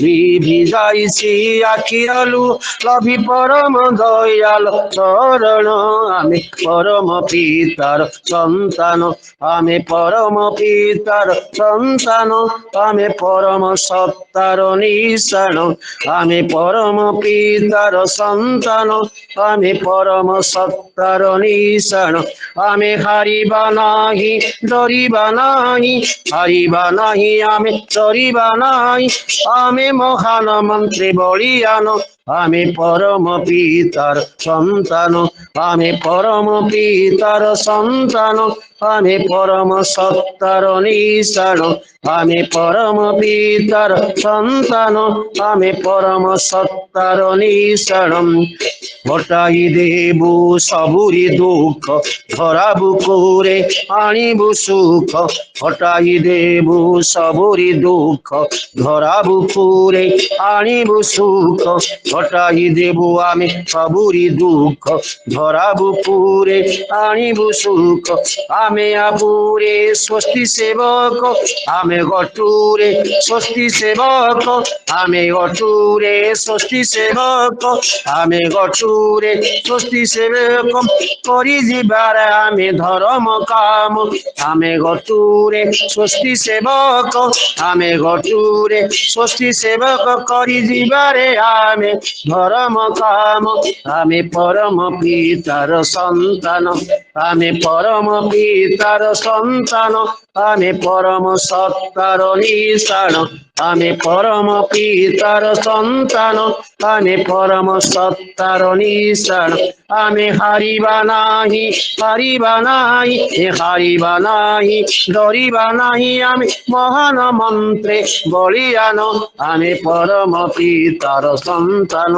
ଲିଭି ଯାଇଛି ଆଖିର ଲୁହ, ଲଭି ପରମ ଦୟାଲ ଚରଣ, ଆମେ ପରମ ପିତାର ସନ୍ତାନ, ଆମେ ପରମ ପିତାର ସନ୍ତାନ, ଆମେ ପରମ ସତ୍ତାର ନିଶାଣ, ଆମେ ପରମ ପିତାର ସନ୍ତାନ, ଆମେ ପରମ ସତ୍ତାର ନିଶାଣ, ଆମେ ହାରିବା ନାହିଁ, ଡରିବା ନାହିଁ, ହାରିବା ନାହିଁ, ଆମେ ଡରିବା ନାହିଁ, ଆମେ ମହାନ ମନ୍ତ୍ରୀ ବଳିୟାନ, ଆମେ ପରମ ପିତାର ସନ୍ତାନ, ଆମେ ପରମ ପିତାର ସନ୍ତାନ, ଆମେ ପରମ ସତ୍ତାର ନିଶାଣ, ଆମେ ପରମ ପିତାର ସନ୍ତାନ, ଆମେ ପରମ ସତ୍ତାର ନିଶାଣ। ହଟାଇ ଦେବୁ ସବୁରି ଦୁଃଖ, ଧରା ବୁକୁରେ ଆଣିବୁ ସୁଖ, ହଟାଇ ଦେବୁ ସବୁରି ଦୁଃଖ, ଧରା ବୁକୁରେ ଆଣିବୁ ସୁଖ, ହଟାଇ ଦେବୁ ଆମେ ସବୁରି ଦୁଃଖ, ଧରା ବୁକୁରେ ଆଣିବୁ ସୁଖ, ଆମେ ଆବୁରେ ସ୍ୱସ୍ତି ସେବକ, ଆମେ ଗଟୁରେ ସ୍ୱସ୍ତି ସେବକ, ଆମେ ଗଟୁରେ ସ୍ୱସ୍ତି ସେବକ, ଆମେ ଗଟୁରେ ସ୍ୱସ୍ତି ସେବକ, କରି ଯିବାରେ ଆମେ ଧର୍ମ କାମ, ଆମେ ଗଟୁରେ ସ୍ୱସ୍ତି ସେବକ, ଆମେ ଗଟୁରେ ସ୍ୱସ୍ତି ସେବକ, କରି ଯିବାରେ ଆମେ ଧର୍ମ କାମ, ଆମେ ପରମ ପିତାର ସନ୍ତାନ, ଆମେ ପରମ ପିତାର ସନ୍ତାନ, ଆମେ ପରମ ସତ୍ତାର ନିଶାଣ, ଆମେ ପରମ ପିତାର ସନ୍ତାନ, ଆମେ ପରମ ସତ୍ତାର ନିଶାଣ, ଆମେ ହାରିବା ନାହିଁ, ହାରିବା ନାହିଁ, ହାରିବା ନାହିଁ, ଡରିବା ନାହିଁ, ଆମେ ମହାନ ମନ୍ତ୍ରେ ବଳିୟାନ, ଆମେ ପରମ ପିତାର ସନ୍ତାନ,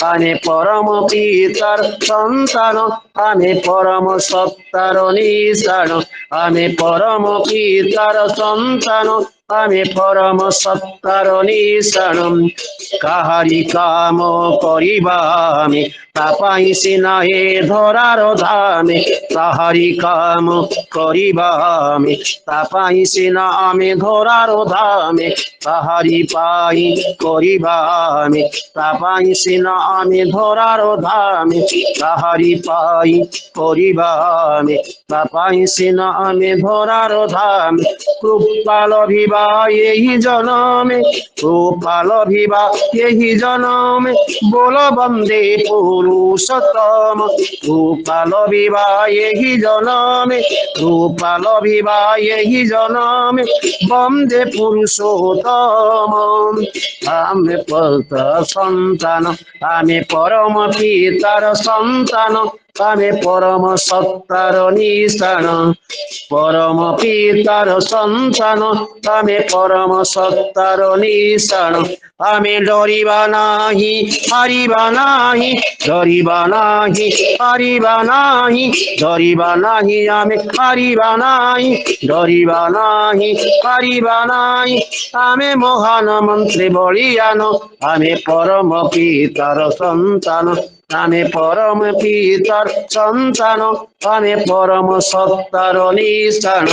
ଆମେ ପରମ ପିତାର ସନ୍ତାନ, ଆମେ ପରମ ସତ୍ତାର ନିଶାଣ, ଆମେ ପରମ ପିତାର ସନ୍ତାନ, ଆମେ ପରମ ସତ୍ତାର ନିଶାଣ। କାହାରି କାମ କରିବା ଆମେ, ତା ପାଇଁ ସିନା ଏ ଧରାର ଧାମେ, କାହାରି କାମ କରିବା ଆମେ, ତା ପାଇଁ ସିନା ଆମେ ଧରାର ଧାମେ, କାହାରି ପାଇଁ କରିବା ଆମେ, ତା ପାଇଁ ସିନା ଆମେ ଧରାର ଧାମେ, କାହାରି ପାଇଁ କରିବା ଆମେ, ତା ପାଇଁ ସିନା ଆମେ ଧରାର ଧାମେ, କୃପା ଲଭିବା ଏହି ଜନମେ, কৃপা লভিবা এই জনমে, বল বন্দে পুরুষোত্তম, কৃপা লভিবা এই জনমে, কৃপা লভিবা এই জনমে, বন্দে পুরুষোত্তম। আমি পবিত্র সন্তান, আমি পরম পিতার সন্তান, আমি পরম সত্তার নিশান, পরম পিতার সন্তান, আমি পরম সত্তার নিশান, আমি ডরিবা নাহি, হারিবা নাহি, ডরিবা নাহি, হারিবা নাহি, ডরিবা নাহি, আমি হারিবা নাহি, ডরিবা নাহি, হারিবা নাহি, আমি মহান মন্ত্রী বলিয়ান, আমি পরম পিতার সন্তান, আমি পরম পিতার সন্তান, আমি পরম সত্তার নিশান,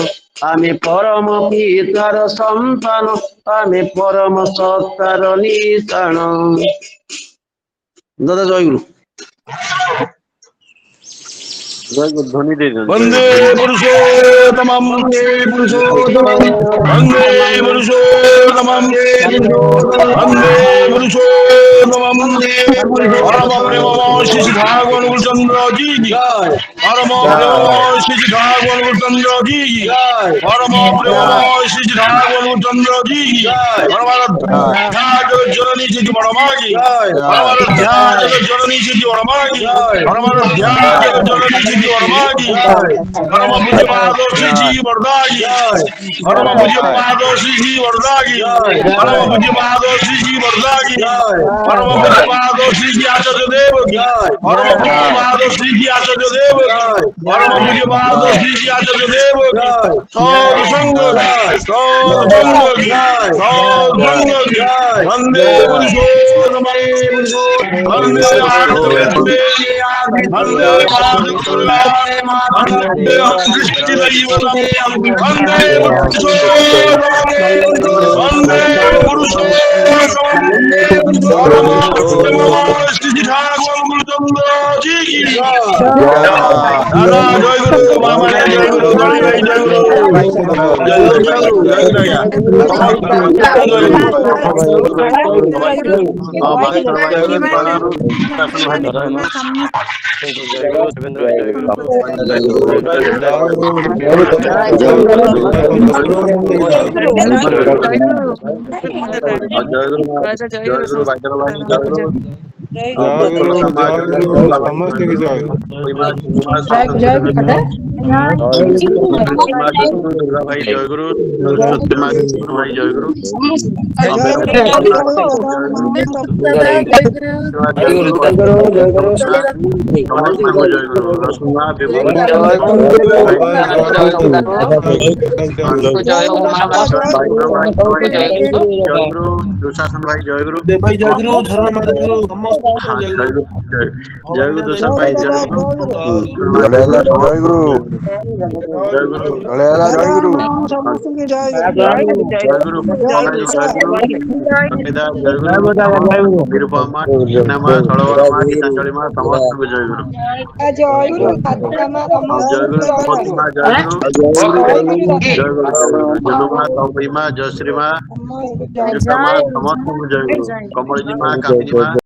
আমি পরম পিতার সন্তান, আমি পরম সত্তার নিশান। दादा जयगुरु ଜୟଗୁରୁ ଧ୍ୱନି ଦେଇଦିଅନ୍ତୁ वंदे पुरुषोत्तमं वंदे पुरुषोत्तमं वंदे पुरुषोत्तमं परम प्रेममय श्री भागवन गुरुचंद्र जी की परम प्रेममय श्री भागवन गुरुचंद्र जी की परम प्रेममय श्री भागवन गुरुचंद्र जी की परम जननी जी की बड़मा की परम जननी जी की बड़मा की परम जननी जी की बड़मा की परम पूज्य पादोषी जी वरदा की परम पूज्य पादोषी जी वरदा की परम पूज्य पादोषी जी वरदा की परम पूज्य पादोषी जी आचार्य देव की परम पूज्य पादोषी जी आचार्य देव की परम पूज्य पादोषी जी आचार्य देव की सौर संग की वंदे पुरुषोत्तम वंदे वंदे वंदे कृष्ण वंदे वंदे दादा जय गुरु मामा जय गुरु जय गुरु दुशासन भाई जय गुरु भाई जय गुरु धर्म जय गुरु दुशासन भाई जय गुरु जय गुरु जय गुरु जय गुरु निरुपमा नामा सड़वरमा गीतांजलिमा समस्त जय गुरु जय गुरु जय गुरु जलुमा तौमा जयश्री माँ समस्त जय गुरु कमल जी माँ कामिनी माँ